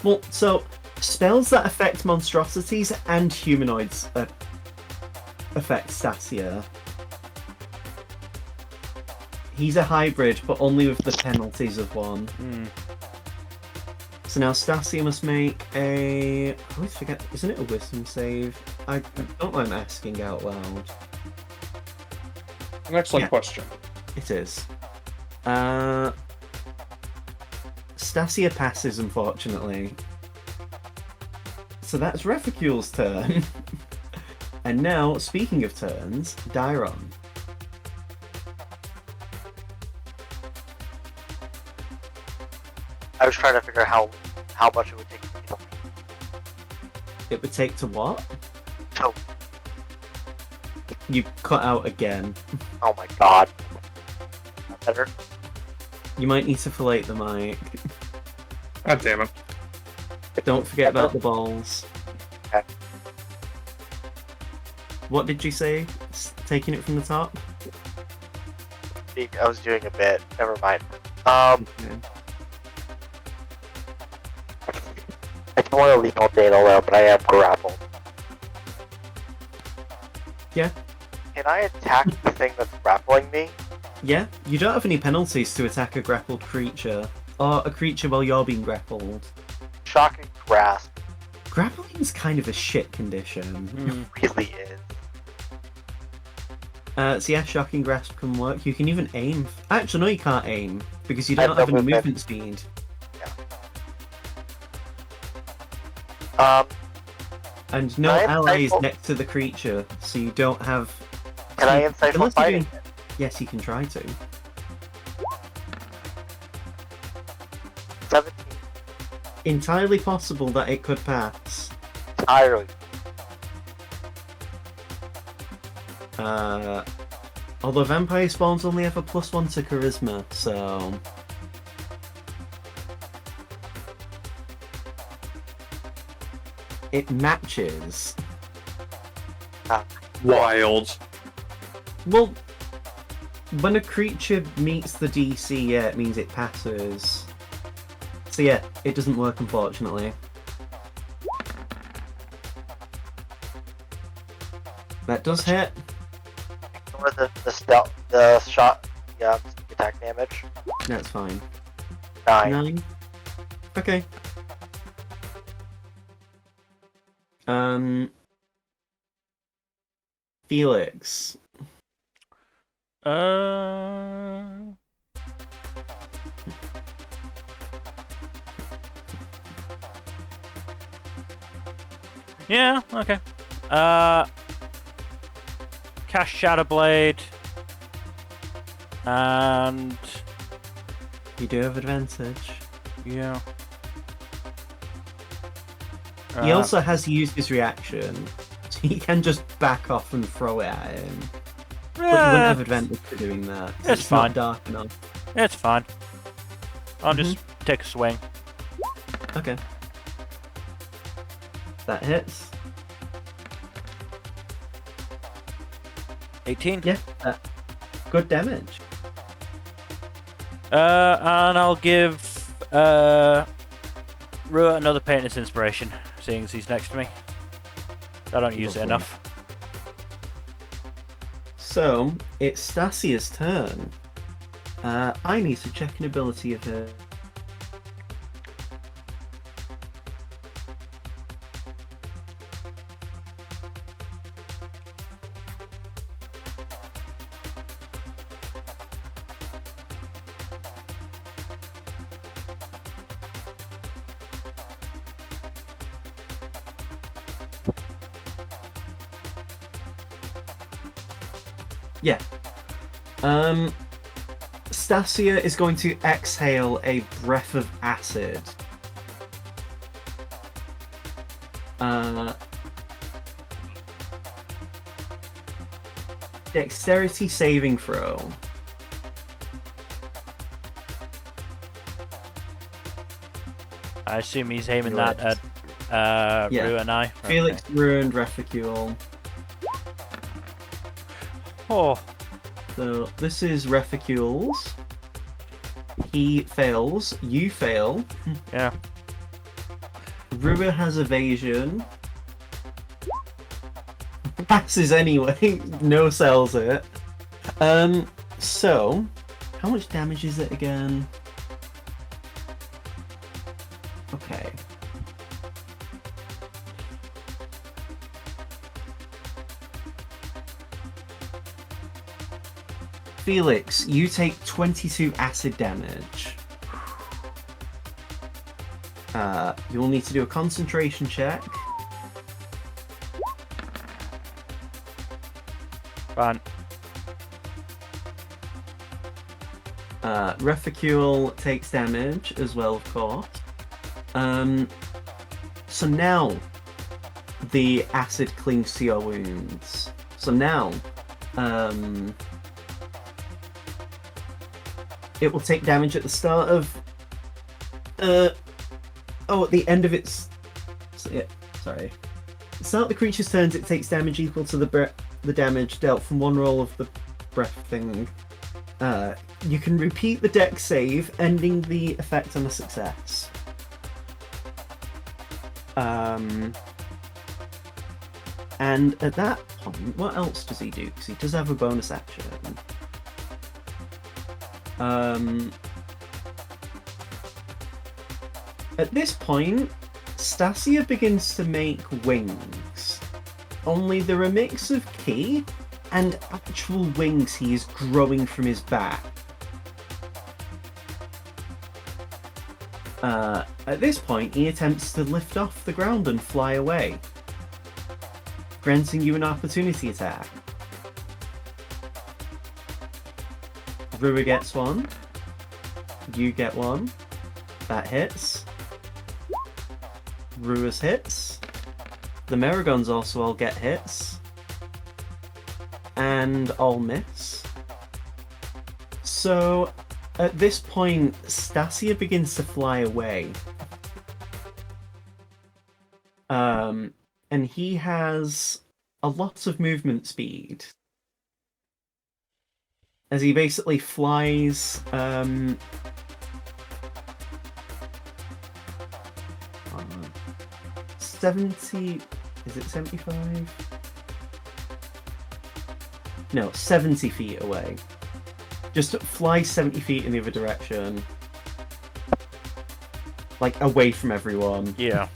Well, so, spells that affect monstrosities and humanoids affect Stasia. He's a hybrid, but only with the penalties of one. So now Stasia must make a... I always forget, isn't it a wisdom save? I don't mind asking out loud. An excellent question. It is. Stasia passes, unfortunately. So that's Reficule's turn. And now, speaking of turns, Dairon. I was trying to figure out how much it would take to kill me. It would take to what? Oh, You cut out again. oh my god. That better? You might need to fillet the mic. God damn it. Don't forget about the balls. Okay. What did you say? Taking it from the top? I was doing a bit. Never mind. Okay. I don't want to leave all data alone, but I am grappled. Yeah. Can I attack the thing that's grappling me? Yeah, you don't have any penalties to attack a grappled creature, or a creature while you're being grappled. Shocking grasp Grappling's kind of a shit condition. really is. So yeah, shocking grasp can work. You can even aim. Actually, no, you can't aim because you I don't have have no any movement. movement speed. And no Can I allies insightful- next to the creature, so you don't have. Can I See, insightful unless you're fighting? doing- Yes, you can try to. 17. Entirely possible that it could pass. Entirely. Although vampire spawns only have a +1 to charisma, so it matches. Wild. Well, when a creature meets the DC, yeah, it means it passes. So yeah, it doesn't work, unfortunately. That does hit. Ignore the shot, sneak attack damage. That's fine. 9. 9. Okay. Felix. Yeah, okay. Cast Shadow Blade. And You do have advantage. yeah. He also has used his reaction, so he can just back off and throw it at him. But you wouldn't have advantage for doing that. 'cause It's it's fine. not dark enough. It's fine. I'll just take a swing. Okay. That hits. 18. Yeah. Good damage. And I'll give Rua another painter's inspiration, seeing as he's next to me. I don't use it Lovely. enough. So, it's Stasia's turn. I need to check an ability of her. Yeah. Stasia is going to exhale a breath of acid. Dexterity saving throw. I assume he's aiming Right. that at Yeah. Rua and I. Felix ruined Refugule. Oh, So this is Reficule's. He fails. You fail. yeah. Rua has evasion. Passes anyway. No sells it. So how much damage is it again? Okay. Felix, you take 22 acid damage. You'll need to do a concentration check. Fine. Reficule takes damage as well, of course. So now the acid clings to your wounds. So now, it will take damage at the start of. At the end of its. Sorry. At the start of the creature's turns, it takes damage equal to the damage dealt from one roll of the breath thing. You can repeat the dex save, ending the effect on a success. And at that point, what else does he do? Because he does have a bonus action. At this point, Stasia begins to make wings. Only they're a mix of key and actual wings he is growing from his back. At this point, he attempts to lift off the ground and fly away, granting you an opportunity attack. Rua gets one. You get one. That hits. Rua's hits. The Meragons also all get hits. And all miss. So, at this point, Stasia begins to fly away. And he has a lot of movement speed. As he basically flies 70, is it 75? No, 70 feet away. Just fly 70 feet in the other direction. Like, away from everyone. Yeah.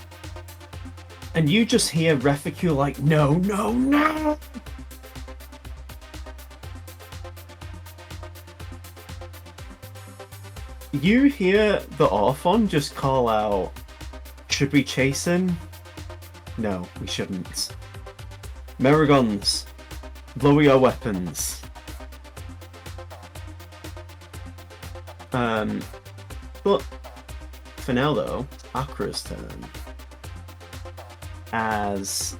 And you just hear Refecule like, no, no, no! You hear the Orphon just call out, should we chase him? No, we shouldn't. Meragons, lower your weapons. But for now though, Akra's turn. As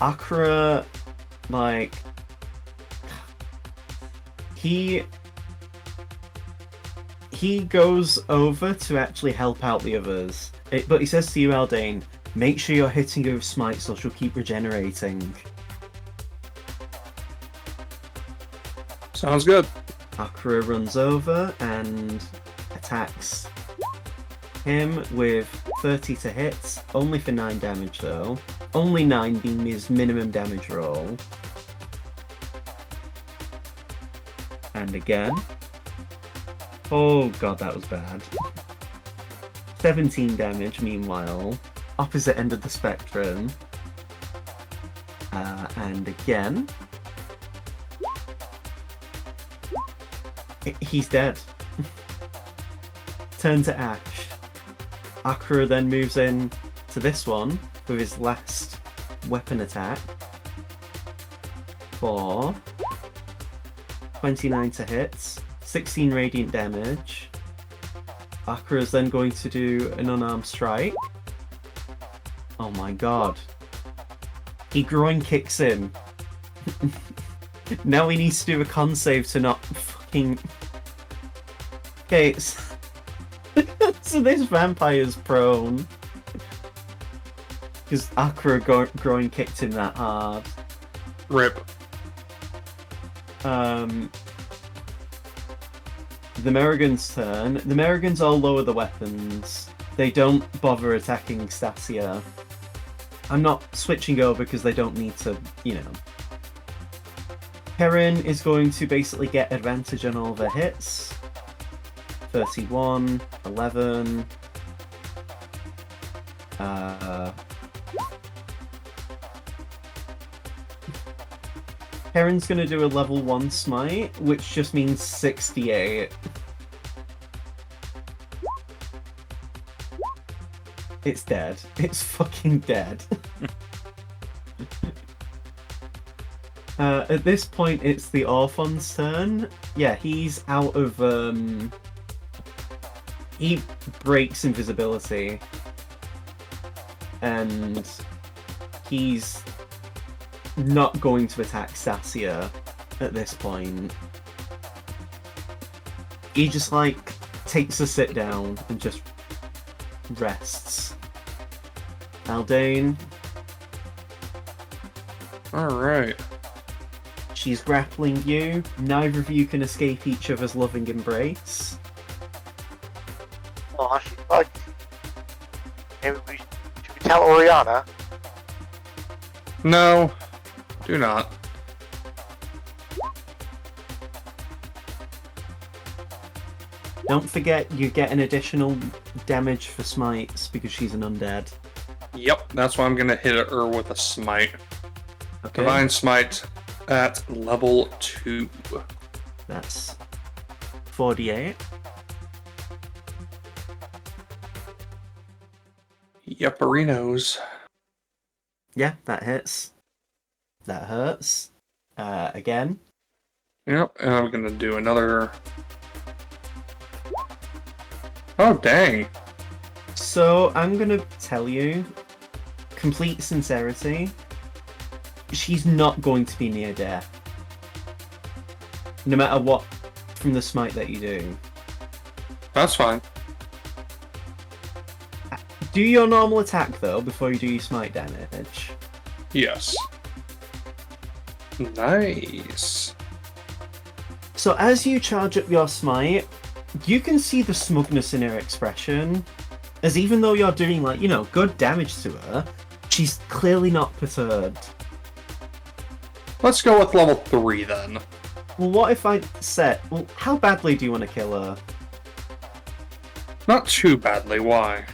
Akra, like, he goes over to actually help out the others. But he says to you, Aldane, make sure you're hitting her with smite so she'll keep regenerating. Sounds good. Akra runs over and attacks him with 30 to hit, only for 9 damage though. Only 9 being his minimum damage roll. And again. Oh god, that was bad. 17 damage, meanwhile. Opposite end of the spectrum. And again. He's dead. Turn to Ash. Akra then moves in to this one with his last weapon attack. For 29 to hit. 16 radiant damage. Akra is then going to do an unarmed strike. Oh my god. He groin kicks him. Now he needs to do a con save to not fucking... Okay, so this vampire's prone. Because Akra groin kicked him that hard. Rip. The Merrigan's turn. The Merrigans all lower the weapons. They don't bother attacking Stasia. I'm not switching over because they don't need to, you know. Perrin is going to basically get advantage on all their hits. 31, 11. Perrin's going to do a level 1 smite, which just means 68. It's dead. It's fucking dead. At this point, it's the Orphon's turn. Yeah, he's out of... He breaks invisibility. And he's not going to attack Stasia at this point. He just, like, takes a sit down and just rests. Aldane. Alright. She's grappling you. Neither of you can escape each other's loving embrace. Oh, she's bugged. Maybe should we tell Oriana? No, do not. Don't forget you get an additional damage for smites because she's an undead. Yep, that's why I'm gonna hit her with a smite. Okay. Divine Smite at level 2. That's 48. Yupperinos. Yeah, that hits. That hurts. Again. Yep, and I'm gonna do another. Oh, dang. So I'm gonna tell you, complete sincerity, she's not going to be near death. No matter what from the smite that you do. That's fine. Do your normal attack though before you do your smite damage. Yes. Nice. So as you charge up your smite, you can see the smugness in her expression. As even though you're doing, like, you know, good damage to her, she's clearly not perturbed. Let's go with level 3 then. Well, what if I said, well, how badly do you want to kill her? Not too badly, why?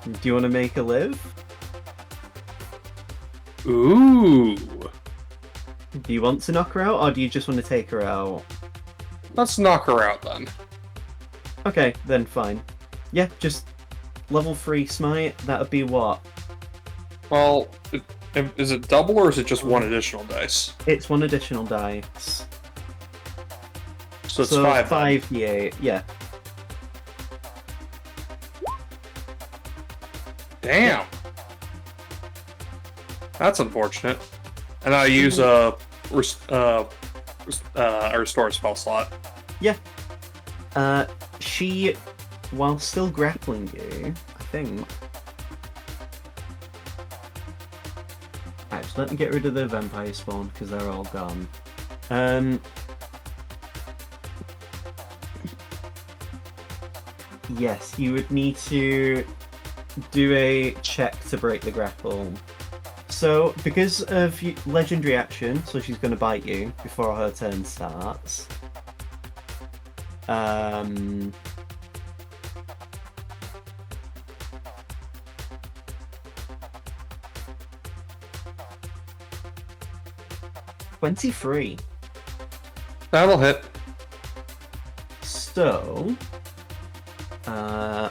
Do you want to make her live? Ooh. Do you want to knock her out, or do you just want to take her out? Let's knock her out then. Okay, then fine. Yeah, just level 3 smite, that would be what? Well, is it double or is it just one additional dice? It's one additional dice. So it's 5 then. 5d8, yeah. Damn. That's unfortunate. And I use a restore spell slot. Yeah. She, while still grappling you, I think. Actually, let me get rid of the vampire spawn because they're all gone. Yes, you would need to do a check to break the grapple. So, because of legendary action, so she's going to bite you before her turn starts. Um, 23. That'll hit. So, a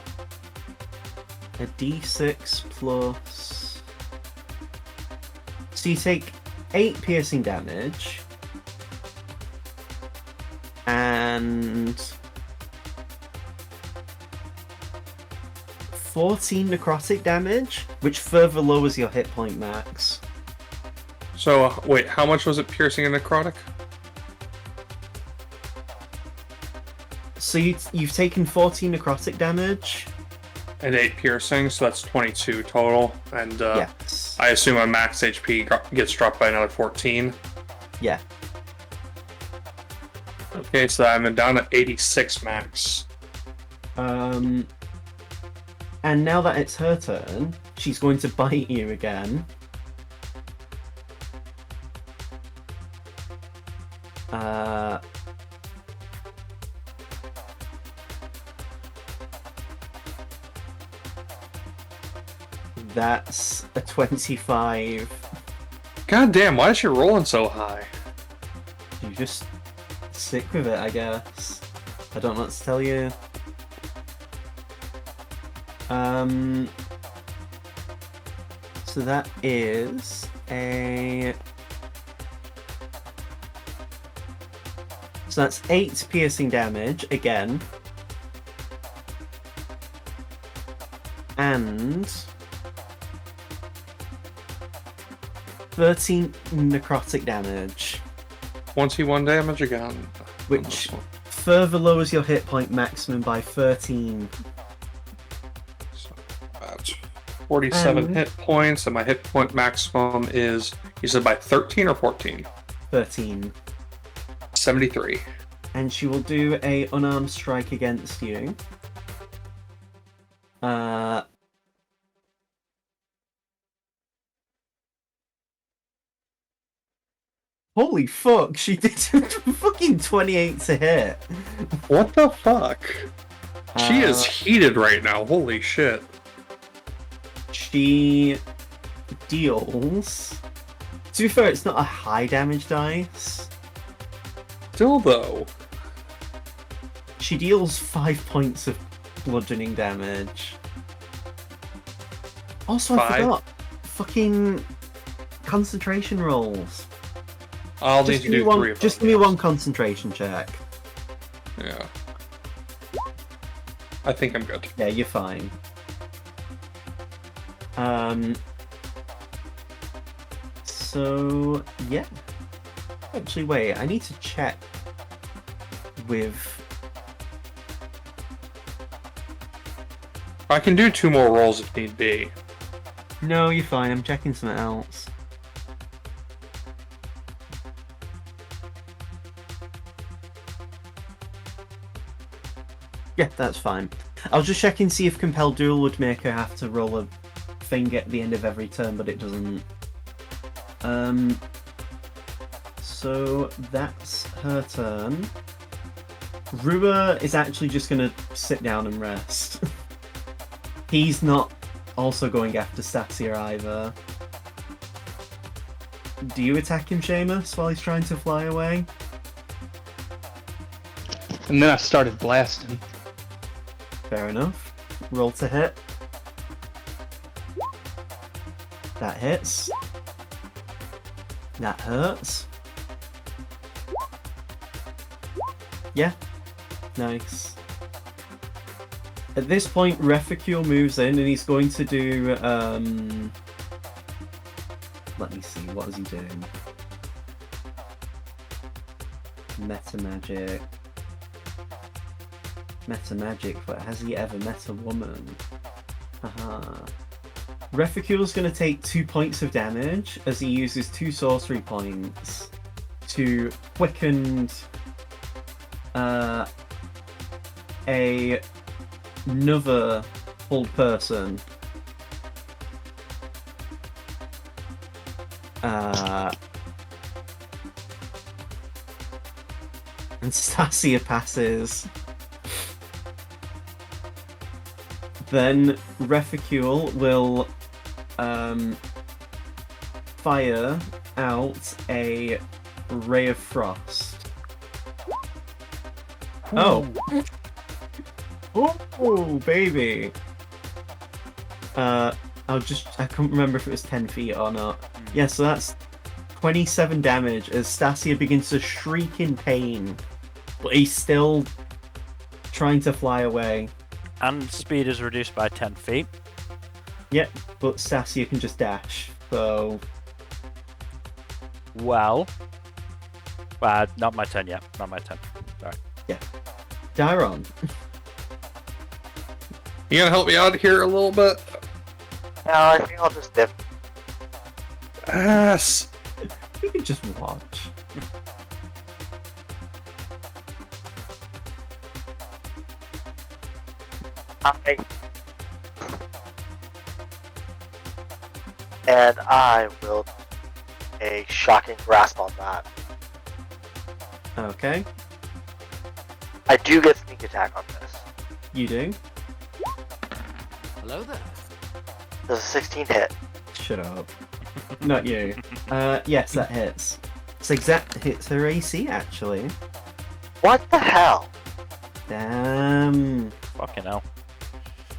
d6 plus. So you take 8 piercing damage and 14 necrotic damage, which further lowers your hit point max. So, wait, how much was it piercing and necrotic? So you've taken 14 necrotic damage. And 8 piercing, so that's 22 total. And Yes. I assume my max HP gets dropped by another 14. Yeah. Okay, so I'm down to 86 max. And now that it's her turn, she's going to bite you again. That's a 25. God damn, why is she rolling so high? You just stick with it, I guess. I don't know what to tell you. So that is a... So that's 8 piercing damage again. And 13 necrotic damage, 21 damage again. which further lowers your hit point maximum by 13. So that's 47 hit points, and my hit point maximum is, you said by 13 or 14? 13. 73. And she will do a unarmed strike against you. Holy fuck, she did fucking 28 to hit. What the fuck? She is Uh, heated right now. Holy shit. She deals. To be fair, it's not a high damage dice. Still though. She deals 5 points of bludgeoning damage. Also, I 5? forgot. Fucking concentration rolls. I'll need to do 3 of them. Just give me one concentration check. Yeah. I think I'm good. Yeah, you're fine. So yeah. Actually, wait. I need to check with. I can do 2 more rolls if need be. No, you're fine. I'm checking something else. Yeah, that's fine. I was just checking see if Compelled Duel would make her have to roll a thing at the end of every turn, but it doesn't. So that's her turn. Rua is actually just gonna sit down and rest. He's not also going after Stasia either. Do you attack him, Seamus, while he's trying to fly away? And then I started blasting. Fair enough. Roll to hit. That hits. That hurts. Yeah. Nice. At this point, Refugio moves in and he's going to do, let me see, what is he doing? Meta magic. Meta magic, but has he ever met a woman? Haha. Refugio's going to take 2 points of damage as he uses 2 sorcery points to quicken another hold person. And Stasia passes. Then Refugio will fire out a ray of frost. Oh. Oh, baby. I couldn't remember if it was 10 feet or not. Yeah, so that's 27 damage as Stasia begins to shriek in pain. But he's still trying to fly away. And speed is reduced by 10 feet. Yep, but Stasia can just dash, so... Well, not my turn yet. Not my turn. Sorry. Dairon. You gonna help me out here a little bit? No, I think I'll just dip. Yes. We could just watch. I will a shocking grasp on that. Okay, I do get sneak attack on this. you do. Hello there. Does a 16 hit? Shut up. Not you. Yes, that hits. It's exact hits her AC, actually. What the hell? Damn. Fucking hell.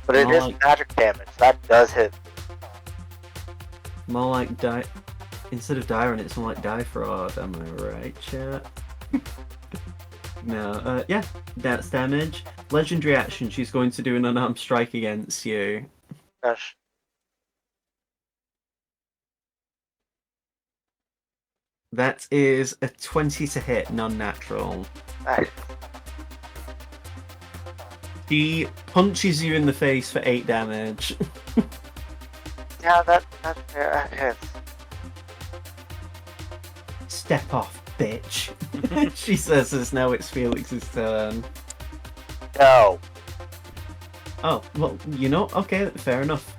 But it is Like- magic damage. That does hit. More like instead of Dairon, it's more like die fraud. Am I right, chat? No, yeah, that's damage. Legendary action, she's going to do an unarmed strike against you. Gosh. That is a 20 to hit, non-natural. Ah, She punches you in the face for 8 damage. yeah, that hits. Step off, bitch. She says as now it's Felix's turn. No. Oh, well, you know, okay, fair enough.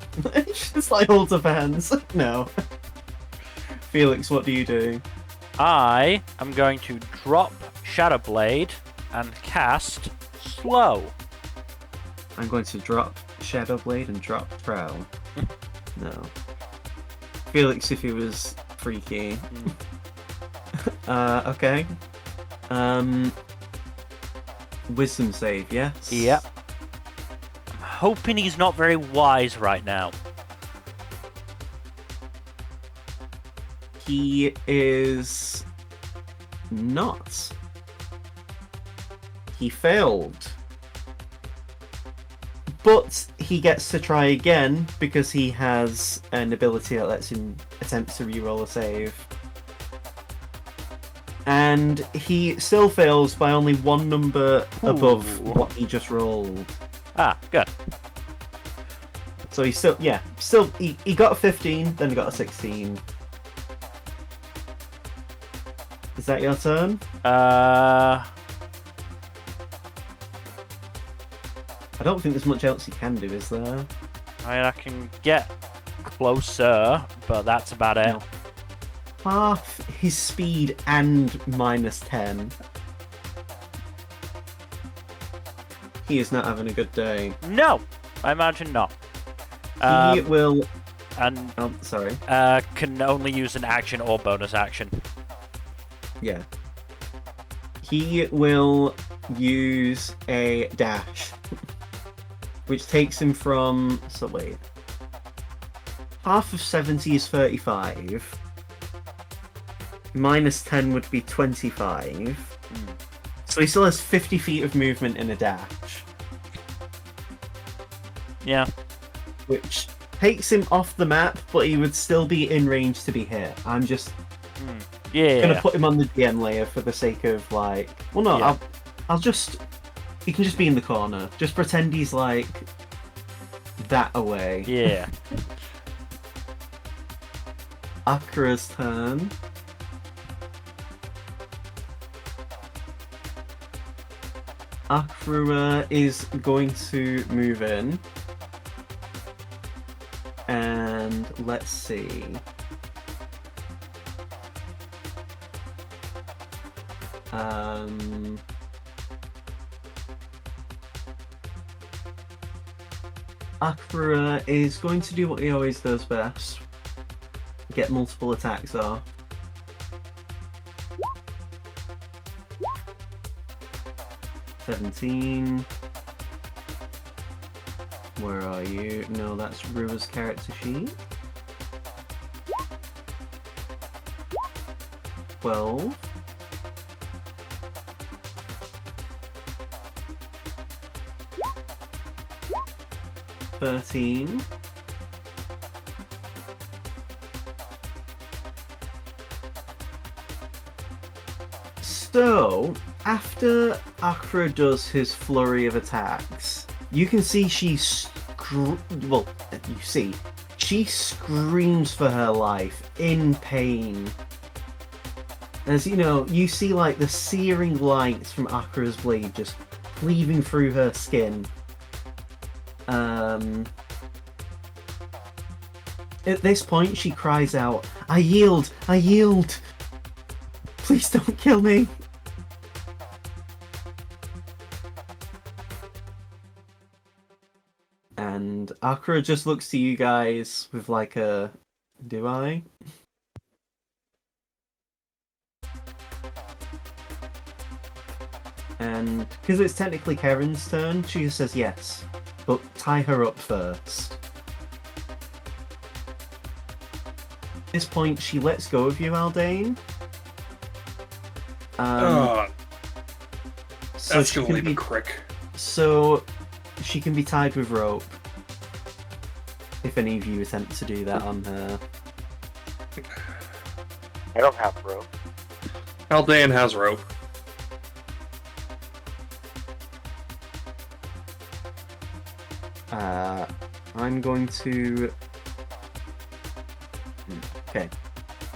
She just like holds up her hands. No. Felix, what do you do? I am going to drop Shadow Blade and cast Slow. I'm going to drop Shadow Blade and drop Trowel. No. Felix, if he was freaky. Okay. Wisdom save, yes? Yep. I'm hoping he's not very wise right now. He is not. He failed. But he gets to try again because he has an ability that lets him attempt to reroll a save. And he still fails by only one number above what he just rolled. Ah, good. So he he got a 15, then he got a 16. Is that your turn? Uh, I don't think there's much else you can do, is there? I can get closer, but that's about it. No. Half his speed and -10. He is not having a good day. No, I imagine not. He will. And Oh, sorry. can only use an action or bonus action. Yeah. He will use a dash, which takes him from. So wait. Half of 70 is 35. -10 would be 25. So he still has 50 feet of movement in a dash, Yeah. which takes him off the map, but he would still be in range to be hit. I'm just Yeah. gonna put him on the DM layer for the sake of like. Well, no, Yeah. I'll just. He can just be in the corner. Just pretend he's like that away. Yeah. Akra's turn. Akra is going to move in. And let's see. Akra is going to do what he always does best. Get multiple attacks off. $17. Where are you? No, that's Rua's character sheet. 12. $13. So, after Akra does his flurry of attacks, you can see she screams for her life in pain. As you know, you see like the searing lights from Akra's blade just cleaving through her skin. At this point, she cries out, "I yield! I yield! Please don't kill me!" And Akra just looks to you guys with like a, "Do I?" And because it's technically Karen's turn, she just says yes, but tie her up first. At this point, she lets go of you, Aldane. So That's she gonna can leave be a crick. so she can be tied with rope. If any of you attempt to do that on her. I don't have rope. Haldane has rope. I'm going to. Okay.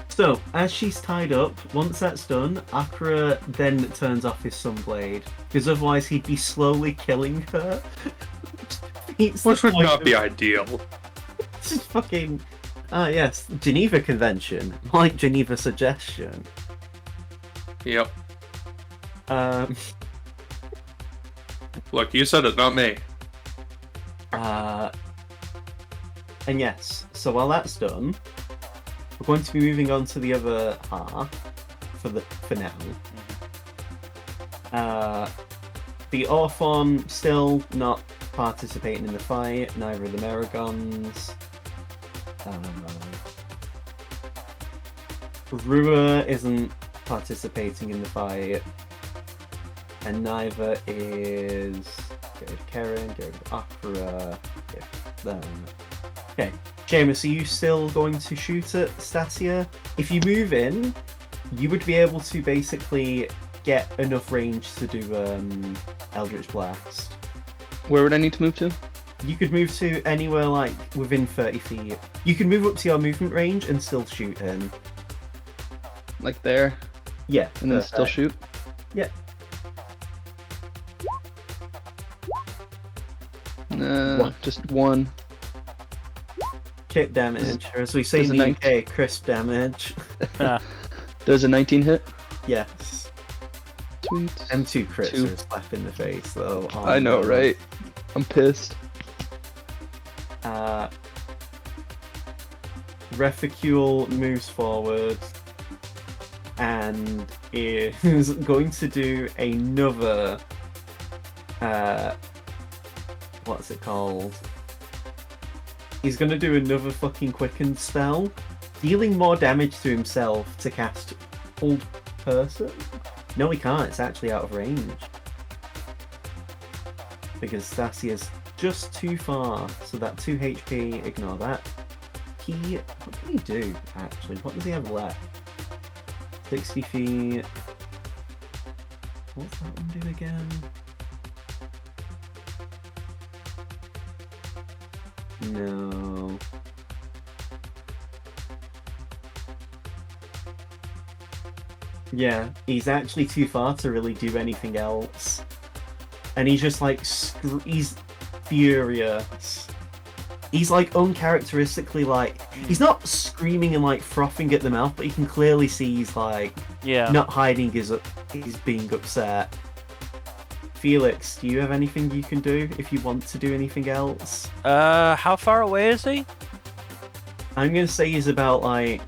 So, as she's tied up, once that's done, Akra then turns off his sunblade, because otherwise he'd be slowly killing her. Which would not be ideal. This is fucking. Yes, Geneva Convention. Like Geneva Suggestion. Yep. Um, Look, you said it, not me. and yes, so while that's done, we're going to be moving on to the other half for now. The Orphon still not participating in the fight, neither are the Meragons. Rua isn't participating in the fight, and neither is Karen, Akira, them. Okay, Seamus, are you still going to shoot at Stasia? If you move in, you would be able to basically get enough range to do Eldritch Blast. Where would I need to move to? You could move to anywhere like within 30 feet. You can move up to your movement range and still shoot him. Like there, Yeah, and then still shoot? Yeah. One. Just one. Chip damage, or as we say in Does the a UK, crisp damage. Does a 19 hit? Yes. Sweet. And 2 crits Two. are a slap in the face, though. Oh, I know, no. right? I'm pissed. Refecule moves forward and is going to do another what's it called? He's going to do another fucking quicken spell, dealing more damage to himself to cast Hold Person. No, he can't. It's actually out of range because Stasia's just too far. So that 2 HP, ignore that. What can he do, actually? What does he have left? 60 feet. What's that one do again? No. Yeah, he's actually too far to really do anything else. And he's just like, he's furious. He's like uncharacteristically like, he's not screaming and like frothing at the mouth, but you can clearly see he's like not hiding he's being upset. Felix, do you have anything you can do if you want to do anything else? How far away is he? I'm gonna say he's about like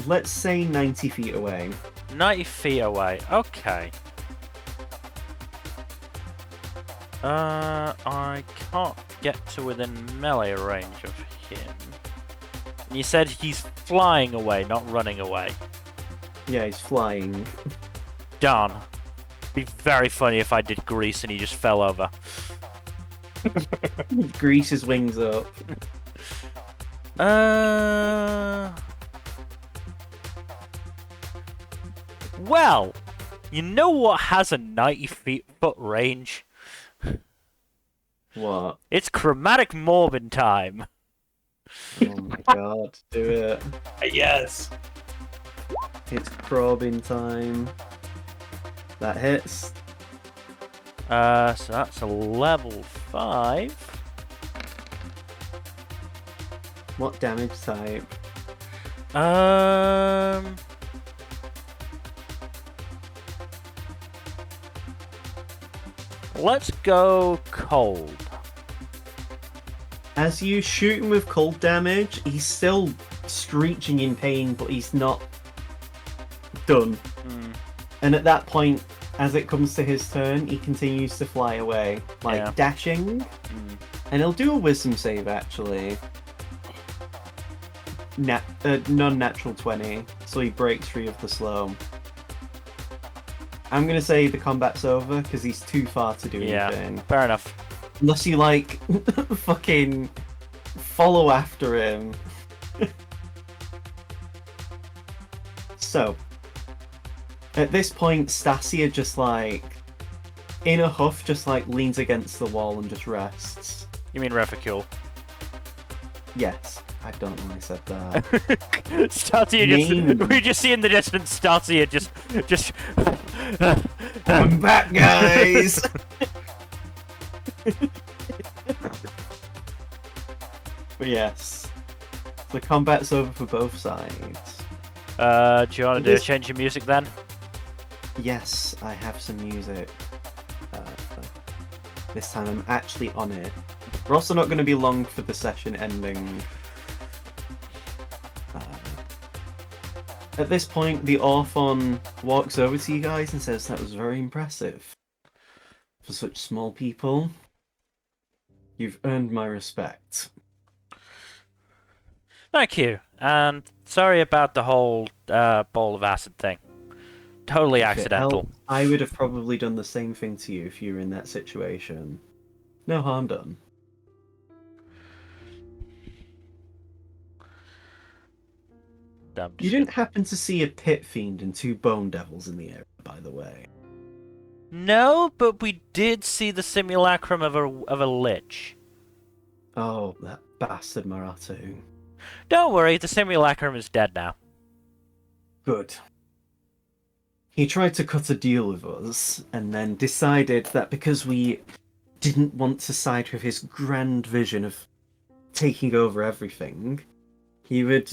let's say 90 feet away. 90 feet away. Okay. I can't get to within melee range of him. And you said he's flying away, not running away. Yeah, he's flying. Darn. Be very funny if I did grease and he just fell over. Grease his wings up. Well, you know what has a 90-foot range? What? It's chromatic morbid time. Oh my god, do it. Yes. It's probing time. That hits. So that's a level 5. What damage type? Let's go cold. As you shoot him with cold damage, he's still screeching in pain, but he's not done. And at that point, as it comes to his turn, he continues to fly away, like dashing. And he'll do a wisdom save, actually. Non-natural 20, so he breaks free of the slow. I'm gonna say the combat's over because he's too far to do anything. Fair enough. Unless you like fucking follow after him. So at this point, Stasia just like in a huff, just like leans against the wall and just rests. You mean Refecule? Yes, I don't know why I said that. Stasia just we just see in the distance Stasia just I'm back, guys. But yes, the combat's over for both sides. Do you want to do a change of music then? Yes, I have some music. This time I'm actually on it. We're also not going to be long for the session ending. At this point, the Orphon walks over to you guys and says that was very impressive. For such small people, you've earned my respect. Thank you, and sorry about the whole bowl of acid thing. Totally If it accidental. helped, I would have probably done the same thing to you if you were in that situation. No harm done. You didn't happen to see a pit fiend and 2 bone devils in the area, by the way? No, but we did see the simulacrum of a lich. Oh, that bastard Maratu. Don't worry, the simulacrum is dead now. Good. He tried to cut a deal with us, and then decided that because we didn't want to side with his grand vision of taking over everything, he would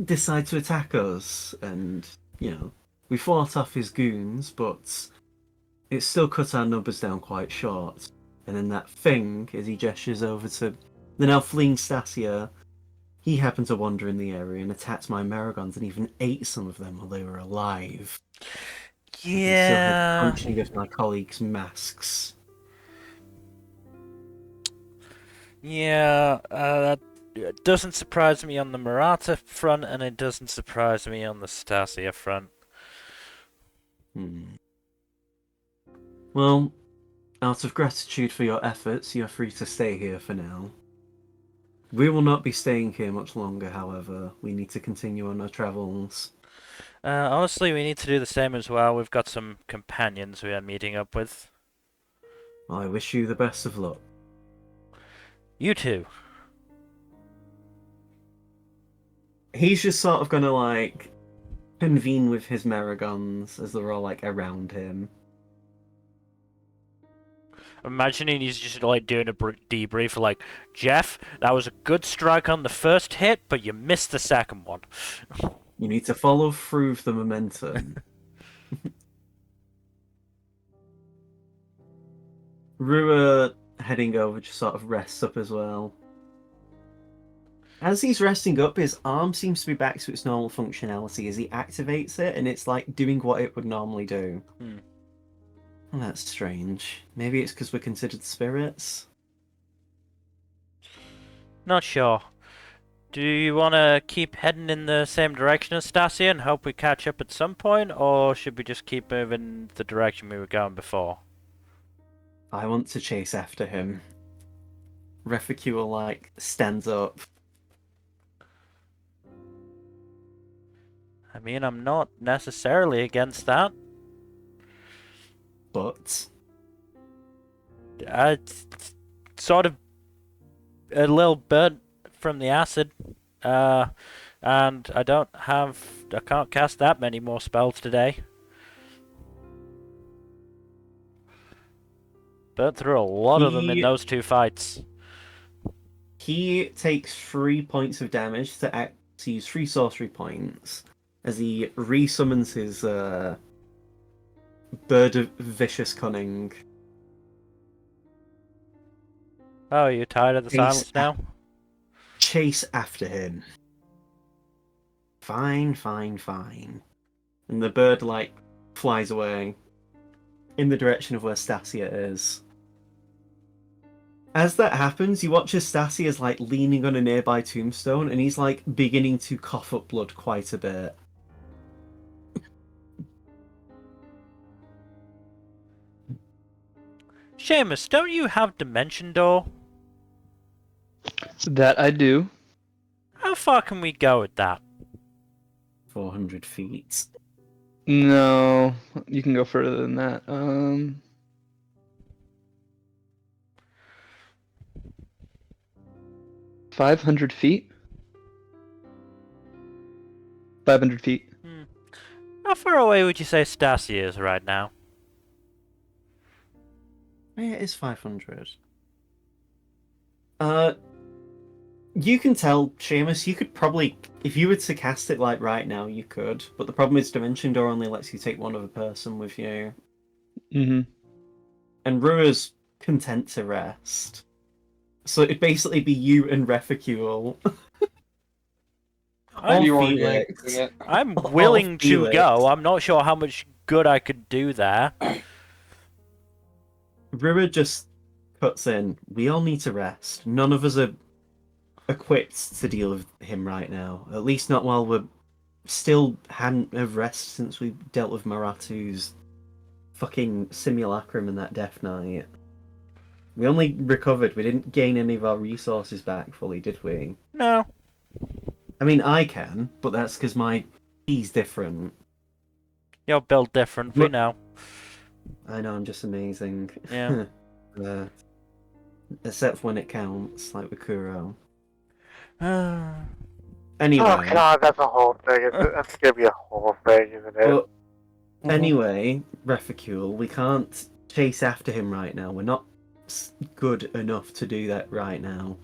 decide to attack us. And, we fought off his goons, but it still cut our numbers down quite short. And then that thing, as he gestures over to the now fleeing Stasia, he happened to wander in the area and attacked my Maragons and even ate some of them while they were alive. Yeah. Punching of my colleagues' masks. Yeah, that doesn't surprise me on the Murata front, and it doesn't surprise me on the Stasia front. Well, out of gratitude for your efforts, you're free to stay here for now. We will not be staying here much longer, however. We need to continue on our travels. Honestly, we need to do the same as well. We've got some companions we are meeting up with. I wish you the best of luck. You too. He's just sort of gonna, convene with his Maragons as they're all, around him. Imagining he's just doing a debrief, Jeff, that was a good strike on the first hit, but you missed the second one. You need to follow through with the momentum. Rua, heading over, just sort of rests up as well. As he's resting up, his arm seems to be back to its normal functionality as he activates it, and it's doing what it would normally do. Well, that's strange. Maybe it's because we're considered spirits? Not sure. Do you want to keep heading in the same direction as Stasia and hope we catch up at some point, or should we just keep moving the direction we were going before? I want to chase after him. Refecule, stands up. I mean, I'm not necessarily against that. But It's sort of a little burnt from the acid, and I can't cast that many more spells today. Burnt through a lot of them in those 2 fights. he takes 3 points of damage to use 3 sorcery points as he resummons his Bird of Vicious Cunning. Oh, you're tired of the silence now? Chase after him. Fine. And the bird, flies away in the direction of where Stasia is. As that happens, you watch as Stasia is, leaning on a nearby tombstone, and he's, beginning to cough up blood quite a bit. Seamus, don't you have Dimension Door? That I do. How far can we go with that? 400 feet. No, you can go further than that. 500 feet? 500 feet. How far away would you say Stasia is right now? Yeah, it is 500. You can tell, Seamus, you could probably, if you were to cast it like right now, you could. But the problem is Dimension Door only lets you take one other person with you. Mm-hmm. And Rua's content to rest. So it'd basically be you and Refugule. I'm, You are Felix. yanking it. I'm Or willing to Felix. go. I'm not sure how much good I could do there. Rua just cuts in. We all need to rest. None of us are equipped to deal with him right now. At least not while we're still hadn't have rest since we dealt with Maratu's fucking simulacrum and that Death Knight. We only recovered. We didn't gain any of our resources back fully, did we? No. I mean, I can, but that's because my key's different. You're built different, we know. I know, I'm just amazing. Yeah. Except when it counts, like with Kuro. Uh, Anyway. Oh god, that's a whole thing. That's gonna be a whole thing, isn't it? But anyway, Refugule, we can't chase after him right now. We're not good enough to do that right now.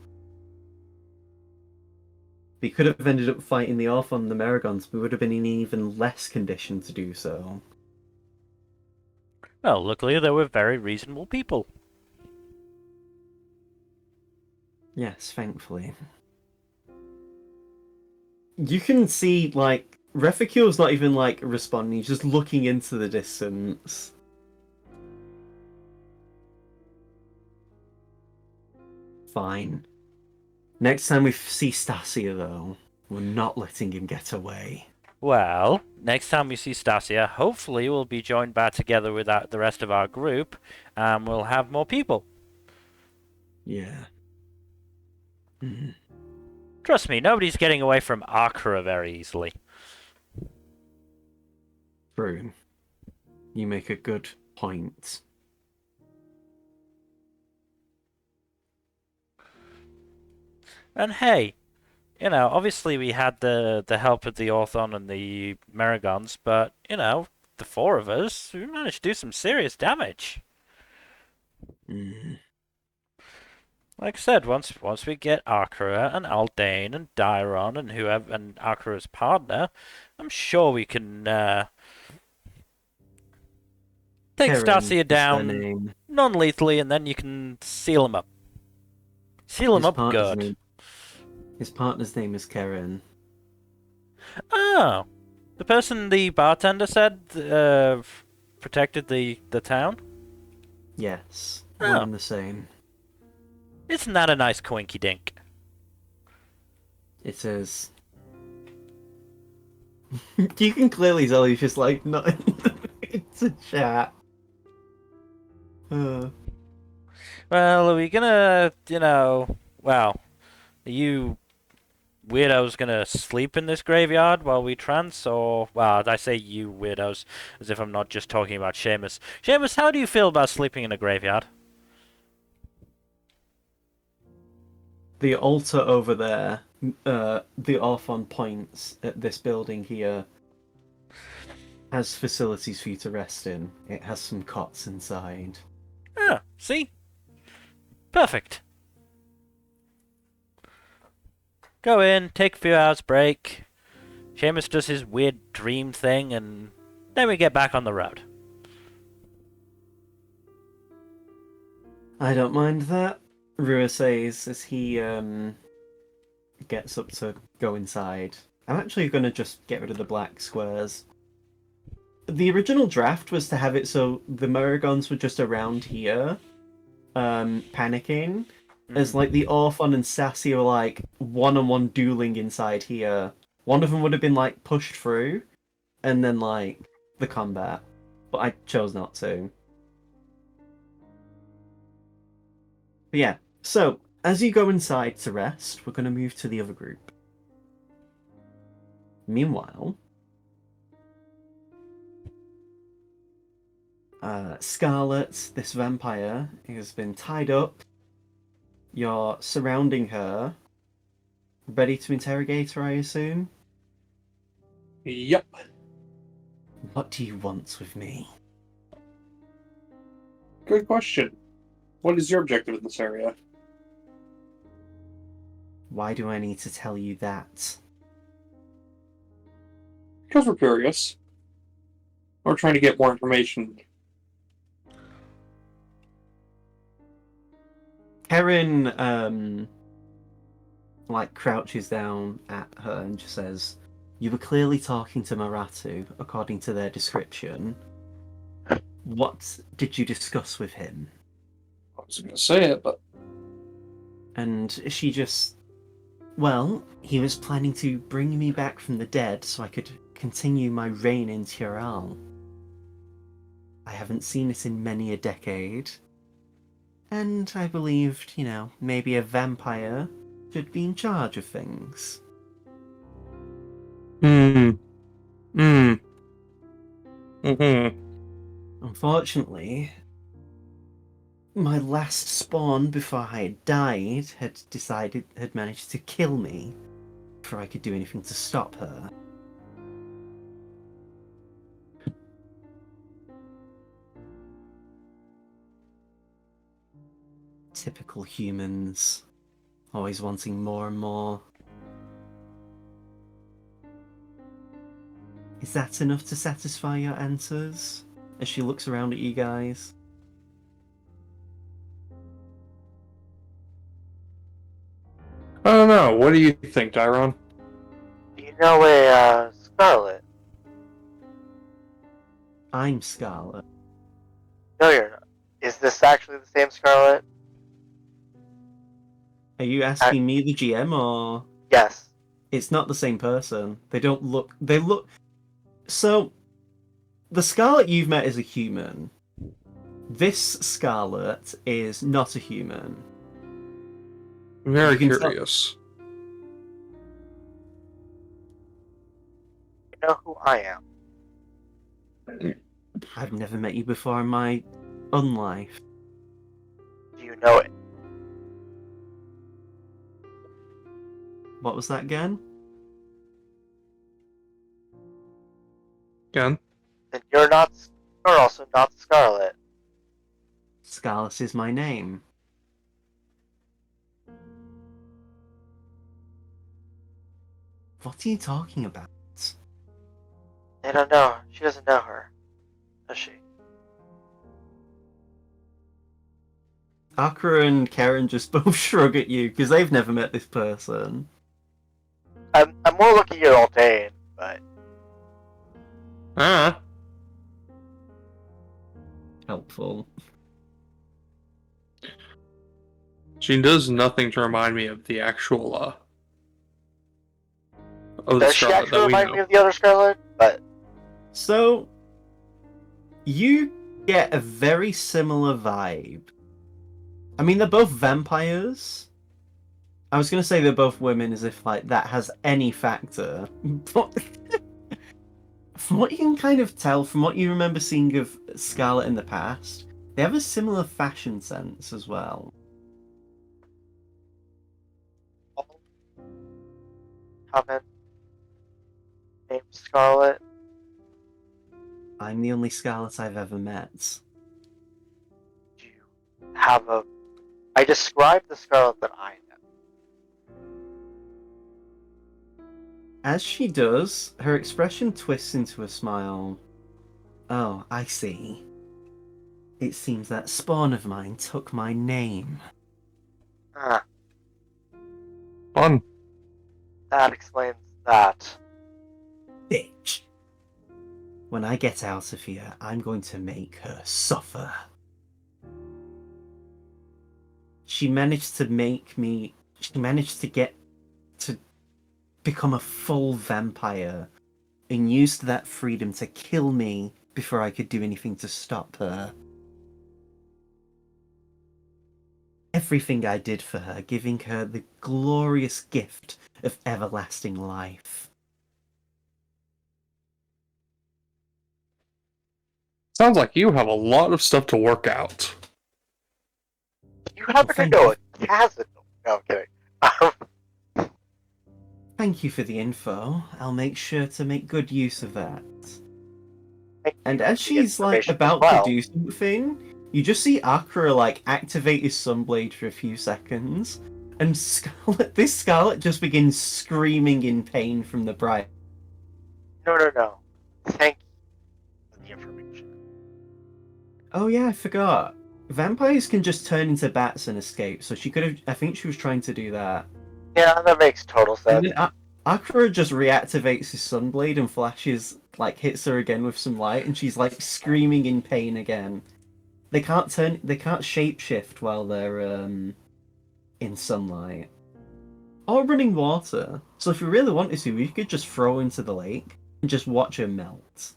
We could have ended up fighting the Orph on the Meragons, but we would have been in even less condition to do so. well, luckily they were very reasonable people. Yes, thankfully. You can see, like, Refucule's not even, like, responding, he's just looking into the distance. Fine. Next time we see Stasia, though, we're not letting him get away. Well, next time we see Stasia, hopefully we'll be joined back together with the rest of our group, and we'll have more people. Yeah. Mhm. Trust me, nobody's getting away from Akra very easily. True. You make a good point. And hey, you know, obviously we had the help of the Orthon and the Meragons, but, you know, the four of us, we managed to do some serious damage. Mm. Like I said, once we get Akra and Aldane and Dairon and whoever and Akra's partner, I'm sure we can take Karen Stasia is their down name. non-lethally, and then you can seal him up. Seal him His up partner's good. name- His partner's name is Karen. Oh, the person the bartender said protected the town. Yes, Oh. one and the same. Isn't that a nice coinky dink? It is. You can clearly tell he's just like not. It's a chat. Well, are we gonna, you know, well, are you weirdos gonna sleep in this graveyard while we trance, or, well, I say you weirdos as if I'm not just talking about Seamus. Seamus, how do you feel about sleeping in a graveyard? The altar over there, the Orphan points at this building here, has facilities for you to rest in. It has some cots inside. Ah, see? Perfect. Go in, take a few hours break. Seamus does his weird dream thing, and then we get back on the road. I don't mind that, Rua says as he gets up to go inside. I'm actually going to just get rid of the black squares. The original draft was to have it so the Meragons were just around here, panicking, as like the Orphan and Sassy were like one-on-one dueling inside here. One of them would have been like pushed through, and then like the combat, but I chose not to. But yeah, so as you go inside to rest, we're going to move to the other group. Meanwhile, Scarlet, this vampire, has been tied up. You're surrounding her, ready to interrogate her, I assume? Yep. What do you want with me? Good question. What is your objective in this area? Why do I need to tell you that? Because we're curious. We're trying to get more information. Karen, crouches down at her and just says, "You were clearly talking to Maratu, according to their description. What did you discuss with him?" I was going to say it, but And she just, "Well, he was planning to bring me back from the dead so I could continue my reign in Tyrell. I haven't seen it in many a decade. And I believed, maybe a vampire should be in charge of things." Unfortunately, my last spawn before I had died had managed to kill me before I could do anything to stop her. Typical humans, always wanting more and more. Is that enough to satisfy your answers? As she looks around at you guys. I don't know. What do you think, Tyron? Do you know a Scarlet? I'm Scarlet. No, you're not. Is this actually the same Scarlet? Are you asking me, the GM, or...? Yes. It's not the same person. They don't look... They look... So, the Scarlet you've met is a human. This Scarlet is not a human. I'm very You can tell- curious. You know who I am. I've never met you before in my unlife. Do you know it? What was that again? Again? Then you're not. You're also not Scarlet. Scarlet is my name. What are you talking about? I don't know. She doesn't know her, does she? Akra and Karen just both shrug at you because they've never met this person. I'm more looking at Aldane, but Helpful. She does nothing to remind me of the actual, of the does she Scarlet actually that we remind me know. of the other Scarlet? But So, you get a very similar vibe. I mean, they're both vampires. I was going to say they're both women as if, that has any factor. But from what you can kind of tell, from what you remember seeing of Scarlet in the past, they have a similar fashion sense as well. haven't named Scarlet. I'm the only Scarlet I've ever met. Do you have a? I described the Scarlet that I know. As she does, her expression twists into a smile. "Oh, I see. It seems that spawn of mine took my name." Ah, Fun. that explains that. Bitch. When I get out of here, I'm going to make her suffer. She managed to get to become a full vampire and used that freedom to kill me before I could do anything to stop her. Everything I did for her, giving her the glorious gift of everlasting life. Sounds like you have a lot of stuff to work out. You happen to Thank know you. a Kazakh? No, I'm kidding. Thank you for the info. I'll make sure to make good use of that. Thank And you as for the she's information as about well. to do something, you just see Akra activate his sunblade for a few seconds, And this Scarlet just begins screaming in pain from the bright. No. Thank you for the information. Oh yeah, I forgot. Vampires can just turn into bats and escape, so she could have. I think she was trying to do that. Yeah, that makes total And sense. then Akira just reactivates his sunblade and flashes, like, hits her again with some light, and she's like screaming in pain again. They can't shapeshift while they're in sunlight or running water. So if we really wanted to, we could just throw into the lake and just watch her melt.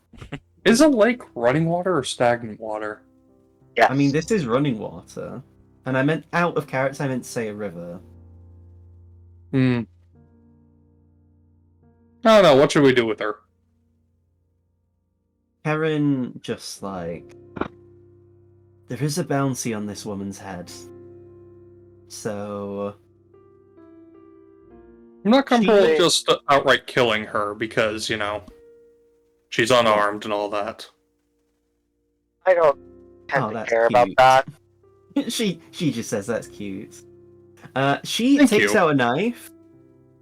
Is a lake running water or stagnant water? Yes. I mean, this is running water, and I meant out of character. I meant to say a river. I don't know. What should we do with her? Karen just like, there is a bounty on this woman's head, so I'm not comfortable She- just outright killing her because, she's unarmed and all that. I don't tend Oh, to that's care about cute. that. she just says that's cute. She Thank takes you. out a knife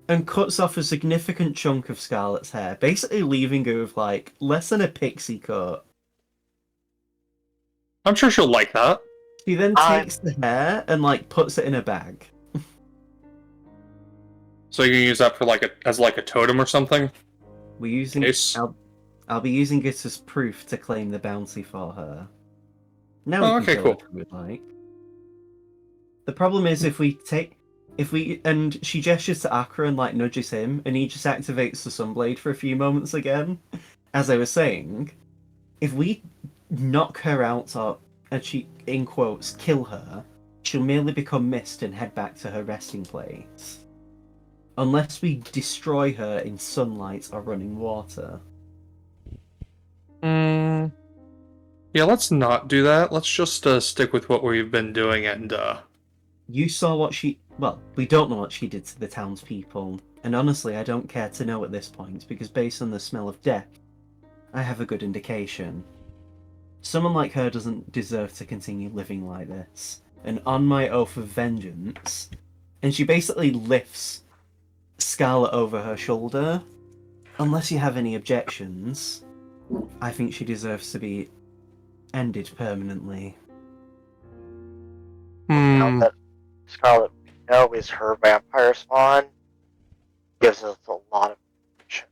and cuts off a significant chunk of Scarlet's hair, basically leaving her with like less than a pixie cut. I'm sure she'll like that. She then I- takes the hair and like puts it in a bag. So you can use that for as a totem or something? We're using. Nice. I'll be using it as proof to claim the bounty for her. Now Oh, we can okay, kill cool. her if we would like. The problem is and she gestures to Akra and like nudges him, and he just activates the Sunblade for a few moments again. As I was saying, if we knock her out and she, in quotes, kill her, she'll merely become mist and head back to her resting place. Unless we destroy her in sunlight or running water. Yeah, let's not do that. Let's just stick with what we've been doing and, You saw what we don't know what she did to the townspeople, and honestly, I don't care to know at this point, because based on the smell of death, I have a good indication. Someone like her doesn't deserve to continue living like this, and on my oath of vengeance, and she basically lifts Scarlet over her shoulder. Unless you have any objections, I think she deserves to be ended permanently. Now that Scarlet we know is her vampire spawn, gives us a lot of information.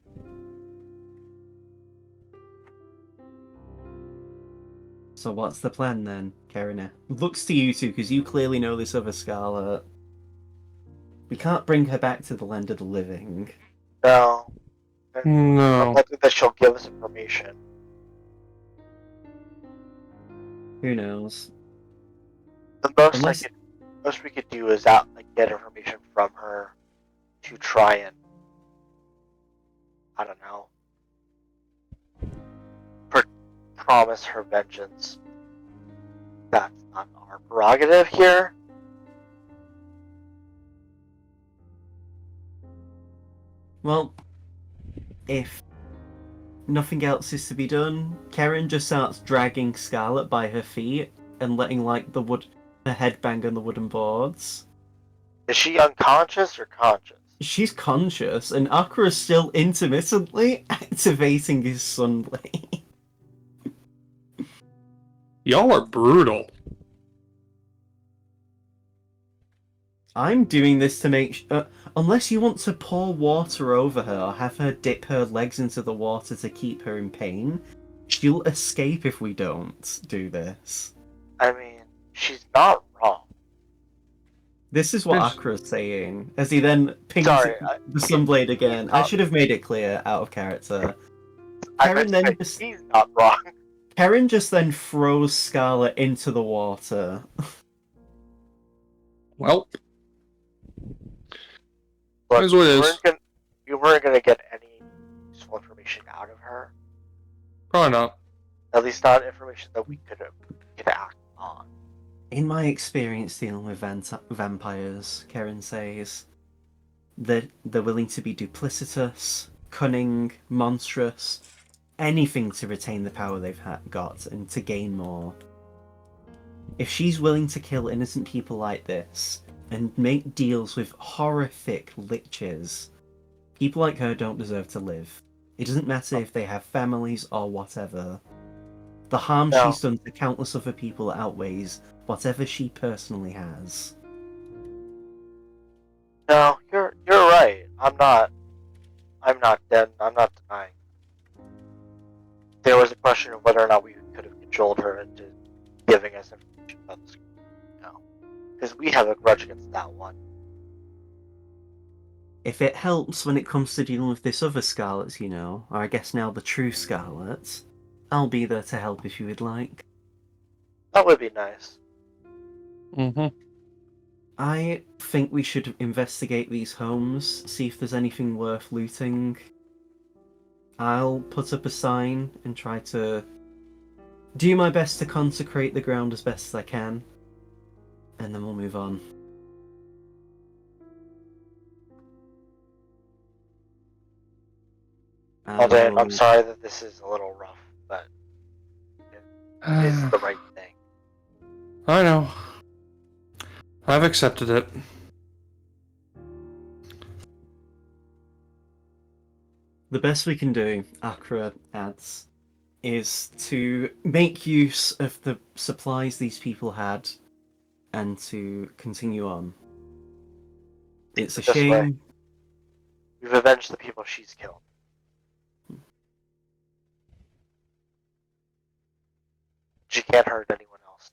So what's the plan then, Karina? Looks to you two, because you clearly know this other Scarlet. We can't bring her back to the land of the living. No. No. Unlikely that she'll give us information. Who knows? The most Unless- most we could do is get information from her to try and, I don't know, promise her vengeance. That's not our prerogative here. Well, if nothing else is to be done, Karen just starts dragging Scarlet by her feet and letting her head bang on the wooden boards. Is she unconscious or conscious? She's conscious, and Akra is still intermittently activating his sunblade. Y'all are brutal. I'm doing this to make unless you want to pour water over her or have her dip her legs into the water to keep her in pain, she'll escape if we don't do this. I mean, she's not wrong. This is what Yes. Akra's saying, as he then pings Sorry, the sunblade again. I should have made it clear, out of character. I Karen meant to then say he's not wrong. Karen just then throws Scarlet into the water. Well, Look, Here's what it is. We weren't gonna get any useful information out of her. probably not. At least not information that we could act on. In my experience dealing with vampires, Karen says, they're willing to be duplicitous, cunning, monstrous, anything to retain the power they've got and to gain more. If she's willing to kill innocent people like this, and make deals with horrific liches. People like her don't deserve to live. It doesn't matter if they have families or whatever. The harm No. she's done to countless other people outweighs whatever she personally has. No, you're right. I'm not dead. I'm not denying. There was a question of whether or not we could have controlled her into giving us information about this. No, because we have a grudge against that one. If it helps when it comes to dealing with this other Scarlet, or I guess now the true Scarlet, I'll be there to help if you would like. That would be nice. Mm-hmm. I think we should investigate these homes, see if there's anything worth looting. I'll put up a sign and try to do my best to consecrate the ground as best as I can, and then we'll move on. Alden, I'm sorry that this is a little rough, but it is the right thing. I know. I've accepted it. The best we can do, Akra adds, is to make use of the supplies these people had and to continue on. It's a This way. shame. We've avenged the people she's killed. She can't hurt anyone else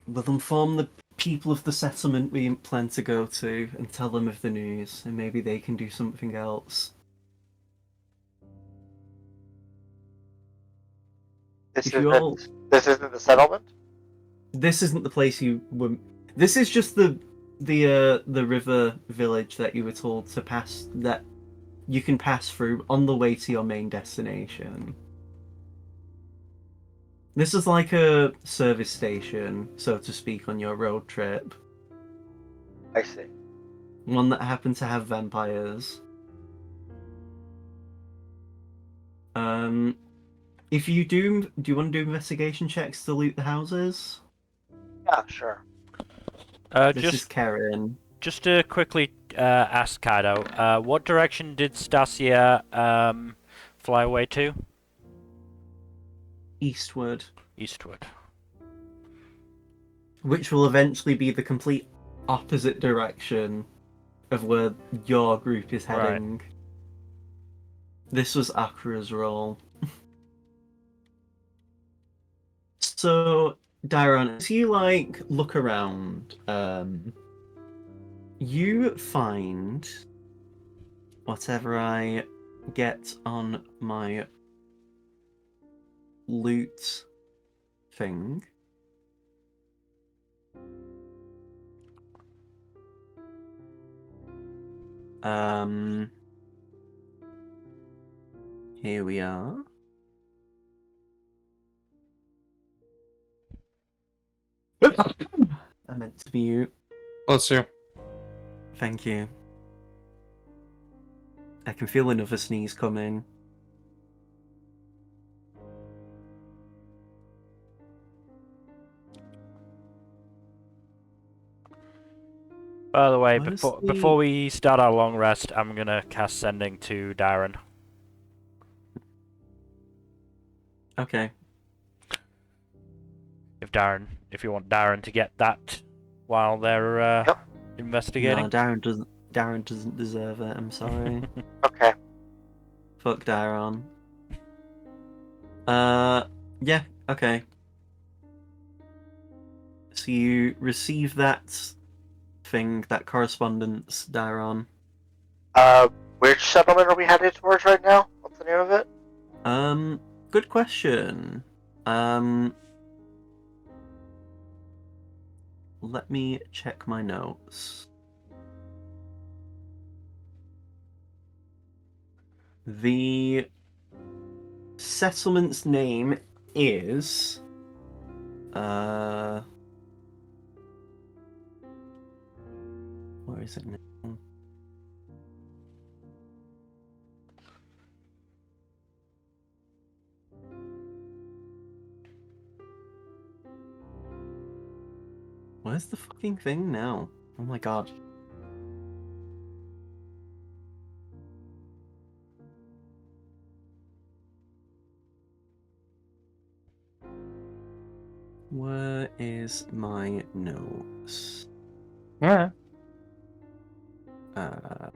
now. We'll inform the people of the settlement we plan to go to and tell them of the news, and maybe they can do something else. This If you all... isn't the settlement? This isn't the place you were... This is just the river village that you were told to pass, that you can pass through on the way to your main destination. This is like a service station, so to speak, on your road trip. I see. One that happened to have vampires. If you do you want to do investigation checks to loot the houses? Yeah, sure. This is Karen. Just to quickly ask Kaido, what direction did Stasia fly away to? Eastward. Eastward. Which will eventually be the complete opposite direction of where your group is heading. Right. This was Akra's role. So, Dairon, as you look around, you find whatever I get on my loot thing. Here we are. I meant to be you. Let's see. Thank you. I can feel another sneeze coming. By the way, before we start our long rest, I'm gonna cast Sending to Darren. Okay. If you want Darren to get that while they're investigating. No, Darren doesn't deserve it. I'm sorry. Okay. Fuck Darren. Yeah. Okay. So you receive that thing, that correspondence, Darren. Which settlement are we headed towards right now? What's the name of it? Good question. Let me check my notes. The settlement's name is where is it now? Where's the fucking thing now? Oh my god. Where is my notes? Yeah. Uh,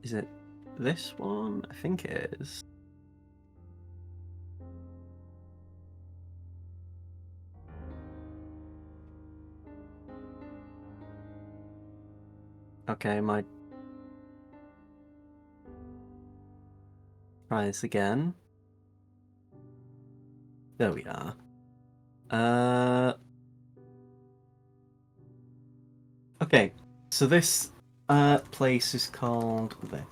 is it this one? I think it is. Okay, my... Try this again. There we are. Okay, so this place is called this.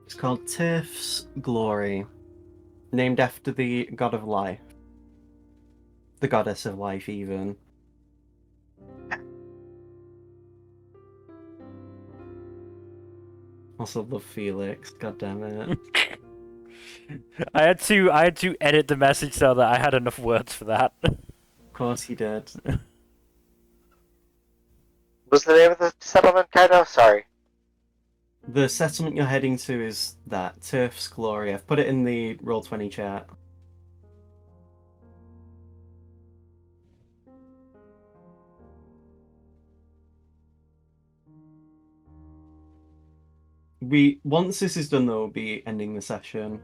It's called Tiff's Glory, named after the god of life. The goddess of life, even. Also love Felix, god damn it. I had to edit the message so that I had enough words for that. Of course he did. What's the name of the settlement, Kaido? Sorry. The settlement you're heading to is that, Tiff's Glory. I've put it in the Roll20 chat. Once this is done, though, we'll be ending the session.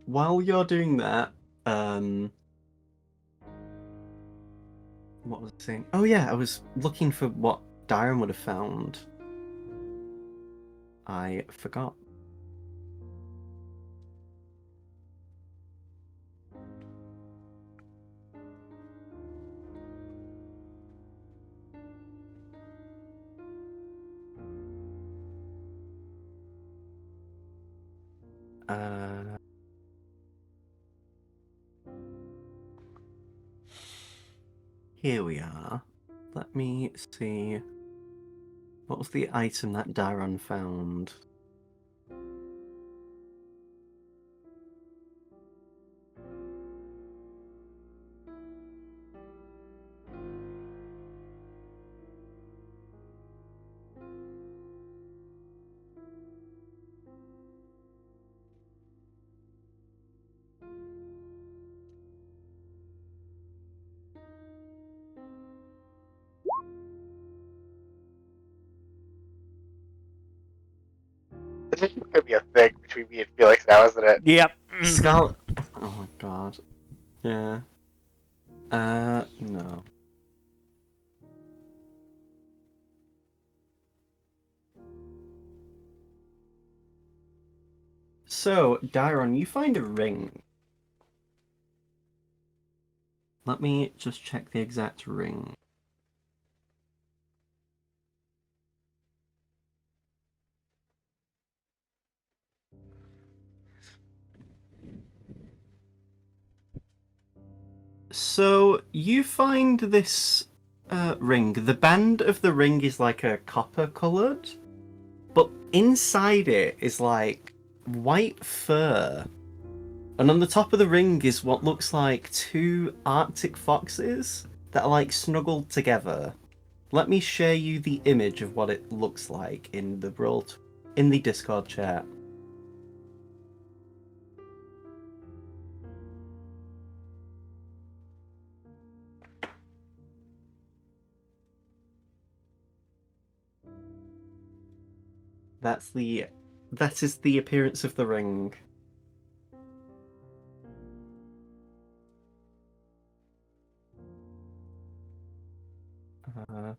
While you're doing that, what was I saying? Oh yeah, I was looking for what Darren would have found. I forgot. Here we are. Let me see. What was the item that Darren found? This could be a thing between me and Felix now, isn't it? Yep. Skull. Oh my god. Yeah. No. So, Dairon, you find a ring. Let me just check the exact ring. So, you find this ring. The band of the ring is like a copper coloured, but inside it is like white fur. And on the top of the ring is what looks like two Arctic foxes that are like snuggled together. Let me share you the image of what it looks like in the in the Discord chat. That is the appearance of the ring. Oh.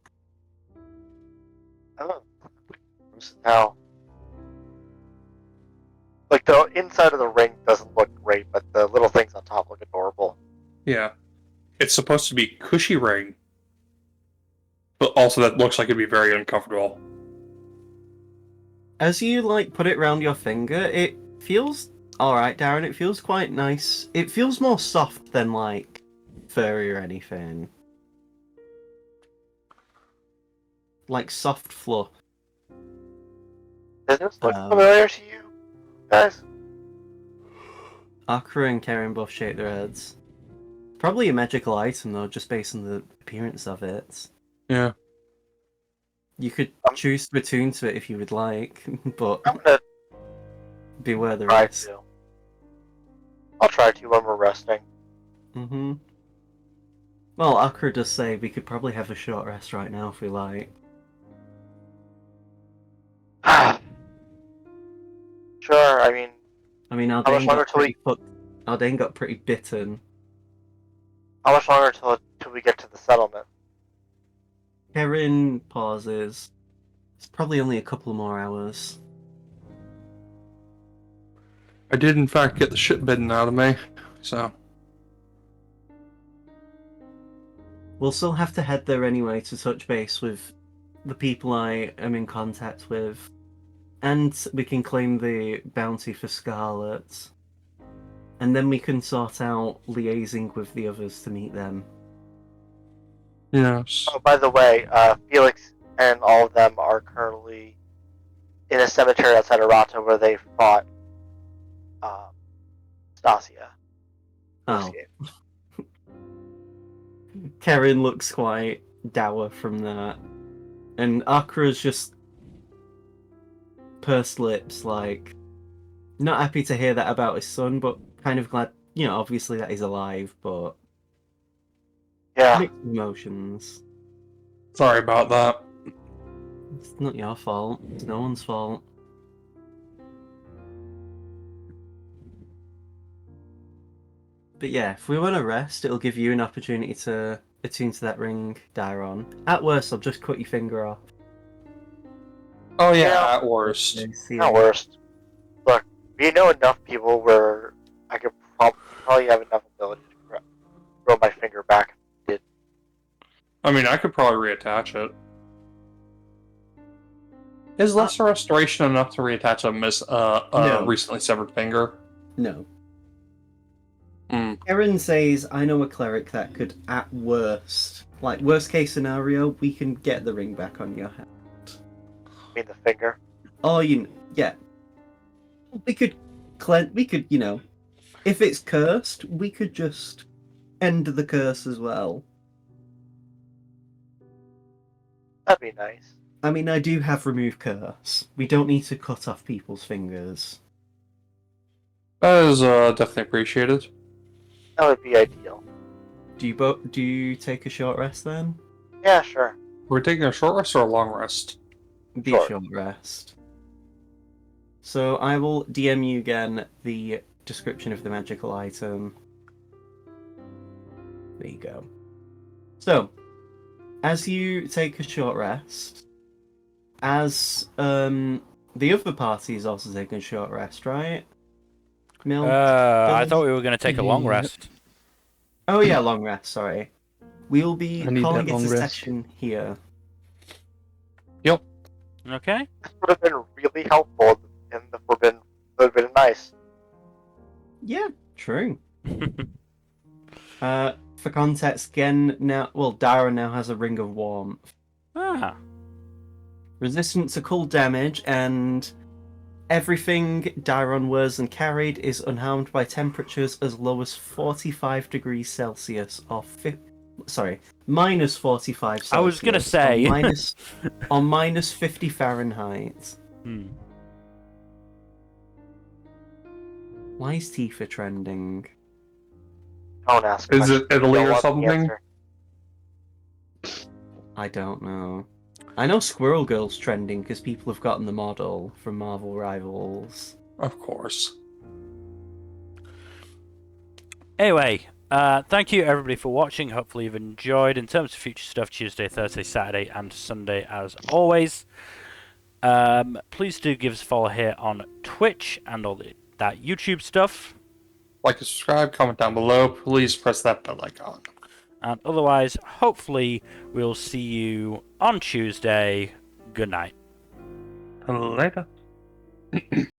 Now, like the inside of the ring doesn't look great, but the little things on top look adorable. Yeah. It's supposed to be cushy ring, But also, that looks like it'd be very uncomfortable. As you like put it around your finger, it feels alright, Darren. It feels quite nice. It feels more soft than like furry or anything. Like soft fluff. Does this look Um, familiar to you, guys? Akra and Karen both shake their heads. Probably a magical item though, just based on the appearance of it. Yeah. You could choose to attune to it if you would like, but I'm gonna beware the try risk. to. I'll try to when we're resting. Mm-hmm. Well, Akra does say we could probably have a short rest right now if we like. Sure, I mean, Aldain much longer till we- Aldain got pretty bitten. how much longer till we get to the settlement? Karen pauses. It's probably only a couple more hours. I did, in fact, get the shit bitten out of me. So. We'll still have to head there anyway to touch base with the people I am in contact with. And we can claim the bounty for Scarlet. And then we can sort out liaising with the others to meet them. Yes. Oh, by the way, Felix and all of them are currently in a cemetery outside of Rata where they fought Stasia. Oh. Karen looks quite dour from that. And Akra's just pursed lips, like, not happy to hear that about his son, but kind of glad, obviously that he's alive, but Yeah. mixed emotions. Sorry about that. It's not your fault. It's no one's fault. But yeah, if we want to rest, it'll give you an opportunity to attune to that ring, Dairon. At worst, I'll just cut your finger off. Oh yeah, Yeah. at worst. Not worst. Look, we know enough people where I could probably have enough ability to grow my finger back. I mean, I could probably reattach it. Is lesser restoration enough to reattach a No. recently severed finger? No. Hmm. Erin says, I know a cleric that could, at worst, like worst case scenario, we can get the ring back on your hand. I mean the finger. Oh, yeah. We could, if it's cursed, we could just end the curse as well. That'd be nice. I mean, I do have remove curse. We don't need to cut off people's fingers. That is definitely appreciated. That would be ideal. Do you take a short rest then? Yeah, sure. We're taking a short rest or a long rest? Be Sure. a short rest. So I will DM you again the description of the magical item. There you go. So, as you take a short rest, as the other party is also taking a short rest, right? Mil? I thought we were going to take a long Yeah. rest. Oh yeah, long rest. Sorry. We'll be I need calling that it a long rest. session here. Okay. This would have been really helpful in the Forbidden. It would have been nice. Yeah, true. For context, Dara now has a ring of warmth. Ah. Resistant to cold damage, and everything Dairon wears and carried is unharmed by temperatures as low as 45 degrees Celsius, or minus 45 Celsius. I was gonna say. on minus 50 Fahrenheit. Why is Tifa trending? Don't ask. Is it questions. You Italy don't or want the something? answer. I don't know. I know Squirrel Girl's trending because people have gotten the model from Marvel Rivals. Of course. Anyway, thank you everybody for watching. Hopefully you've enjoyed. In terms of future stuff, Tuesday, Thursday, Saturday, and Sunday as always. Please do give us a follow here on Twitch and all that YouTube stuff. Like and subscribe, comment down below. Please press that bell icon. And otherwise, hopefully, we'll see you on Tuesday. Good night. Later.